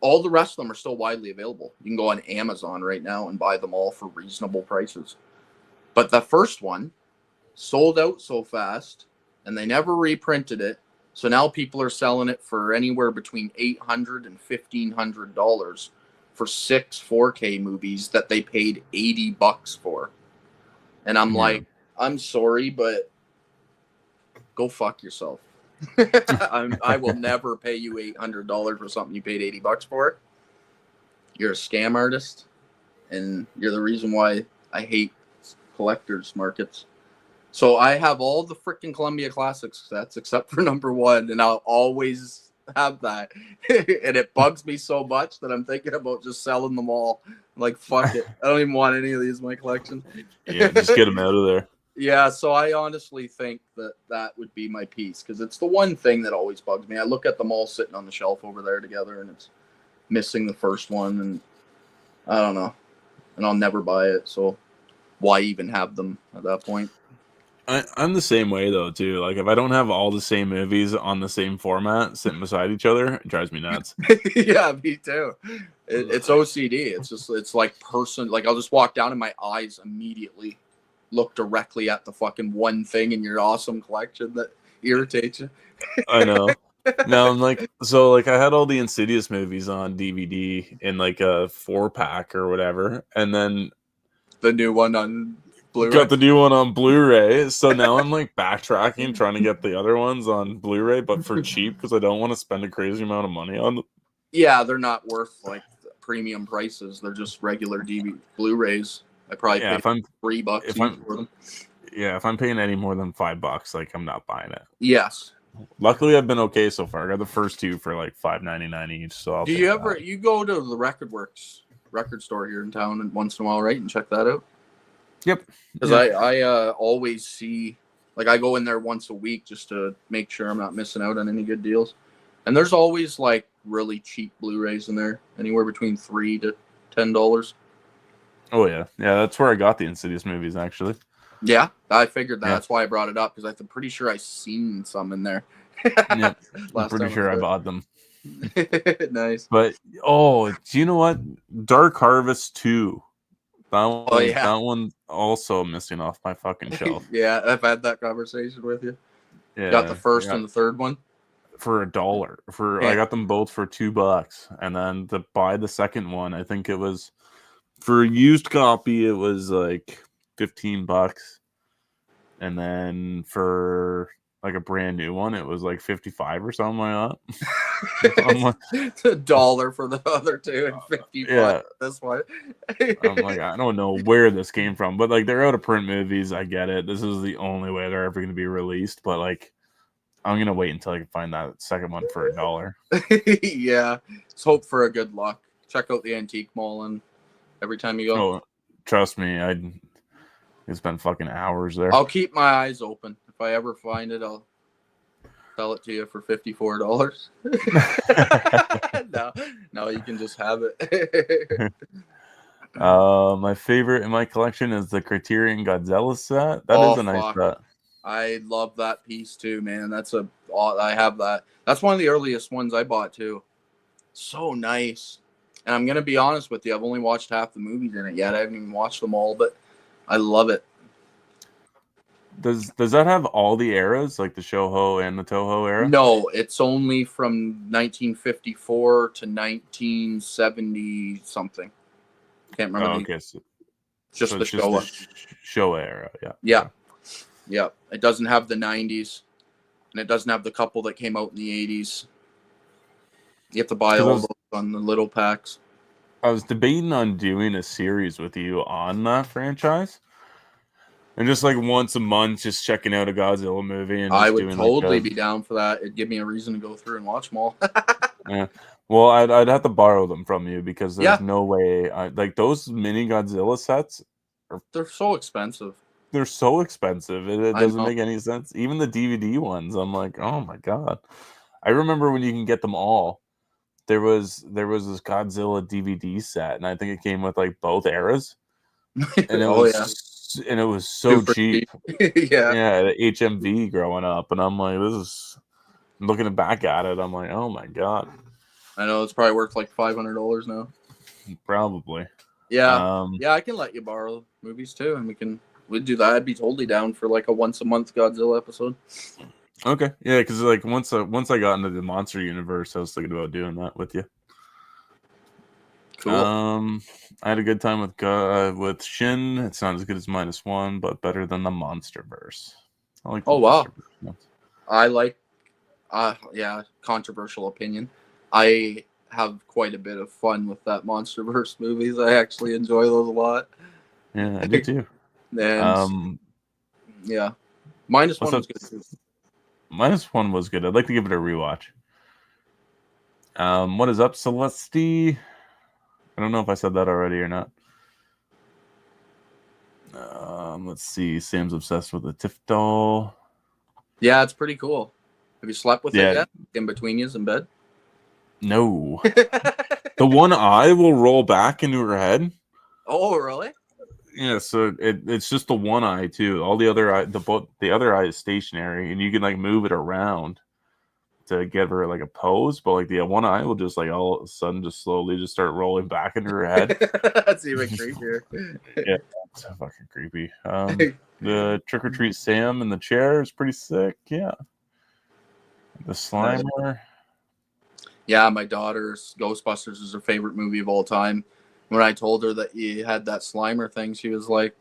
All the rest of them are still widely available. You can go on Amazon right now and buy them all for reasonable prices. But the first one sold out so fast, and they never reprinted it. So now people are selling it for anywhere between $800 and $1,500 for 6 4K movies that they paid $80 for. And I'm like, I'm sorry, but go fuck yourself. I will never pay you $800 for something you paid $80 for. You're a scam artist, and you're the reason why I hate collectors markets. So I have all the freaking Columbia Classics sets except for number 1, and I'll always have that. And it bugs me so much that I'm thinking about just selling them all. I'm like, fuck it. I don't even want any of these in my collection. Yeah, just get them out of there. Yeah, so I honestly think that would be my piece, because it's the one thing that always bugs me. I look at them all sitting on the shelf over there together, and it's missing the first one, and I don't know. And I'll never buy it, so why even have them at that point? I'm the same way though too. Like if I don't have all the same movies on the same format sitting beside each other, it drives me nuts. Yeah, me too. It's OCD. It's like like I'll just walk down and my eyes immediately look directly at the fucking one thing in your awesome collection that irritates you. I know. Now I'm like, so like I had all the Insidious movies on DVD in like a 4-pack or whatever, and then The new one on Blu-ray. got the new one on Blu-ray. So now I'm like backtracking, trying to get the other ones on Blu-ray, but for cheap because I don't want to spend a crazy amount of money on them. Yeah, they're not worth like premium prices. They're just regular DVD Blu-rays. I probably paid if I'm $3 if each I'm for them. yeah, if I'm paying any more than $5, like I'm not buying it. Yes. Luckily, I've been okay so far. I got the first two for like $5.99 each. So I'll Do take you ever that. you go to the Record Works record store here in town and once in a while, right, and check that out? Yep. Because I always see, like, I go in there once a week just to make sure I'm not missing out on any good deals. And there's always like really cheap Blu-rays in there, anywhere between $3 to $10. Oh yeah, that's where I got the Insidious movies actually. Yeah, I figured that. Yeah. That's why I brought it up, because I'm pretty sure I seen some in there. Yep. I'm Last pretty time sure I was bought them. there. Nice. But do you know what? Dark Harvest 2. That one also missing off my fucking shelf. Yeah, I've had that conversation with you. Yeah, Got the first and the third one for $1. I got them both for $2, and then to buy the second one, I think it was for a used copy. It was like $15, and then for like a brand new one, it was like $55 or something like that. I'm like, it's $1 for the other two and $55 yeah. for this one. I'm like, I don't know where this came from, but like they're out of print movies. I get it. This is the only way they're ever going to be released, but like I'm gonna wait until I can find that second one for $1. Yeah, let's hope for a good luck. Check out the antique mall and every time you go. Oh, trust me, I spend fucking hours there. I'll keep my eyes open. If I ever find it, I'll sell it to you for $54. No, you can just have it. My favorite in my collection is the Criterion Godzilla set. That is a nice set. I love that piece too, man. I have that. That's one of the earliest ones I bought too. So nice. And I'm gonna be honest with you, I've only watched half the movies in it yet. I haven't even watched them all, but I love it. Does that have all the eras, like the Shoho and the Toho era? No, it's only from 1954 to 1970 something. Can't remember. Oh, okay, so just so the it's just Showa. the Showa era, yeah. Yeah. Yeah. It doesn't have the 90s, and it doesn't have the couple that came out in the 80s. You have to buy all those on the little packs. I was debating on doing a series with you on that franchise. And just like once a month, just checking out a Godzilla movie. And I would doing totally be down for that. It'd give me a reason to go through and watch them all. Yeah. Well, I'd have to borrow them from you because there's no way. Like those mini Godzilla sets, they're so expensive. They're so expensive. It doesn't make any sense. Even the DVD ones, I'm like, oh my god. I remember when you can get them all. There was this Godzilla DVD set, and I think it came with like both eras. And it was so cheap. Yeah, the HMV growing up, and I'm like, looking back at it, I'm like, oh my god. I know it's probably worth like $500 now. Probably. Yeah. Yeah, I can let you borrow movies too, and we'd do that. I'd be totally down for like a once a month Godzilla episode. Okay, yeah, because like once I got into the monster universe, I was thinking about doing that with you. Cool. I had a good time with Shin. It's not as good as -1, but better than the MonsterVerse. I like. I like. Controversial opinion. I have quite a bit of fun with that MonsterVerse movies. I actually enjoy those a lot. Yeah, I do too. And yeah, -1 was good. -1 was good. I'd like to give it a rewatch. What is up, Celeste? I don't know if I said that already or not. Let's see. Sam's obsessed with a Tiff doll. Yeah, it's pretty cool. Have you slept with it yet? In between you in bed? No. The one eye will roll back into her head. Oh, really? Yeah, so it's just the one eye too. All the other eye, the other eye is stationary, and you can like move it around to give her like a pose. But like the one eye will just like all of a sudden just slowly just start rolling back into her head. That's even creepier. Yeah, it's so fucking creepy. The Trick or Treat Sam in the chair is pretty sick. Yeah, the Slimer. Yeah, my daughter's Ghostbusters is her favorite movie of all time. When I told her that you had that Slimer thing, she was like,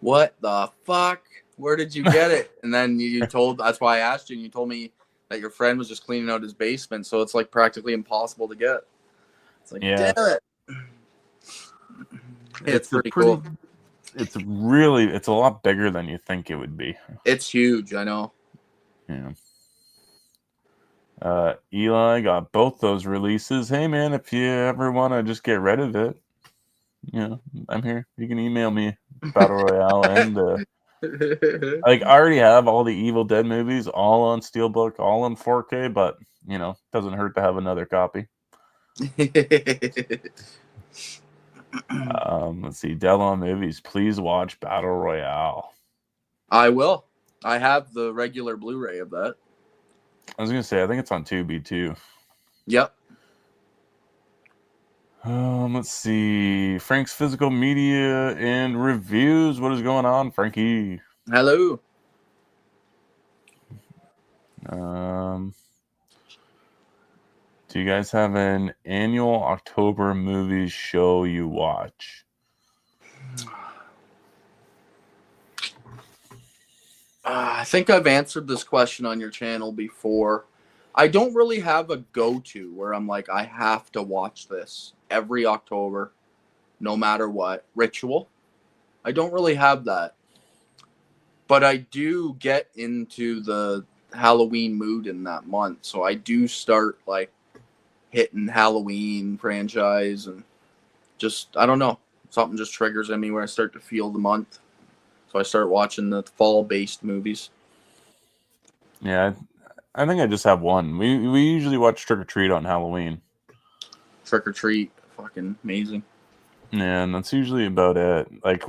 "What the fuck? Where did you get it?" And then you told, that's why I asked you, and you told me that your friend was just cleaning out his basement, so it's like practically impossible to get. It's like, Yeah. damn it. It's pretty cool. It's a lot bigger than you think it would be. It's huge, I know. Yeah. Eli got both those releases. Hey man, if you ever want to just get rid of it, I'm here. You can email me Battle Royale and like I already have all the Evil Dead movies all on Steelbook, all on 4K, but doesn't hurt to have another copy. Let's see, Delon Movies, please watch Battle Royale. I will. I have the regular Blu-ray of that. I was gonna say, I think it's on Tubi too. Yep. Let's see, Frank's Physical Media and Reviews. What is going on, Frankie? Hello. Do you guys have an annual October movies show you watch? I think I've answered this question on your channel before. I don't really have a go-to where I'm like, I have to watch this every October, no matter what. Ritual. I don't really have that. But I do get into the Halloween mood in that month. So I do start like hitting Halloween franchise and just, I don't know. Something just triggers in me where I start to feel the month. So I start watching the fall-based movies. Yeah, I think I just have one. We usually watch Trick or Treat on Halloween. Trick or Treat, fucking amazing. Yeah, and that's usually about it. Like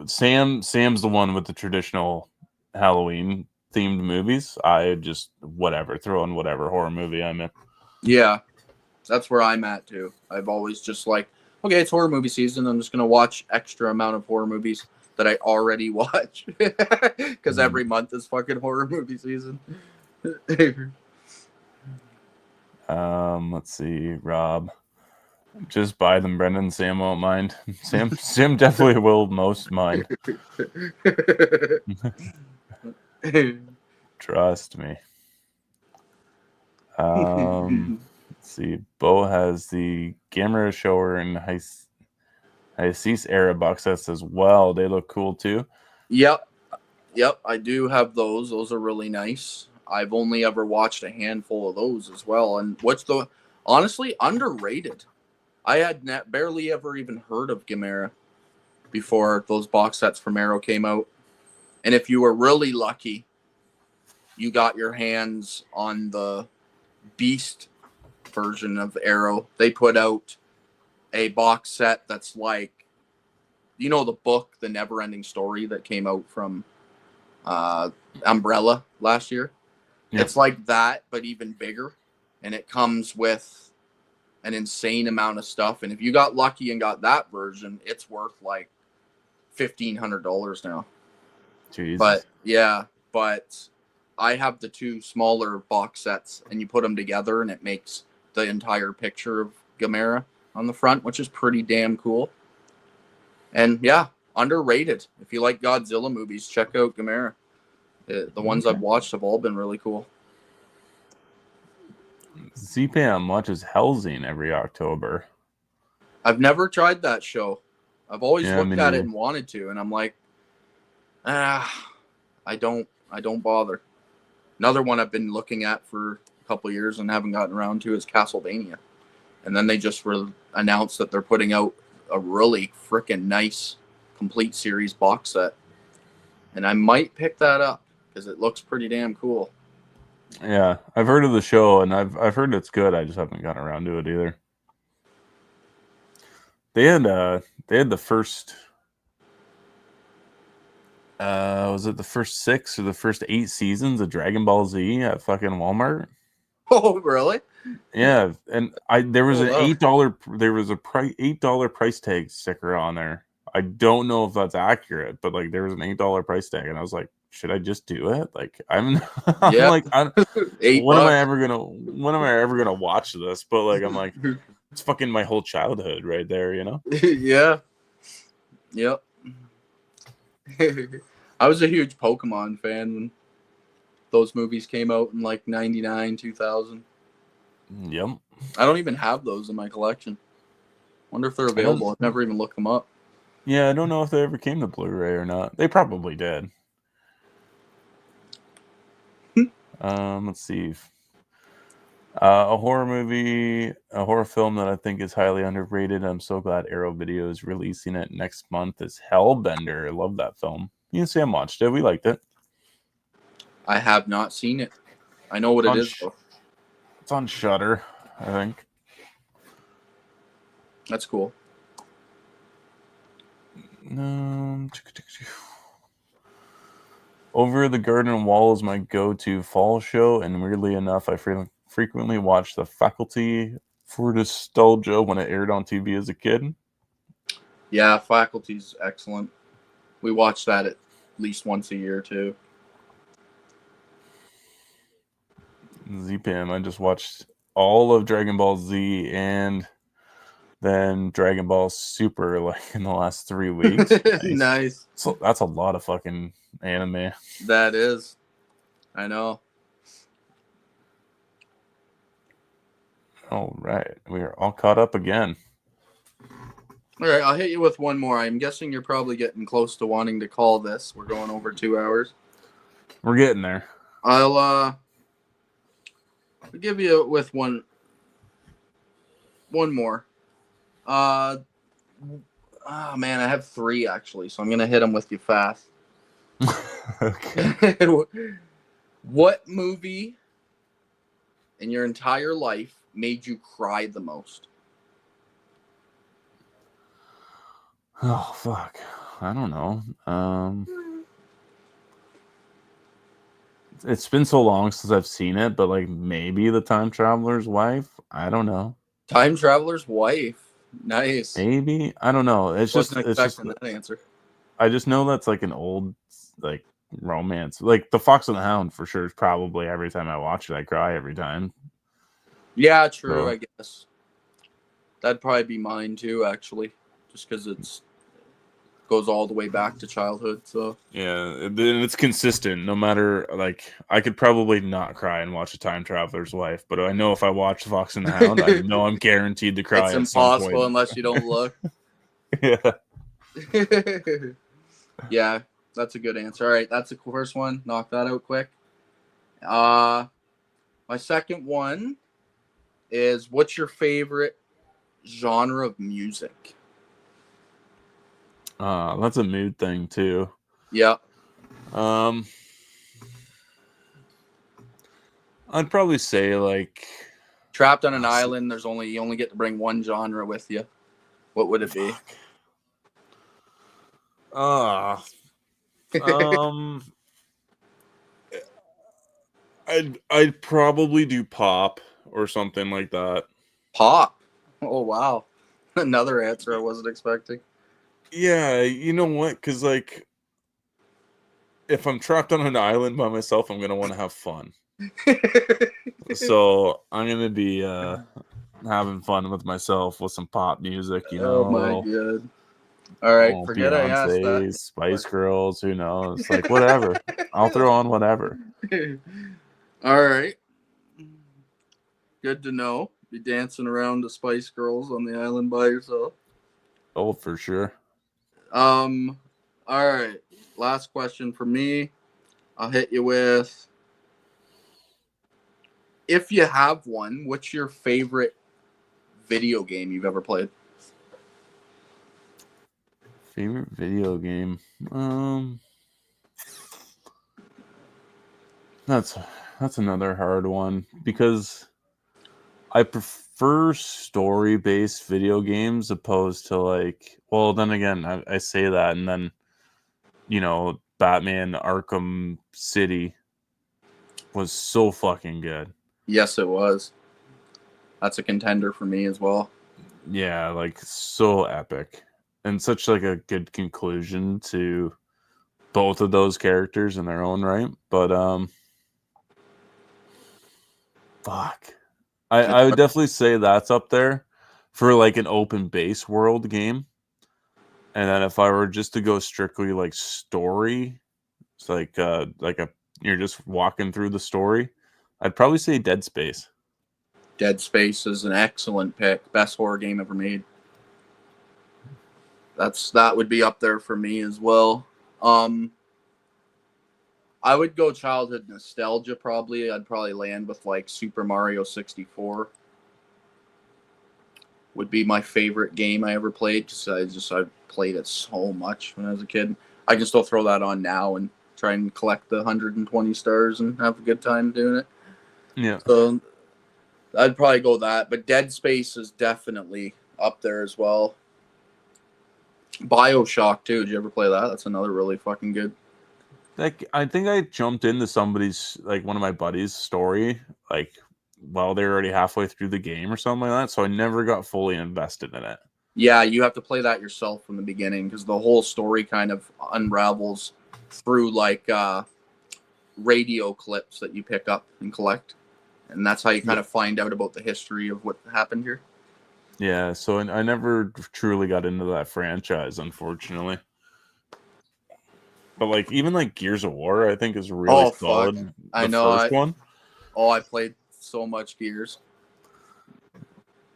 Sam's the one with the traditional Halloween themed movies. I just throw in whatever horror movie I'm in. Yeah, that's where I'm at too. I've always just like, okay, it's horror movie season. I'm just gonna watch extra amount of horror movies that I already watch because every month is fucking horror movie season. Let's see, Rob. Just buy them, Brendan. Sam won't mind. Sam definitely will most mind. Trust me. Let's see. Beau has the Gamera Shower and Hiace era box sets as well. They look cool too. Yep. I do have those. Those are really nice. I've only ever watched a handful of those as well. And honestly underrated. I had barely ever even heard of Gamera before those box sets from Arrow came out. And if you were really lucky, you got your hands on the Beast version of Arrow. They put out a box set that's like, the book, The Never-Ending Story that came out from Umbrella last year. Yep. It's like that, but even bigger. And it comes with an insane amount of stuff. And if you got lucky and got that version, it's worth like $1,500 now. Jeez. But I have the two smaller box sets, and you put them together, and it makes the entire picture of Gamera on the front, which is pretty damn cool. And yeah, underrated. If you like Godzilla movies, check out Gamera. The ones I've watched have all been really cool. ZPAM watches Hellsing every October. I've never tried that show. I've always looked at it and wanted to, and I'm like, I don't bother. Another one I've been looking at for a couple of years and haven't gotten around to is Castlevania. And then they just announced that they're putting out a really freaking nice complete series box set. And I might pick that up because it looks pretty damn cool. Yeah, I've heard of the show, and I've heard it's good. I just haven't gotten around to it either. They had the first Was it the first 6 or the first 8 seasons of Dragon Ball Z at fucking Walmart? Oh, really? Yeah, and there was Oh, an wow. $8 price tag sticker on there. I don't know if that's accurate, but like there was an $8 price tag, and I was like, should I just do it? Like I'm I'm Yeah. like $8. when am I ever gonna watch this? But like I'm like, it's fucking my whole childhood right there, you know? Yeah. Yep. I was a huge Pokemon fan when those movies came out in like 99, 2000. Yep. I don't even have those in my collection. Wonder if they're available. I've never even looked them up. Yeah, I don't know if they ever came to Blu-ray or not. They probably did. Let's see. A horror movie, a horror film that I think is highly underrated. I'm so glad Arrow Video is releasing it next month. Is Hellbender. I love that film. You and Sam watched it. We liked it. I have not seen it. I know what it is, though. It's on Shudder, I think. That's cool. Over the Garden Wall is my go-to fall show, and weirdly enough, I frequently watch The Faculty for nostalgia when it aired on TV as a kid. Yeah, Faculty's excellent. We watch that at least once a year, too. ZPM, I just watched all of Dragon Ball Z and then Dragon Ball Super like in the last 3 weeks. Nice. So that's a lot of fucking anime. That is. I know. All right. We are all caught up again. All right, I'll hit you with one more. I'm guessing you're probably getting close to wanting to call this. We're going over 2 hours. We're getting there. I'll give you with one more. Man, I have 3 actually, so I'm gonna hit them with you fast. Okay. What movie in your entire life made you cry the most? Oh fuck. I don't know. It's been so long since I've seen it, but like maybe The Time Traveler's Wife. I don't know. Time Traveler's Wife. Nice. Maybe. I don't know. It's just Expecting that answer. I just know that's like an old like romance. Like The Fox and the Hound for sure is probably every time I watch it I cry every time. Yeah, true, So, I guess. That'd probably be mine too, actually. Just because it's goes all the way back to childhood. So yeah, it's consistent. No matter like, I could probably not cry and watch A Time Traveler's Wife, but I know if I watch The Fox and the Hound, I know I'm guaranteed to cry. It's at some impossible point. unless you don't look. Yeah. Yeah, that's a good answer. All right, that's the first one. Knock that out quick. My second one is, what's your favorite genre of music? That's a mood thing too. Yeah. I'd probably say like Trapped on an island. You only get to bring one genre with you. What would it be? I'd probably do pop or something like that. Pop. Oh wow, another answer I wasn't expecting. Yeah, you know what? Because like, if I'm trapped on an island by myself, I'm gonna want to have fun. So I'm gonna be having fun with myself with some pop music. You know, Oh my god. All right, forget Beyonce, I asked that. Spice Girls. Who knows? Like whatever. I'll throw on whatever. All right. Good to know. Be dancing around the Spice Girls on the island by yourself. Oh, for sure. All right. Last question for me. I'll hit you with, if you have one, what's your favorite video game you've ever played? Favorite video game? That's another hard one because I prefer story-based video games opposed to like. Well, then again, I say that, and then you know Batman Arkham City was so fucking good. Yes, it was. That's a contender for me as well. Yeah, like so epic. And such like a good conclusion to both of those characters in their own right. But fuck. I would definitely say that's up there for like an open base world game. And then if I were just to go strictly like story, it's like you're just walking through the story, I'd probably say Dead Space. Dead Space is an excellent pick. Best horror game ever made. That would be up there for me as well. I would go childhood nostalgia probably. I'd probably land with like Super Mario 64. Would be my favorite game I ever played. I played it so much when I was a kid. I can still throw that on now and try and collect the 120 stars and have a good time doing it. Yeah. So I'd probably go that. But Dead Space is definitely up there as well. BioShock too. Did you ever play that? That's another really fucking good. Like I think I jumped into somebody's like one of my buddies' story like while they were already halfway through the game or something like that. So I never got fully invested in it. Yeah, you have to play that yourself from the beginning because the whole story kind of unravels through like radio clips that you pick up and collect, and that's how you kind of find out about the history of what happened here. Yeah, so I never truly got into that franchise, unfortunately. But like even like Gears of War, I think is really solid. I know. First one. Oh, I played so much Gears.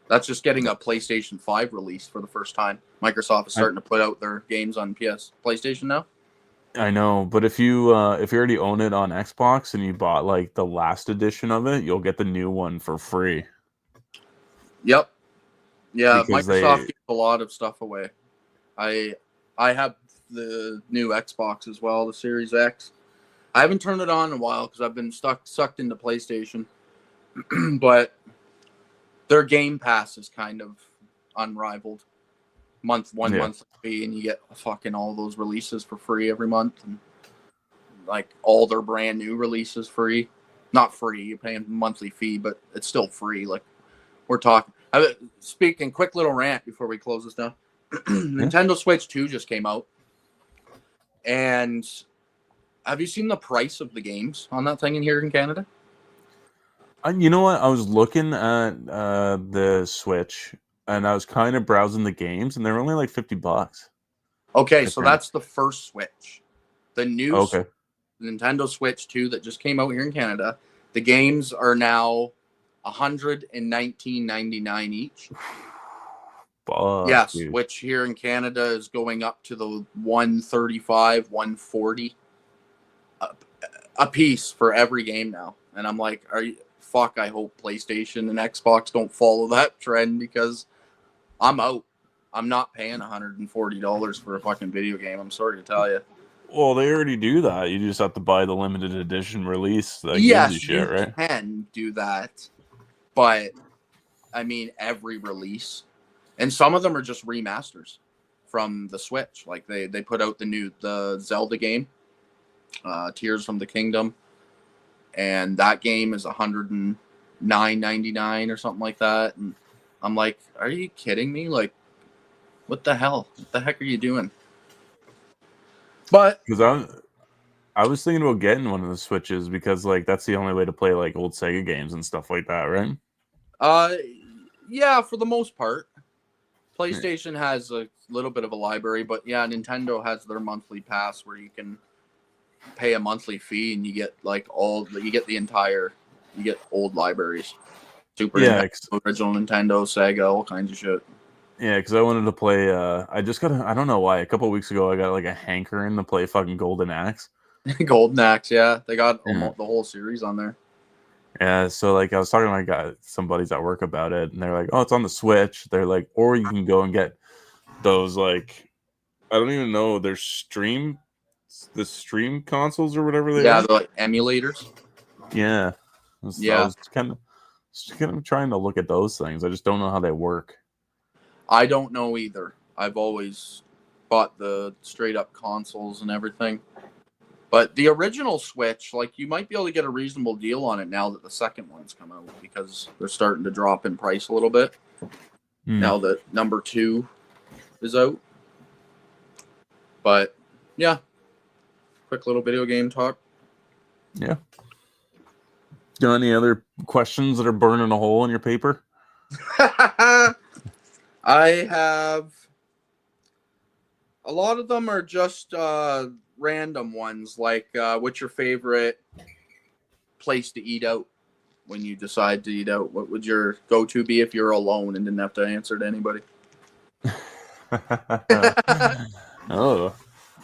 That's just getting a PlayStation 5 release for the first time. Microsoft is starting to put out their games on PlayStation now. I know, but if you already own it on Xbox and you bought like the last edition of it, you'll get the new one for free. Yep. Yeah, because Microsoft gives a lot of stuff away. I have the new Xbox as well, the Series X. I haven't turned it on in a while because I've been sucked into PlayStation. But their Game Pass is kind of unrivaled. Month fee, and you get fucking all those releases for free every month, and like all their brand new releases free. Not free, you're paying a monthly fee, but it's still free. Like we're talking. Speaking, quick little rant before we close this down. Nintendo Switch 2 just came out, and have you seen the price of the games on that thing in here in Canada? You know what? I was looking at the Switch, and I was kind of browsing the games, and they're only like $50. Okay, so that's the first Switch. The new Nintendo Switch 2 that just came out here in Canada. The games are now $119.99 each. Yes, dude. Which here in Canada is going up to the $135, $140 a piece for every game now. And I'm like, fuck, I hope PlayStation and Xbox don't follow that trend because I'm out. I'm not paying $140 for a fucking video game. I'm sorry to tell you. Well, they already do that. You just have to buy the limited edition release that gives you shit, right? You can do that. But, I mean, every release. And some of them are just remasters from the Switch. Like, they put out the Zelda game, Tears from the Kingdom. And that game is $109.99 or something like that. And I'm like, are you kidding me? Like, what the hell? What the heck are you doing? But because I was thinking about getting one of the Switches because like that's the only way to play like old Sega games and stuff like that, right? Yeah, for the most part. PlayStation has a little bit of a library, but yeah, Nintendo has their monthly pass where you can pay a monthly fee and you get like you get old libraries. Super Nintendo, original Nintendo, Sega, all kinds of shit. Yeah, because I wanted to play. I don't know why. A couple of weeks ago, I got like a hankering to play fucking Golden Axe. Golden Axe, yeah, they got the whole series on there. Yeah, so like I was talking to some buddies at work about it, and they're like, "Oh, it's on the Switch." They're like, or you can go and get those like, I don't even know, they're stream consoles or whatever they are. Yeah, they're like emulators. Yeah, I was kind of trying to look at those things. I just don't know how they work. I don't know either. I've always bought the straight up consoles and everything. But the original Switch, like, you might be able to get a reasonable deal on it now that the second one's come out, because they're starting to drop in price a little bit now that number 2 is out. But yeah, quick little video game talk. Yeah. Got any other questions that are burning a hole in your paper? I have a lot of them are just random ones, like what's your favorite place to eat out when you decide to eat out? What would your go-to be if you're alone and didn't have to answer to anybody? Oh,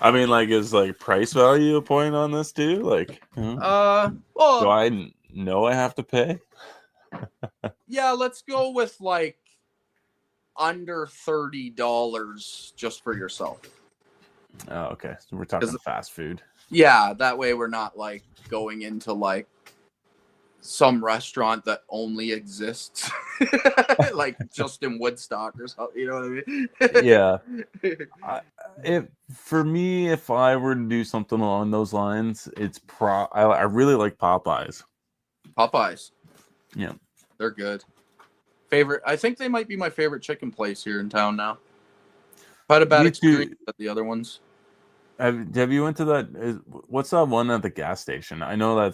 I mean, like, is like price value a point on this too? Like, do Well, I know I have to pay? yeah, let's go with like under $30 just for yourself. Oh, okay. So we're talking fast food. Yeah, that way we're not like going into like some restaurant that only exists like just in Woodstock or something, you know what I mean? Yeah. For me, if I were to do something along those lines, it's I really like Popeyes. Popeyes. Yeah. They're good. Favorite, I think they might be my favorite chicken place here in town now. I've had a bad experience at the other ones. Have you went to that? What's that one at the gas station? I know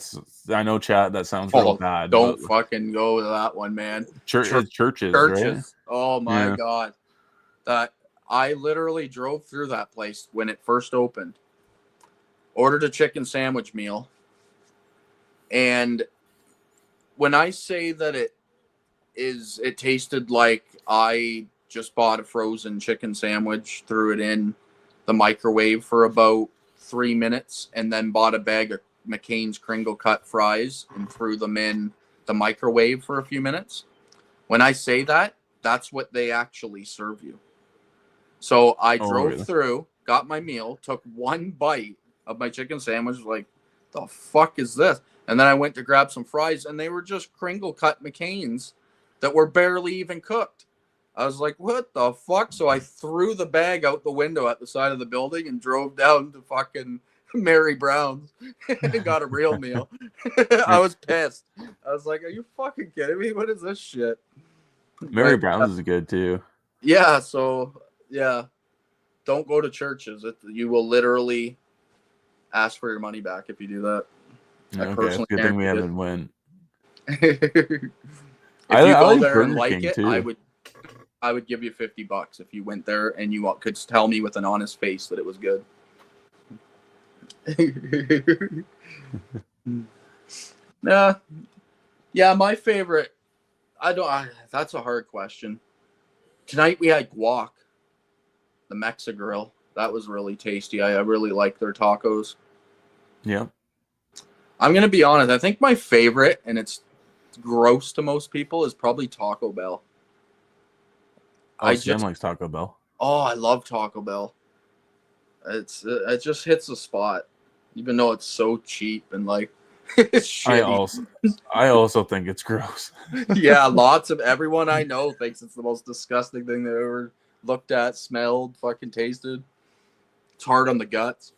chat. That sounds real bad. Don't fucking go to that one, man. Churches, right? Oh my God. That I literally drove through that place when it first opened. Ordered a chicken sandwich meal. And when I say that it tasted like I just bought a frozen chicken sandwich, threw it in the microwave for about 3 minutes, and then bought a bag of McCain's Kringle cut fries and threw them in the microwave for a few minutes. When I say that, that's what they actually serve you. So I drove through, got my meal, took one bite of my chicken sandwich, like, the fuck is this? And then I went to grab some fries, and they were just Kringle cut McCain's that were barely even cooked. I was like, what the fuck? So I threw the bag out the window at the side of the building and drove down to fucking Mary Brown's and got a real meal. I was pissed. I was like, are you fucking kidding me? What is this shit? Mary Brown's is good too. Yeah, so yeah. Don't go to churches. You will literally ask for your money back if you do that. Okay, good thing we haven't went. If you go there and like it, too. I would give you $50 if you went there and you could tell me with an honest face that it was good. Yeah, my favorite. That's a hard question. Tonight we had guac, the Mexa Grill. That was really tasty. I really like their tacos. Yeah. I'm gonna be honest. I think my favorite, and it's gross to most people, is probably Taco Bell. Sam likes Taco Bell. Oh, I love Taco Bell. It just hits the spot, even though it's so cheap and like it's shitty. I also think it's gross. Yeah, everyone I know thinks it's the most disgusting thing they've ever looked at, smelled, fucking tasted. It's hard on the guts.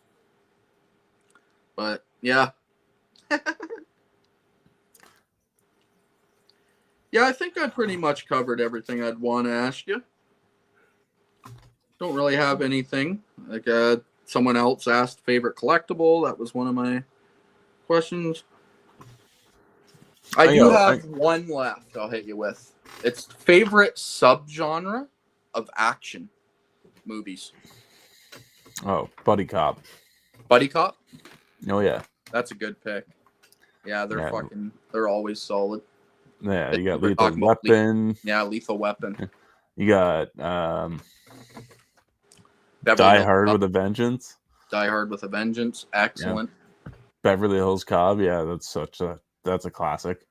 But yeah. Yeah, I think I pretty much covered everything I'd want to ask you. Don't really have anything. Like someone else asked favorite collectible. That was one of my questions. I do have one left I'll hit you with. It's favorite subgenre of action movies. Oh, Buddy Cop. Buddy Cop? Oh, yeah. That's a good pick. Yeah, they're always solid. Yeah, you got Lethal Weapon. Lethal Weapon. You got Die Hard with a Vengeance. Die Hard with a Vengeance. Excellent. Yeah. Beverly Hills Cop. Yeah, that's a classic.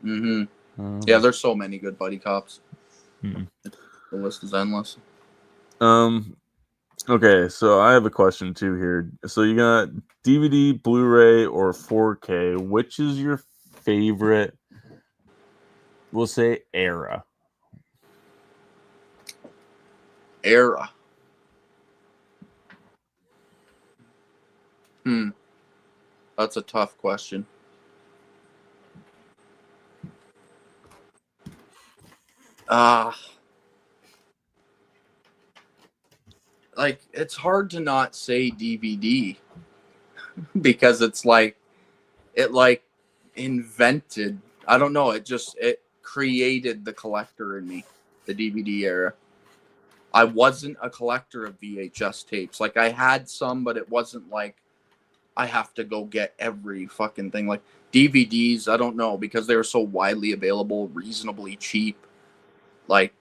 Mm-hmm. Yeah, there's so many good buddy cops. Mm-hmm. The list is endless. Okay, so I have a question too here. So you got DVD, Blu-ray, or 4K. Which is your favorite? We'll say era. Era. That's a tough question. Like, it's hard to not say DVD because it's like, it like invented, I don't know, it created the collector in me, the DVD era. I wasn't a collector of VHS tapes. Like, I had some, but it wasn't like I have to go get every fucking thing. Like, DVDs, I don't know, because they were so widely available, reasonably cheap. Like,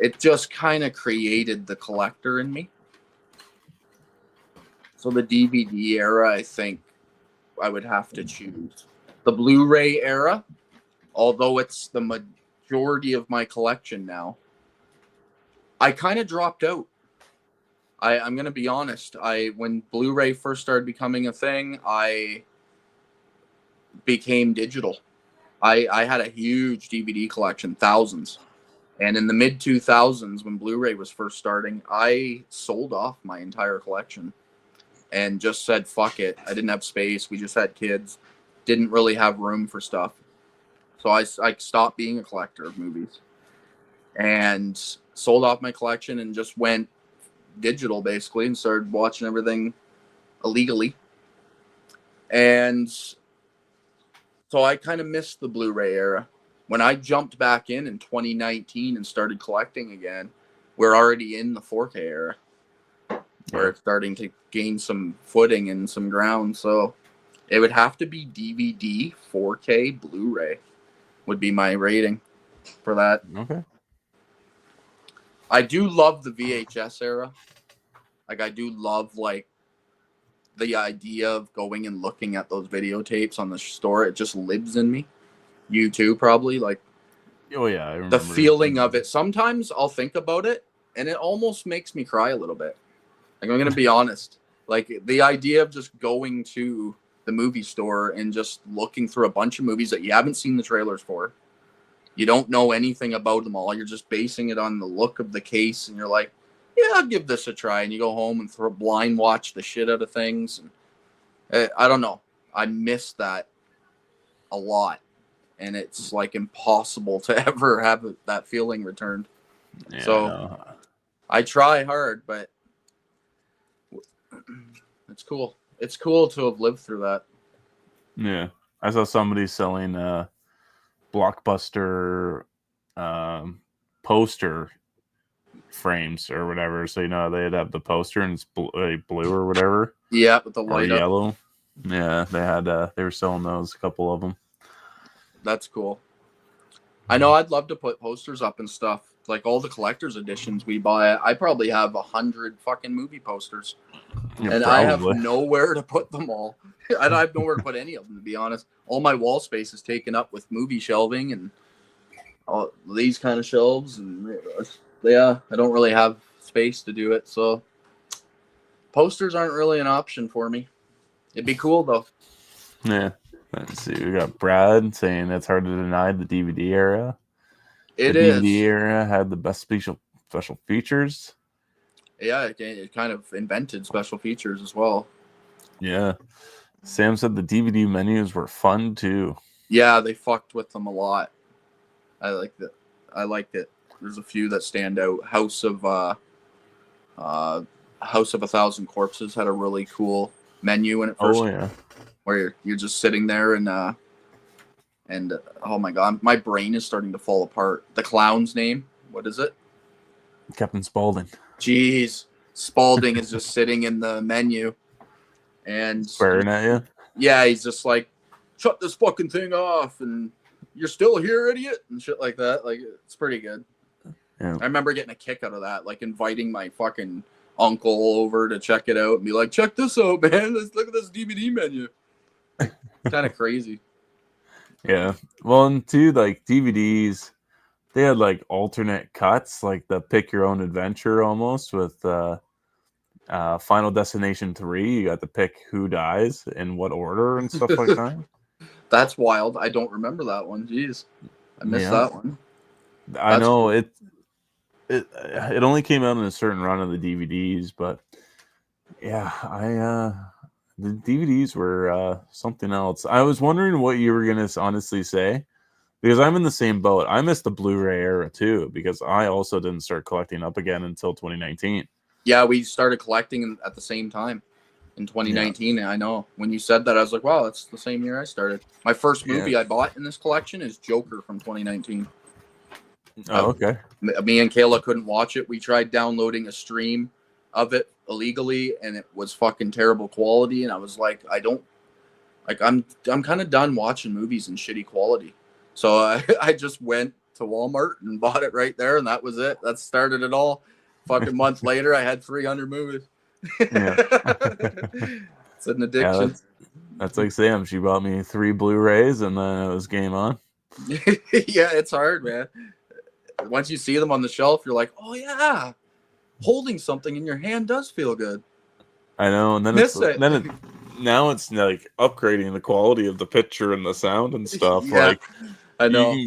it just kind of created the collector in me. So the DVD era, I think I would have to choose. The Blu-ray era, although it's the majority of my collection now, I kind of dropped out. I'm gonna be honest. When Blu-ray first started becoming a thing, I became digital. I had a huge DVD collection, thousands. And in the mid 2000s, when Blu-ray was first starting, I sold off my entire collection and just said, fuck it. I didn't have space. We just had kids. Didn't really have room for stuff. So I stopped being a collector of movies and sold off my collection and just went digital basically and started watching everything illegally. And so I kind of missed the Blu-ray era. When I jumped back in 2019 and started collecting again, we're already in the 4K era where it's starting to gain some footing and some ground. So it would have to be DVD, 4K, Blu-ray would be my rating for that. Okay. I do love the VHS era. Like, I do love, like, the idea of going and looking at those videotapes on the store. It just lives in me. You too, probably. Like, Oh yeah, I remember the feeling of it. Sometimes I'll think about it, and it almost makes me cry a little bit. Like, I'm going to be honest. Like, the idea of just going to the movie store and just looking through a bunch of movies that you haven't seen the trailers for. You don't know anything about them all. You're just basing it on the look of the case, and you're like, yeah, I'll give this a try. And you go home and blind watch the shit out of things. And I don't know. I miss that a lot. And it's like impossible to ever have that feeling returned. Yeah, so I try hard, but it's cool. It's cool to have lived through that. Yeah. I saw somebody selling Blockbuster poster frames or whatever. So, they'd have the poster and it's blue or whatever. Yeah, with the Or light up. yellow. Yeah, they were selling those, a couple of them. That's cool. I know I'd love to put posters up and stuff. Like all the collector's editions we buy. I probably have 100 fucking movie posters. Yeah, and probably. I have nowhere to put them all. I don't have nowhere to put any of them, to be honest. All my wall space is taken up with movie shelving and all these kind of shelves. And yeah, I don't really have space to do it. So posters aren't really an option for me. It'd be cool, though. Yeah. Let's see. We got Brad saying that's hard to deny the DVD era. The DVD era had the best special features. Yeah, it kind of invented special features as well. Yeah. Sam said the DVD menus were fun too. Yeah, they fucked with them a lot. I liked it. There's a few that stand out. House of a Thousand Corpses had a really cool menu when it first. Oh yeah. Where you're just sitting there and oh my god, my brain is starting to fall apart. The clown's name, what is it? Captain Spaulding. Jeez, Spaulding is just sitting in the menu and swearing at you. Yeah, he's just like, shut this fucking thing off, and you're still here, idiot, and shit like that. Like, it's pretty good. Yeah. I remember getting a kick out of that, like inviting my fucking uncle over to check it out and be like, check this out, man. Let's look at this DVD menu. Kind of crazy. Yeah. Well, and too, like DVDs, they had like alternate cuts, like the pick your own adventure almost with Final Destination 3. You got to pick who dies in what order and stuff like that. That's wild. I don't remember that one. Jeez. I missed that one. I know cool. It only came out in a certain run of the DVDs, but yeah, the DVDs were something else. I was wondering what you were gonna honestly say, because I'm in the same boat. I missed the Blu-ray era too, because I also didn't start collecting up again until 2019. Yeah, we started collecting at the same time in 2019. Yeah. I know. When you said that, I was like, wow, that's the same year I started. My first movie I bought in this collection is Joker from 2019. Oh, okay. Me and Kayla couldn't watch it. We tried downloading a stream of it illegally, and it was fucking terrible quality. And I was like, I'm kind of done watching movies in shitty quality. So I just went to Walmart and bought it right there, and that was it. That started it all. Fucking month later, I had 300 movies. Yeah. It's an addiction. That's like Sam. She bought me 3 Blu-rays, and then it was game on. Yeah, it's hard, man. Once you see them on the shelf, you're like, oh yeah, holding something in your hand does feel good. I know, and then now it's like upgrading the quality of the picture and the sound and stuff. Yeah, like I know. you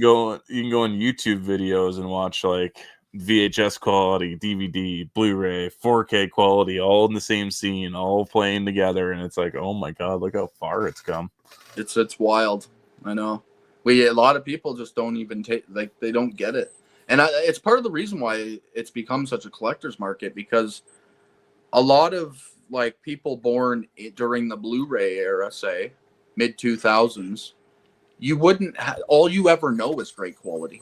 can go on YouTube videos and watch like VHS quality, DVD, Blu-ray, 4K quality, all in the same scene, all playing together, and it's like, oh my god, look how far it's come. It's wild. I know. A lot of people just don't even take, like, they don't get it. And it's part of the reason why it's become such a collector's market, because a lot of like people born during the Blu-ray era, say mid 2000s, you wouldn't all you ever know is great quality.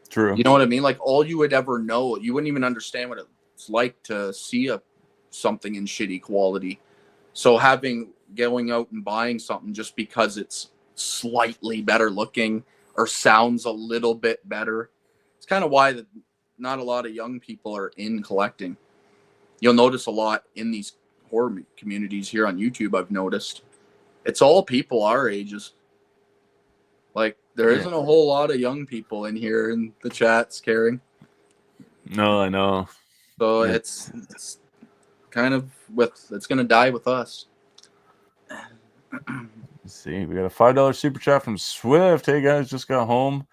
True. You know what I mean? Like, all you would ever know, you wouldn't even understand what it's like to see something in shitty quality. So going out and buying something just because it's slightly better looking or sounds a little bit better, it's kind of why not a lot of young people are in collecting. You'll notice a lot in these horror communities here on YouTube. I've noticed it's all people our ages. Like, there isn't a whole lot of young people in here in the chats caring. No, I know. So it's kind of it's gonna die with us. Let's see, we got a $5 super chat from Swift. Hey guys, just got home.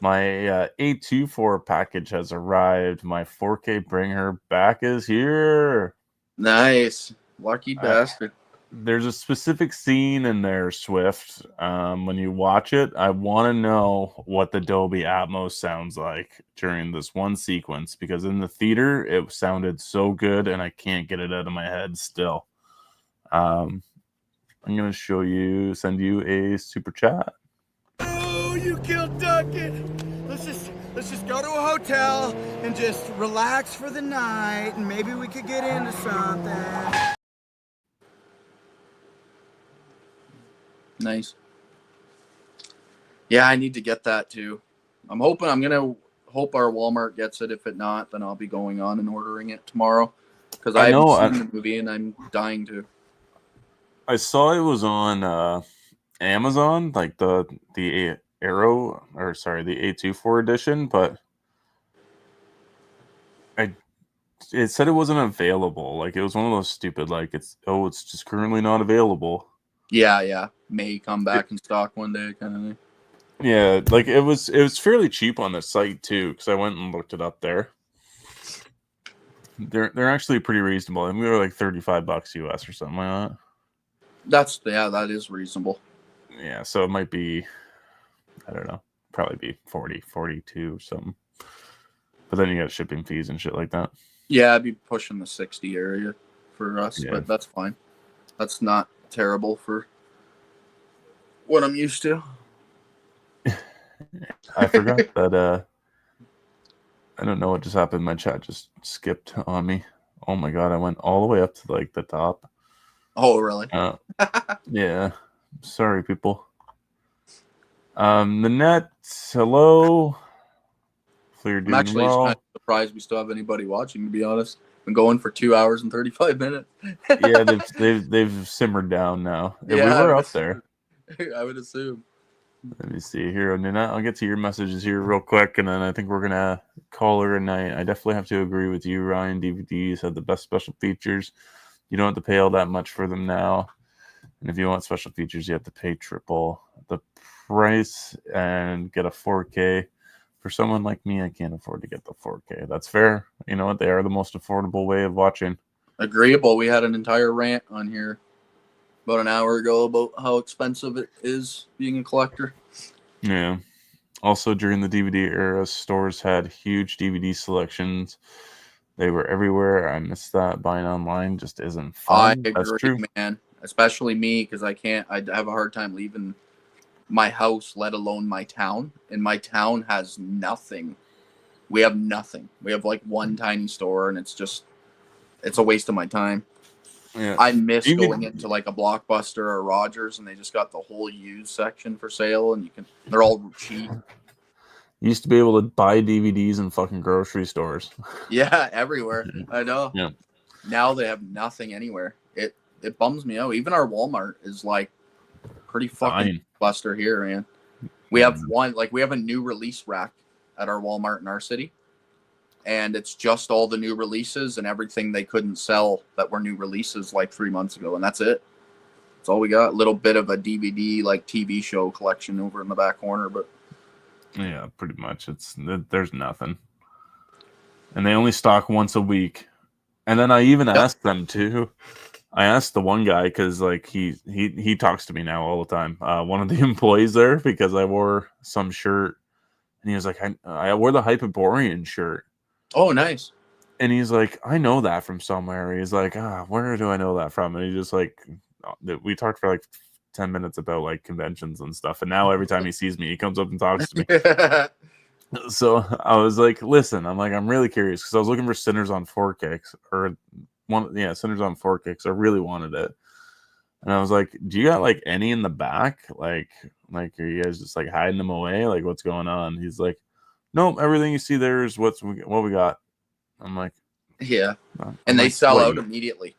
My A24 package has arrived. My 4K Bring Her Back is here. Nice. Lucky bastard. There's a specific scene in there, Swift. When you watch it, I want to know what the Dolby Atmos sounds like during this one sequence, because in the theater, it sounded so good, and I can't get it out of my head still. I'm going to send you a super chat. Oh, you killed Duncan. Let's just go to a hotel and just relax for the night, and maybe we could get into something. Nice. Yeah, I need to get that too. I'm gonna hope our Walmart gets it. If it not, then I'll be going on and ordering it tomorrow, because I haven't seen the movie and I'm dying to. I saw it was on Amazon, like the Arrow, or sorry, the A24 edition, but it said it wasn't available. Like, it was one of those stupid, like, it's just currently not available. Yeah, may come back in stock one day, kind of thing. Yeah, like it was fairly cheap on the site too, because I went and looked it up there. They're actually pretty reasonable, and we were like $35 US or something like that. That is reasonable. Yeah, so it might be, I don't know, probably be 40, 42 or something. But then you got shipping fees and shit like that. Yeah, I'd be pushing the 60 area for us, but that's fine. That's not terrible for what I'm used to. I forgot that I don't know what just happened. My chat just skipped on me. Oh my god, I went all the way up to like the top. Oh, really? Yeah. Sorry, people. The net, hello. I'm actually kind of surprised we still have anybody watching, to be honest. Been going for 2 hours and 35 minutes. Yeah, they've simmered down now. Yeah, we were up there. I would assume. Let me see here, Nina. I'll get to your messages here real quick, and then I think we're gonna call her a night. I definitely have to agree with you, Ryan. DVDs have the best special features. You don't have to pay all that much for them now, and if you want special features, you have to pay triple the price and get a 4K. For someone like me, I can't afford to get the 4K. That's fair. You know what? They are the most affordable way of watching. Agreeable. We had an entire rant on here about an hour ago about how expensive it is being a collector. Yeah. Also, during the DVD era, stores had huge DVD selections. They were everywhere. I miss that. Buying online just isn't I fun. That's agree, true. man. Especially me, because I have a hard time leaving my house, let alone my town. And my town has nothing. We have nothing. We have like one tiny store, and it's a waste of my time. Yeah. I miss You going could- into like a Blockbuster or Rogers, and they just got the whole used section for sale, and they're all cheap. used to be able to buy DVDs in fucking grocery stores. Yeah, everywhere. I know. Yeah. Now they have nothing anywhere. It bums me out. Even our Walmart is like pretty fucking Dying. buster here, man. We have we have a new release rack at our Walmart in our city. And it's just all the new releases and everything they couldn't sell that were new releases like 3 months ago, and that's it. That's all we got. A little bit of a DVD like TV show collection over in the back corner, but Yeah, pretty much. There's nothing. And they only stock once a week. And then I even asked them too. I asked the one guy because like he talks to me now all the time. One of the employees there, because I wore some shirt, and he was like, I wore the Hyperborean shirt. oh, nice. And he's like, I know that from somewhere. He's like, where do I know that from? And he just like, we talked for like 10 minutes about like conventions and stuff. And now every time he sees me, he comes up and talks to me. So I was like, listen, I'm really curious because I was looking for Sinners on 4Kicks Sinners on 4Kicks. I really wanted it. And I was like, do you got like any in the back? Like are you guys just like hiding them away? Like what's going on? He's like, nope, everything you see there is what we got. I'm like, Yeah. I'm And they like, sell what, out immediately.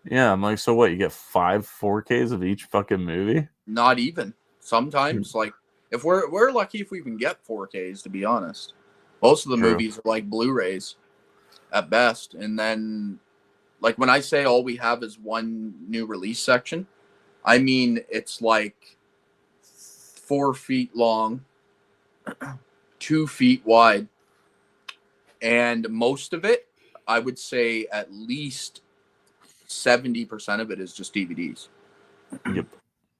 Yeah, I'm like, so what? You get 5 4Ks of each fucking movie? Not even. Sometimes, like, if we're lucky if we can get 4Ks, to be honest. Most of the True. movies are like Blu-rays at best. And then, like, when I say all we have is one new release section, I mean it's like 4 feet long, 2 feet wide. And most of it, I would say at least 70% of it is just DVDs. Yep.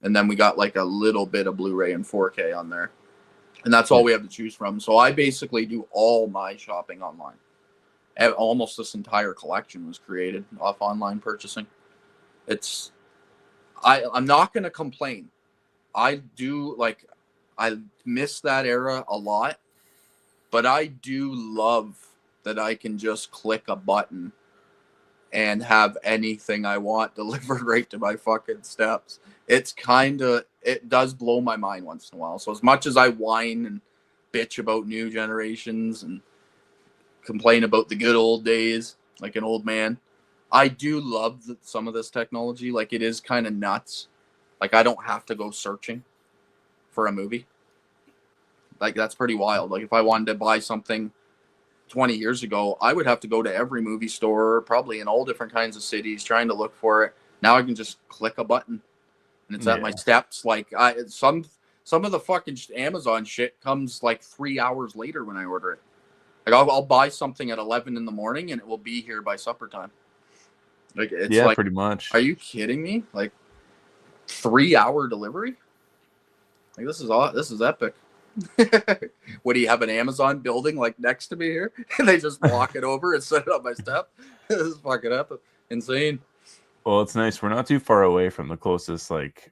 And then we got like a little bit of Blu-ray and 4K on there. And that's all we have to choose from. So I basically do all my shopping online. Almost this entire collection was created off online purchasing. I'm not going to complain. I miss that era a lot. But I do love that I can just click a button and have anything I want delivered right to my fucking steps. It does blow my mind once in a while. So as much as I whine and bitch about new generations and complain about the good old days like an old man, I do love some of this technology. Like, it is kind of nuts. Like, I don't have to go searching for a movie. Like, that's pretty wild. Like, if I wanted to buy something 20 years ago, I would have to go to every movie store, probably in all different kinds of cities, trying to look for it. Now I can just click a button, and it's at my steps. Like, some of the fucking Amazon shit comes like 3 hours later when I order it. Like, I'll buy something at 11 in the morning, and it will be here by supper time. Like, it's like, pretty much. Are you kidding me? Like, 3-hour delivery? Like, this is epic. What, do you have an Amazon building like next to me here? And they just walk it over and set it on my step? This is fucking epic. Insane. Well, it's nice. We're not too far away from the closest, like,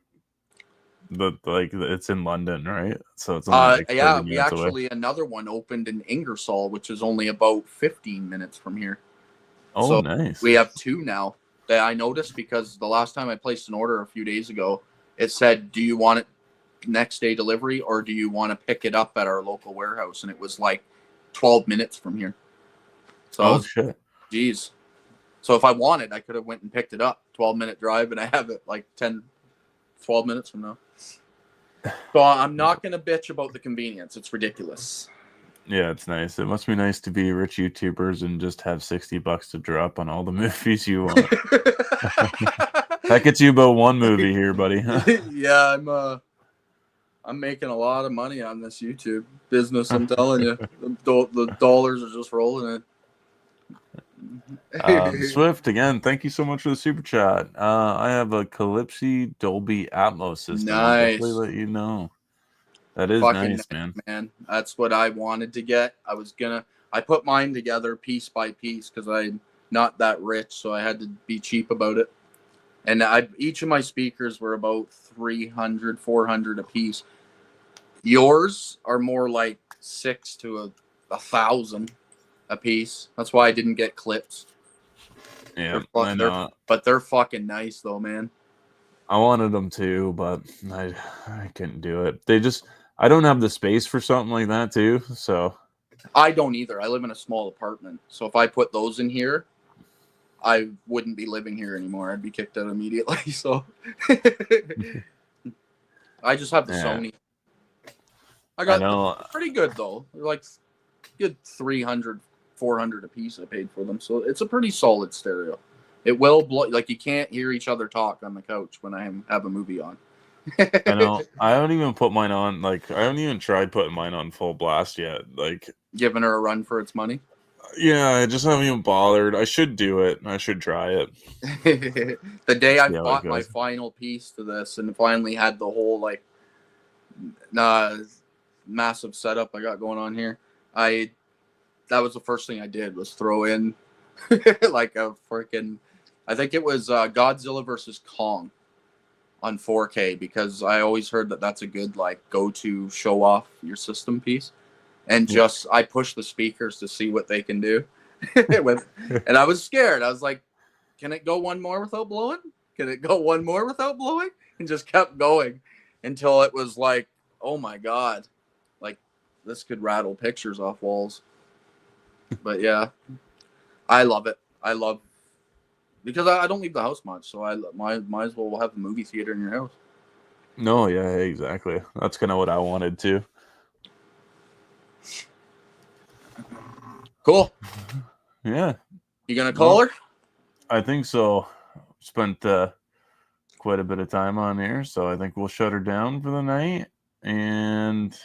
it's in London, right? So it's only like 30 we minutes away. actually, another one opened in Ingersoll, which is only about 15 minutes from here. Oh, So nice. we have 2 now that I noticed, because the last time I placed an order a few days ago, it said, do you want it next day delivery, or do you want to pick it up at our local warehouse? And it was like 12 minutes from here. So shit. Geez. So if I wanted, I could have went and picked it up. 12-minute drive, and I have it like 12 minutes from now. So I'm not going to bitch about the convenience. It's ridiculous. Yeah, it's nice. It must be nice to be rich YouTubers and just have $60 to drop on all the movies you want. That gets you about one movie here, buddy. Yeah, I'm making a lot of money on this YouTube business. I'm telling you, the dollars are just rolling in. Swift, again, thank you so much for the super chat. I have a Calypsy Dolby Atmos system. I'll definitely Nice. let you know. That is Fucking nice, nice, man. man. That's what I wanted to get. I put mine together piece by piece because I'm not that rich, so I had to be cheap about it. And each of my speakers were about 300, 400 a piece. Yours are more like 6 to 1,000 a piece. That's why I didn't get clips. Yeah, I know. But they're fucking nice though, man. I wanted them too, but I couldn't do it. I don't have the space for something like that too. So I don't either. I live in a small apartment, so if I put those in here, I wouldn't be living here anymore. I'd be kicked out immediately. So I just have the Sony. I got pretty good though. They're like good 300, 400 a piece. I paid for them, so it's a pretty solid stereo. It will blow, like you can't hear each other talk on the couch when I have a movie on. I know. I haven't even put mine on. Like, I haven't even tried putting mine on full blast yet. Like, giving her a run for its money. Yeah, I just haven't even bothered. I should do it. I should try it. The day I bought my final piece to this and finally had the whole like massive setup I got going on here, that was the first thing I did was throw in like a freaking, I think it was Godzilla versus Kong on 4K because I always heard that that's a good like go-to show off your system piece. And I pushed the speakers to see what they can do. And I was scared. I was like, can it go one more without blowing? Can it go one more without blowing? And just kept going until it was like, oh my God, like this could rattle pictures off walls. But yeah, I love it. Because I don't leave the house much. So I might as well have a movie theater in your house. No, yeah, exactly. That's kind of what I wanted to. Cool. Yeah. You gonna call her? I think so. Spent quite a bit of time on here, so I think we'll shut her down for the night. And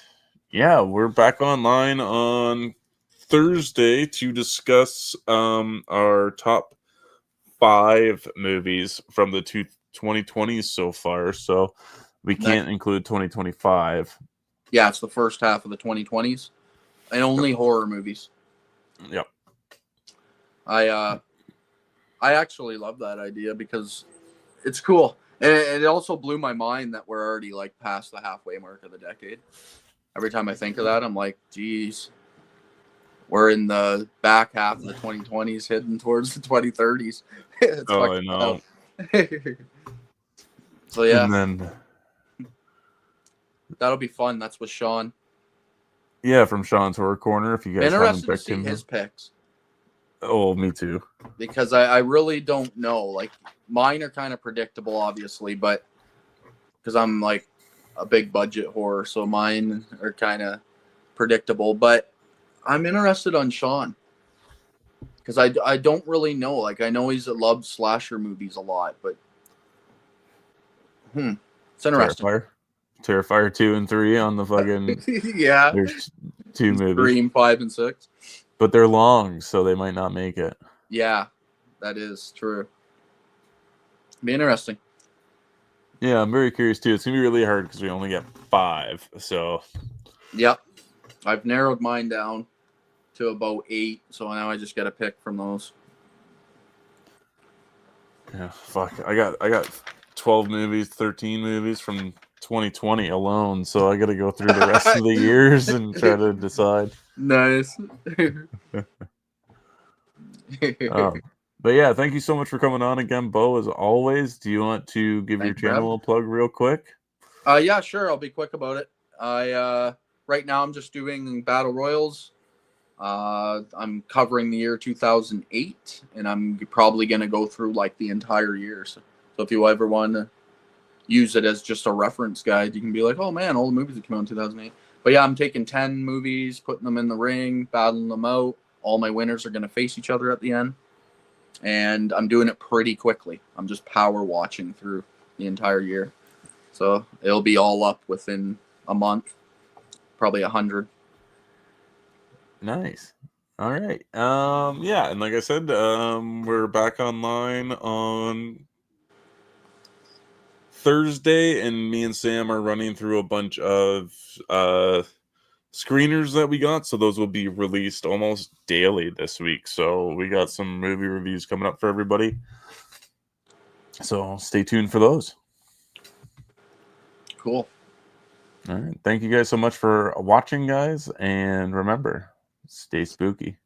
yeah, we're back online on Thursday to discuss our top 5 movies from the 2020s so far. So we can't include 2025. Yeah, it's the first half of the 2020s, and only horror movies. Yep. I actually love that idea because it's cool. And it also blew my mind that we're already like past the halfway mark of the decade. Every time I think of that, I'm like, geez, we're in the back half of the 2020s heading towards the 2030s. I know. So yeah. And then that'll be fun. That's with Sean. Yeah, from Sean's Horror Corner. If you guys haven't picked him, his picks. Oh, me too. Because I really don't know. Like mine are kind of predictable, obviously, but because I'm like a big budget horror, so mine are kind of predictable. But I'm interested on Sean because I don't really know. Like I know he's loved slasher movies a lot, but it's interesting. Terrifier 2 and 3 on the fucking yeah. There's 2 movies. Scream 5 and 6. But they're long, so they might not make it. Yeah, that is true. Be interesting. Yeah, I'm very curious too. It's gonna be really hard because we only get 5. So. Yep, I've narrowed mine down to about 8. So now I just got to pick from those. Yeah, fuck. I got 12 movies, 13 movies from 2020 alone, so I got to go through the rest of the years and try to decide. Nice. But yeah, thank you so much for coming on again, Beau, as always. Do you want to give your channel a plug real quick? Yeah, sure. I'll be quick about it. Right now I'm just doing battle royals. I'm covering the year 2008, and I'm probably going to go through like the entire year. So if you ever want to use it as just a reference guide, you can be like, oh man, all the movies that came out in 2008. But yeah, I'm taking 10 movies, putting them in the ring, battling them out. All my winners are going to face each other at the end. And I'm doing it pretty quickly. I'm just power watching through the entire year. So it'll be all up within a month, probably 100. Nice. All right. Yeah, and like I said, we're back online on Thursday, and me and Sam are running through a bunch of screeners that we got, so those will be released almost daily this week. So we got some movie reviews coming up for everybody. So stay tuned for those. Cool. All right. Thank you guys so much for watching, guys, and remember, stay spooky.